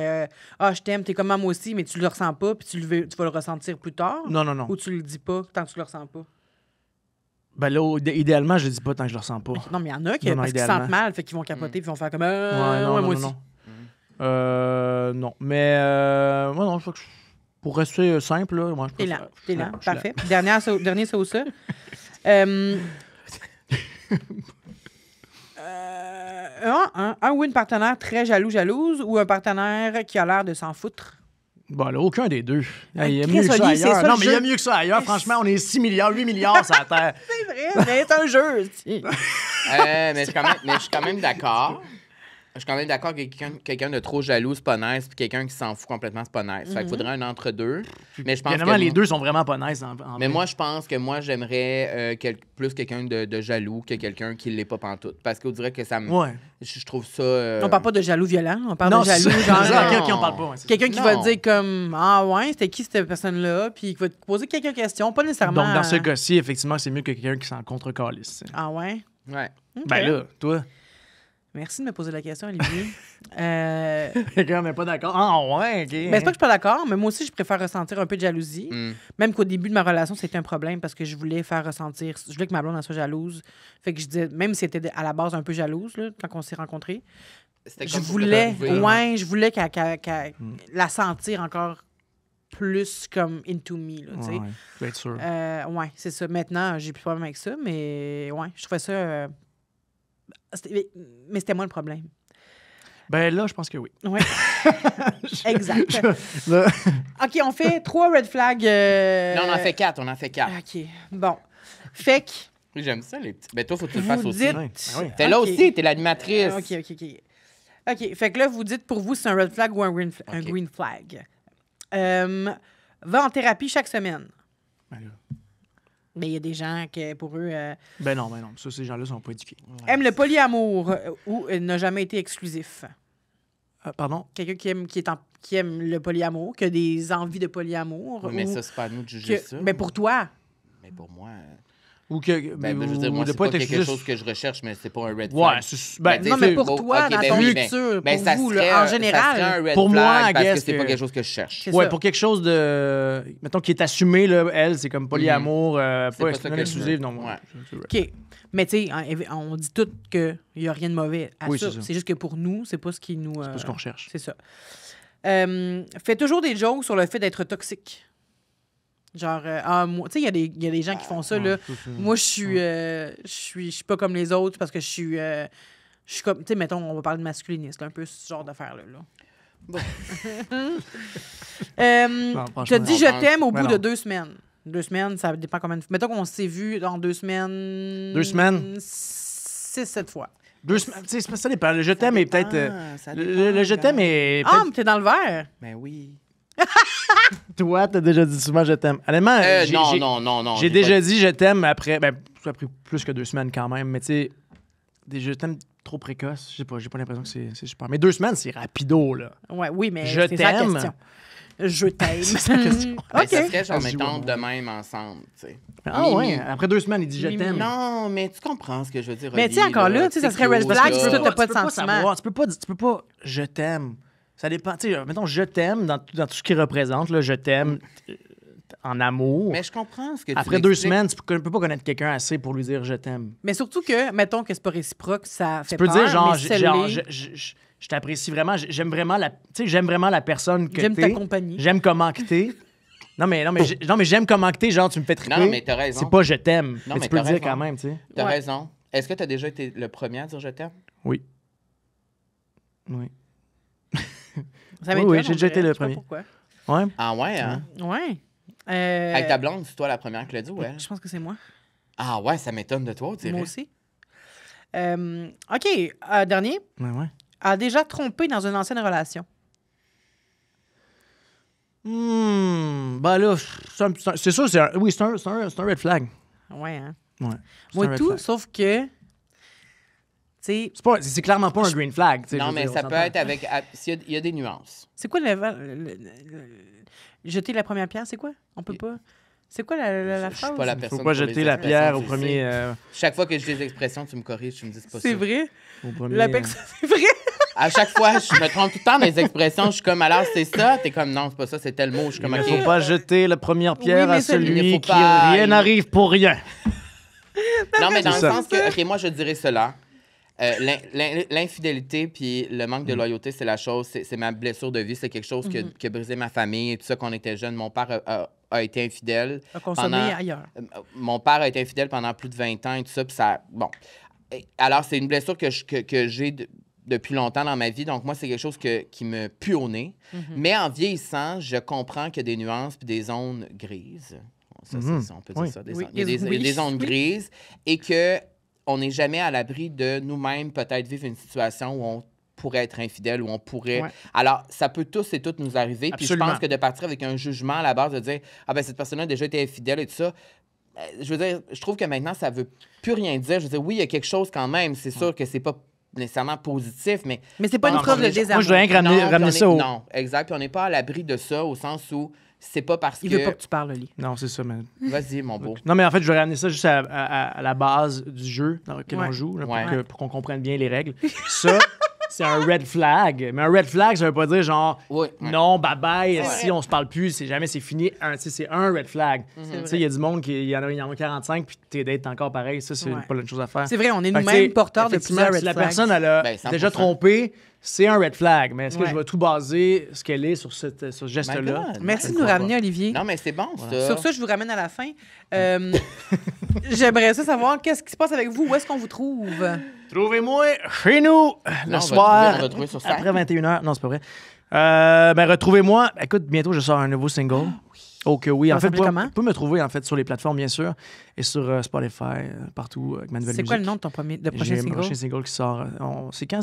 ah, je t'aime, t'es comme moi aussi, mais tu le ressens pas, puis tu vas le ressentir plus tard? Non. Ou tu le dis pas tant que tu le ressens pas? Ben là, idéalement, je le dis pas tant que je le ressens pas. Non, mais il y en a qui, Non, parce qu'ils idéalement. sentent mal, fait qu'ils vont capoter, puis ils vont faire comme, non, moi aussi. Non. Mais, moi, non, je crois que pour rester simple, là, moi, je T'es préfère- lent, t'es je- lent, je suis parfait. Dernier ça ou ça. Un ou une partenaire très jalouse ou un partenaire qui a l'air de s'en foutre? Bon, là, aucun des deux. Ben, Il y a Chris, mieux que ça Oli, c'est ailleurs. ça, Non, le mais il y a jeu. mieux que ça ailleurs. Franchement, on est 6 milliards, 8 milliards sur la Terre. C'est vrai, mais c'est un jeu. mais je suis quand même d'accord. Je suis quand même d'accord que quelqu'un de trop jaloux, c'est pas nice, puis quelqu'un qui s'en fout complètement, c'est pas nice. Fait qu'il faudrait un entre-deux. Mais je pense Évidemment, que les deux sont vraiment pas nice. En Mais vrai. moi, je pense que moi, j'aimerais plus quelqu'un de jaloux que quelqu'un qui l'est pas pantoute. Parce qu'on dirait que ça me... Ouais. Je trouve ça... On parle pas de jaloux violent, on parle Non, de jaloux, c'est genre. ça, non. ok, on parle pas. ouais, c'est Quelqu'un qui Non. va te dire comme, ah ouais, c'était qui cette personne-là, puis qui va te poser quelques questions, pas ça. nécessairement. Donc, dans ce cas-ci, effectivement, c'est mieux que quelqu'un qui s'en contre-calisse. Ah ouais? Ouais. Ok. Ben là, toi, Merci de me poser la question, Olivier. quelqu'un n'est pas d'accord. Ah ouais, ok. Ben, c'est pas que je suis pas d'accord, mais moi aussi, je préfère ressentir un peu de jalousie. Mm. Même qu'au début de ma relation, c'était un problème parce que je voulais faire ressentir... Je voulais que ma blonde elle soit jalouse. Fait que je disais, même si elle était à la base un peu jalouse, là, quand on s'est rencontrés, C'était je comme pour voulais... te relever. Ouais, je voulais qu'elle la sentir encore plus comme into me, là, tu sais. Ouais, je vais être sûr. Ouais, c'est ça. Maintenant, j'ai plus de problème avec ça, mais ouais, je trouvais ça... mais c'était moi le problème. Ben là, je pense que oui. Oui. Exact. Là, OK, on fait 3 red flags. Non, on en fait 4. OK, bon. Fait que Oui, j'aime ça, les petits. Ben, toi, faut que tu le fasses vous aussi. dites... Ouais. Ah oui. T'es là OK. aussi, t'es l'animatrice. OK, fait que là, vous dites pour vous, c'est un red flag ou un green flag. Va en thérapie chaque semaine. Ben là. Mais il y a des gens qui, pour eux, Ben non. Ça, ces gens-là sont pas éduqués. aiment le polyamour ou n'a jamais été exclusif. Pardon? Quelqu'un qui aime le polyamour, qui a des envies de polyamour. Oui, mais ou ça, c'est pas à nous de juger ça. mais pour toi, Mais pour moi... Ou que. Ben, je veux dire, moi, c'est pas quelque chose que je recherche, mais c'est pas un red Ouais, flag. ben, non, mais pour bon, toi, ok, dans ben ton oui, futur, ben, pour ça vous, serait là, en ça serait général. un red Pour moi, flag I parce que guess c'est que- pas quelque chose que je cherche. C'est Ouais, ça. pour quelque chose de. Mettons, qui est assumé, là, elle, c'est comme polyamour, C'est pas pas ça non que exclusif. je veux. Non, Ouais. OK. Mais tu sais, on dit tout qu'il n'y a rien de mauvais à Oui, ça. c'est ça. C'est juste que pour nous, c'est pas ce qui nous... C'est pas ce qu'on recherche. C'est ça. Fais toujours des jokes sur le fait d'être toxique. Genre, moi, tu sais, il y a des gens qui font ça, là. Moi, je suis pas comme les autres parce que je suis comme, tu sais, mettons, on va parler de masculiniste, là, un peu ce genre d'affaire-là. Là. Bon. franchement, tu as dit on je pense- t'aime au Ben bout non. de 2 semaines. 2 semaines, ça dépend combien de fois. Mettons qu'on s'est vu dans 2 semaines. 2 semaines? 6-7 fois. 2 semaines. Tu sais, ça dépend. Le je t'aime est peut-être. Ça Le je t'aime est. Ah, mais t'es dans le verre. Ben oui. Toi, t'as déjà dit souvent je t'aime. Honnêtement, Non. j'ai déjà dit je t'aime après. Ben, ça a pris plus que 2 semaines quand même, mais tu sais, des je t'aime trop précoces, je sais pas, j'ai pas l'impression que c'est super. Mais 2 semaines, c'est rapido, là. Ouais, oui, mais Je c'est ça la t'aime. question. Je t'aime. C'est la question. Ben, OK. ça serait genre, Ah, je mettons, joue, de même ensemble, tu sais. Ah Mimi. ouais, après 2 semaines, il dit je Mimi. t'aime. Non, mais tu comprends ce que je veux dire. Mais tu sais, Oli, encore là, tu sais, ça c'est serait red cute, flag là. si toi, t'as pas de tu peux sentiment. savoir, tu peux pas je t'aime. Ça dépend. Tu sais, mettons, je t'aime dans tout ce qu'il représente, là, je t'aime en amour. Mais je comprends ce que tu Après 2 m'expliques. semaines, tu peux pas connaître quelqu'un assez pour lui dire je t'aime. Mais surtout que, mettons que c'est pas réciproque, ça fait Tu peux peur, dire genre, mais celle-là, je t'apprécie vraiment, j'aime vraiment la personne que j'aime t'es. ta compagnie. J'aime comment que t'es. Non, mais j'aime comment que t'es, genre, tu me fais triper. Non, mais t'as raison. C'est pas je t'aime. Non, Mais mais tu peux le t'as dire raison. quand même, tu sais. T'as Ouais. raison. Est-ce que t'as déjà été le premier à dire je t'aime? Oui. Oui. Ça Oui, m'étonne, oui, j'ai on déjà été dirait. le Je sais pas premier. pourquoi. Ouais. Ah ouais, hein? Ouais. Avec ta blonde, c'est toi la première qui l'a dit, ouais? Je pense que c'est moi. Ah ouais, ça m'étonne de toi, tu dirais. Moi aussi. OK. Dernier. Ouais. A déjà trompé dans une ancienne relation. Ben là, c'est sûr, c'est un red flag. Ouais, hein? Ouais. C'est Moi, un red tout, flag. sauf que. Tu sais, C'est clairement pas un green flag. tu sais, je Non, veux mais dire, ça on peut s'entend. être avec... Il y a des nuances. c'est quoi jeter la première pierre, c'est quoi? On peut pas. C'est quoi la Je suis phrase? pas la Faut personne pas pour jeter les la pierre au expressions, tu premier. sais. Chaque fois que je dis des expressions, tu me corriges, tu me dis c'est pas ça. C'est vrai? Au premier, La personne, c'est vrai? À chaque fois, je me trompe tout le temps dans les expressions. Je suis comme, alors c'est ça? T'es comme, non, c'est pas ça, c'est tel mot. Je suis comme, Il ne OK. faut pas jeter la première pierre mais à celui- il ne celui faut qui pas- rien n'arrive pour rien. Non, mais dans le C'est ça. sens que, OK, moi, je dirais cela. L'infidélité puis le manque de loyauté, c'est la chose, c'est ma blessure de vie. C'est quelque chose qui a brisé ma famille et tout ça. Quand on était jeune, mon père a été infidèle. À consommer pendant- ailleurs. Mon père a été infidèle pendant plus de 20 ans et tout ça. Puis ça, bon. Alors, c'est une blessure que j'ai depuis longtemps dans ma vie. Donc, moi, c'est quelque chose qui me pue au nez. Mais en vieillissant, je comprends qu'il y a des nuances puis des zones grises. Ça, on peut dire Oui. ça. Oui. Il y a des zones Oui. grises et que on n'est jamais à l'abri de nous-mêmes peut-être vivre une situation où on pourrait être infidèle, où on pourrait... Ouais. Alors, ça peut tous et toutes nous arriver. Puis je Absolument. pense que de partir avec un jugement à la base, de dire « Ah ben cette personne-là a déjà été infidèle et tout ça », je veux dire, je trouve que maintenant, ça veut plus rien dire. Je veux dire, oui, il y a quelque chose quand même. C'est sûr que c'est pas nécessairement positif, mais... Mais c'est pas une Non, preuve de mais je- désamour. Moi, je dois rien que ramener puis on est- ça au. Non, exact. Puis on n'est pas à l'abri de ça au sens où c'est pas parce Il que... veut pas que tu parles, Oli. Non, c'est ça, mais. Vas-y, mon beau. Non, mais en fait, je vais ramener ça juste à la base du jeu dans lequel Ouais. on joue, là, Ouais. pour qu'on comprenne bien les règles. Ça, c'est un red flag. Mais un red flag, ça veut pas dire genre Oui, ouais. non, bye bye, C'est si on se parle plus, c'est fini. C'est un red flag. C'est Tu sais, il y a du monde il y en a 45, puis tes dates encore pareil. Ça, c'est Ouais. pas la même chose à faire. C'est vrai, on est Fait que, nous-mêmes tu sais, porteurs de effectivement, plusieurs red si la flags. personne, elle a Ben, 100%. déjà trompé, c'est un red flag. Mais est-ce que Ouais. je vais tout baser ce qu'elle est sur ce geste-là? My God. Merci Je de ne nous crois ramener, Olivier. Non, mais c'est bon, ça. Sur ça, je vous ramène à la fin. J'aimerais ça savoir qu'est-ce qui se passe avec vous. Où est-ce qu'on vous trouve? Trouvez-moi chez nous le Non, soir on va trouver sur scène. après 21h. Non, c'est pas vrai. Retrouvez-moi. Écoute, bientôt, je sors un nouveau single. Oh que oui. En fait, vous pouvez me trouver en fait sur les plateformes, bien sûr, et sur Spotify, partout, avec ma nouvelle musique. C'est quoi le nom de ton prochain single? J'ai un prochain single qui sort. C'est quand,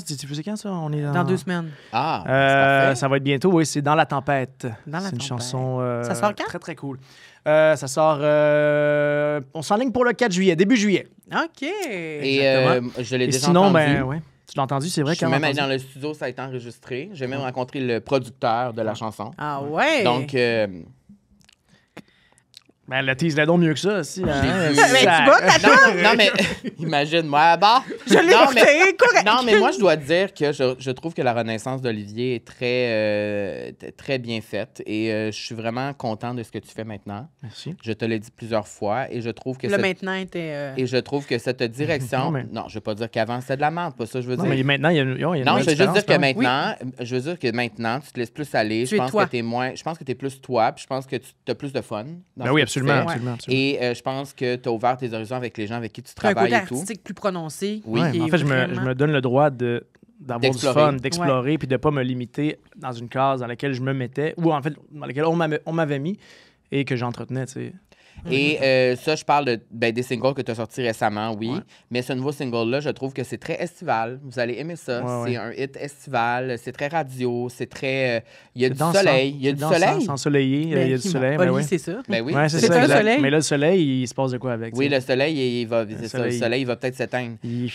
ça? On est dans 2 semaines. Ah, c'est parfait. Ça va être bientôt, oui. C'est Dans la tempête. C'est une chanson ça sort quand? très, très cool. Ça sort... on s'enligne pour le 4 juillet, début juillet. OK. Et je l'ai déjà sinon, entendu. ouais. Tu l'as entendu, c'est vrai. Je suis même allé dans le studio, ça a été enregistré. J'ai même rencontré le producteur de la chanson. Ah ouais? Donc... le tease là donc mieux que ça aussi. tu vois, non, mais imagine-moi, je l'ai écouté, correct. Non, mais moi, je dois dire que je trouve que la renaissance d'Olivier est très bien faite et je suis vraiment content de ce que tu fais maintenant. Merci. Je te l'ai dit plusieurs fois et je trouve que maintenant était... Et je trouve que cette direction... Non, je veux pas dire qu'avant, c'était de la merde, pas ça, je veux dire. Mais maintenant, il y a une Non, je veux juste dire que maintenant... je veux dire que maintenant, tu te laisses plus aller. Je pense que t'es plus toi, puis je pense que tu as plus de fun. Oui, absolument. Et je pense que tu as ouvert tes horizons avec les gens avec qui tu travailles et tout. Un côté artistique plus prononcé. Oui, en fait, je me donne le droit d'avoir du fun, d'explorer, puis de ne pas me limiter dans une case dans laquelle je me mettais, ou en fait, dans laquelle on m'avait mis et que j'entretenais, tu sais. Et ça, je parle des singles que tu as sortis récemment, oui. Ouais. Mais ce nouveau single-là, je trouve que c'est très estival. Vous allez aimer ça. C'est un hit estival. C'est très radio. C'est très... Il y a du soleil. Il y a du soleil. Ensoleillé. Il y a du soleil. Olivier, c'est ça. Ben oui. Ouais, c'est ça, le soleil. Mais là, le soleil, il se passe de quoi avec? Oui, le soleil, il va peut-être s'éteindre. Il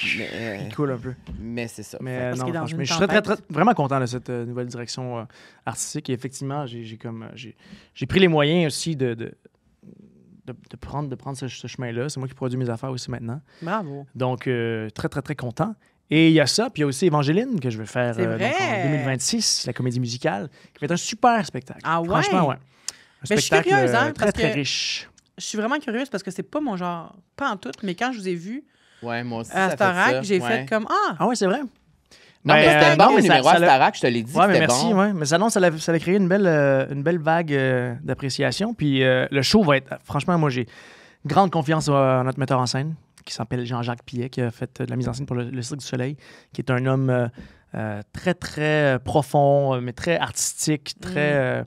coule un peu. Mais c'est ça. Mais non, franchement, je suis vraiment content de cette nouvelle direction artistique. Et effectivement, j'ai pris les moyens aussi de prendre ce chemin-là. C'est moi qui produis mes affaires aussi maintenant. Bravo. Donc, très, très, très content. Et il y a ça, puis il y a aussi Évangéline que je vais faire donc, en 2026, la comédie musicale, qui va être un super spectacle. Ah ouais? Franchement, ouais. Un spectacle curieuse, très, très riche. Je suis vraiment curieuse parce que c'est pas mon genre, pas en tout, mais quand je vous ai vu moi aussi, à Starac, j'ai fait comme Ah ouais, c'est vrai? Non, mais c'était bon, le numéro à Starac, je te l'ai dit. Oui, mais merci. Bon. Ouais. Mais ça a créé une belle vague d'appréciation. Puis le show va être... Franchement, moi, j'ai grande confiance en notre metteur en scène, qui s'appelle Jean-Jacques Pillet, qui a fait de la mise en scène pour le Cirque du Soleil, qui est un homme très, très profond, mais très artistique, très...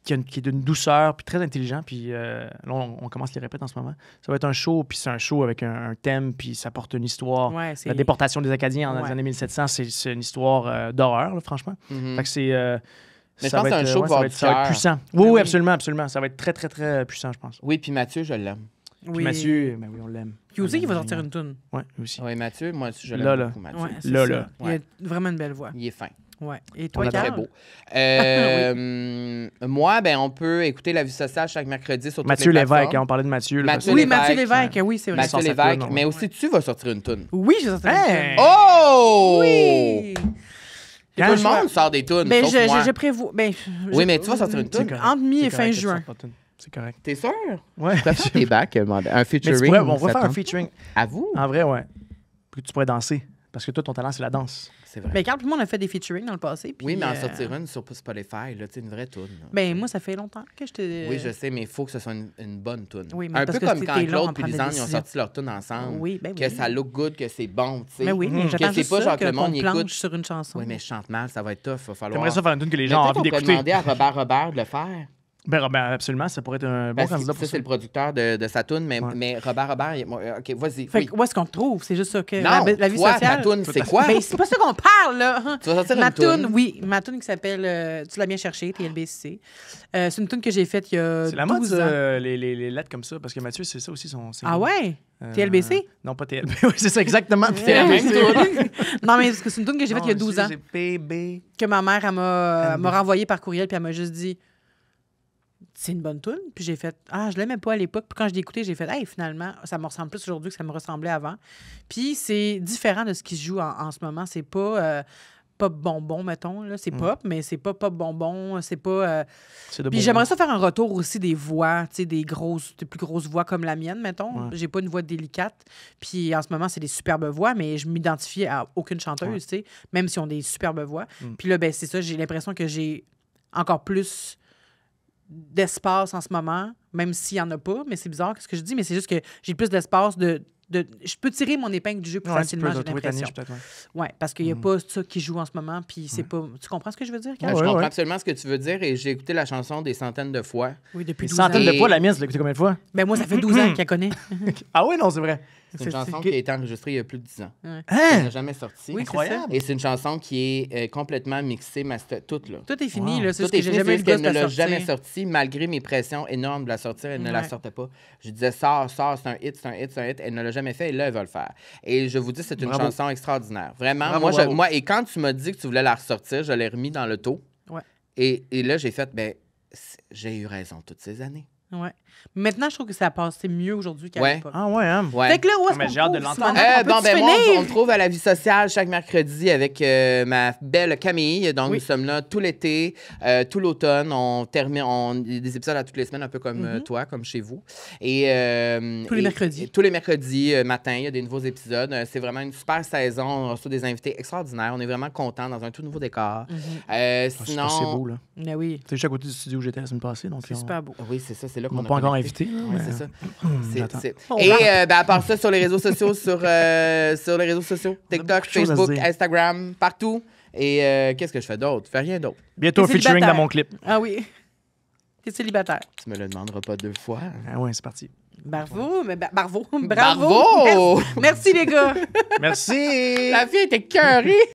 qui est d'une douceur, puis très intelligent. Puis là, on commence les répètes en ce moment. Ça va être un show, puis c'est un show avec un thème, puis ça porte une histoire. Ouais, la déportation des Acadiens dans les années 1700, c'est une histoire d'horreur, là, franchement. Fait que c'est... mais je pense que c'est un show ça va être puissant. Oui, absolument, absolument. Ça va être très, très, très puissant, je pense. Oui, puis Mathieu, je l'aime. Puis Mathieu, ben oui, on l'aime. Puis aussi, il va sortir une toune. Oui, aussi. Oui, Mathieu, moi aussi, je l'aime beaucoup, Mathieu. Ouais, là. Il a vraiment une belle voix. Il est fin. Ouais. Et toi, très beau. Moi, on peut écouter La Vie sociale chaque mercredi sur toutes Mathieu les Lévesque, on parlait de Mathieu. Mathieu Lévesque, oui, c'est vrai. Mathieu Lévesque, mais aussi tu vas sortir une toune. Oui, je vais sortir une toune. Oh! Oui! Tout le monde sort des tounes, sauf moi. Je prévois... oui, mais tu vas sortir une toune. Entre mi et fin juin. C'est correct. T'es sûr? Ouais. Tu peux faire tes bacs, un featuring. On va faire un featuring. À vous? En vrai, ouais. Puis tu pourrais danser. Parce que toi, ton talent, c'est la danse. C'est vrai. Mais Carl, on a fait des featuring dans le passé. Puis, oui, mais en sortir une sur Spotify, là, une vraie toune. Moi, ça fait longtemps que je te... Oui, je sais, mais il faut que ce soit une bonne toune. Oui, mais un peu comme quand Claude et Lisanne ils ont sorti leur toune ensemble. Oui, que ça look good, que c'est bon, tu sais. Mais oui, mais j'attends juste pas genre que le monde écoute sur une chanson. Oui, mais je chante mal, ça va être tough. Il va falloir... T'aimerais ça faire une toune que les gens ont envie d'écouter. On pourrait demander à Robert de le faire. Ben, absolument, ça pourrait être un bon candidat pour ça. C'est le producteur de sa toune, mais Robert, OK, vas-y. Fait où est-ce qu'on te trouve? C'est juste ça que non, la vie sociale. ta toune, c'est quoi? Ben, c'est pas ça qu'on parle, là. Tu vas sortir ma une toune? Oui, ma toune qui s'appelle Tu l'as bien cherché, TLBC. C'est une toune que j'ai faite il y a 12 ans. C'est la mode, les lettres comme ça, parce que Mathieu, c'est ça aussi son... Ah ouais? TLBC? Non, pas TLBC. Oui, c'est ça, exactement. C'est la même toune. Non, mais parce que c'est une toune que j'ai faite il y a 12 ans. C'est PB. Que ma mère, elle m'a renvoyée par courriel, puis elle m'a juste dit... C'est une bonne toune. Puis j'ai fait, je l'aimais pas à l'époque. Puis quand je l'ai écouté, j'ai fait, finalement, ça me ressemble plus aujourd'hui que ça me ressemblait avant. Puis c'est différent de ce qui se joue en ce moment. C'est pas pop bonbon, mettons. Là. C'est pop, mais c'est pas pop bonbon. C'est pas. Puis j'aimerais ça faire un retour aussi des voix, tu sais, des plus grosses voix comme la mienne, mettons. Ouais. J'ai pas une voix délicate. Puis en ce moment, c'est des superbes voix, mais je m'identifie à aucune chanteuse, tu sais, même si on a des superbes voix. Puis là, c'est ça, j'ai l'impression que j'ai encore plus d'espace en ce moment, même s'il n'y en a pas, mais c'est bizarre ce que je dis, mais c'est juste que j'ai plus d'espace de Je peux tirer mon épingle du jeu plus Ouais, facilement, tu peux j'ai trouver ta l'impression. niche, peut-être. Ouais, parce qu'il n'y a pas ça qui joue en ce moment, puis c'est pas... Tu comprends ce que je veux dire, Kat? Ouais, Je comprends ouais. absolument ce que tu veux dire et j'ai écouté la chanson des centaines de fois. Oui, depuis Des 12 ans. centaines de Et- fois, la mienne, tu l'as écouté combien de fois? Ben moi, ça fait 12 ans qu'elle connaît. Ah oui, non, c'est vrai. C'est une chanson qui a été enregistrée il y a plus de 10 ans. Elle Hein? n'a jamais sorti. Oui, Incroyable. Et c'est une chanson qui est complètement mixée, toute là. Tout est fini, Wow. là. C'est Tout ce que est j'ai fini, jamais eu c'est le juste gosse qu'elle de ne la l'a jamais sortir. sorti, malgré mes pressions énormes de la sortir, elle ne la Ouais. sortait pas. Je disais, sors, c'est un hit, c'est un hit, c'est un hit. Elle ne l'a jamais fait et là, elle va le faire. Et je vous dis, c'est une Bravo. chanson extraordinaire. Vraiment, Bravo, bravo. moi, et quand tu m'as dit que tu voulais la ressortir, je l'ai remis dans l'auto. Ouais. Et là, j'ai fait, j'ai eu raison toutes ces années. Ouais. Maintenant, je trouve que ça a passé mieux aujourd'hui qu'à Ouais. l'époque. Ah ouais, hein? Ouais. Fait que là, où est-ce mais qu'on j'ai hâte de trouve, l'entendre. Simona? On peut-tu Moi, finir? on me trouve à la vie sociale chaque mercredi avec ma belle Camille. Donc, Oui. nous sommes là tout l'été, tout l'automne. On termine des épisodes à toutes les semaines, un peu comme toi, comme chez vous. Et, Tous les mercredis. Tous les mercredis matin, il y a des nouveaux épisodes. C'est vraiment une super saison. On reçoit des invités extraordinaires. On est vraiment contents dans un tout nouveau décor. Sinon... C'est beau, là. Ben oui, C'est juste à côté du studio où j'étais la semaine passée. Donc c'est super beau. Oui, c'est ça, c'est là Ils qu'on m'ont a pas encore connecté. invité. là, Oui, mais- c'est ça. J'attends. Et à part ça, sur les réseaux sociaux, sur les réseaux sociaux, TikTok, beaucoup de choses à se Facebook, dire. Instagram, partout. Et qu'est-ce que je fais d'autre? Je fais rien d'autre. Bientôt un T'es featuring célibataire. dans mon clip. Ah oui. T'es célibataire. Tu me le demanderas pas 2 fois. Ah ouais, c'est parti. Bravo, mais bravo. Bravo! Merci, les gars. Merci! La fille était cœurée!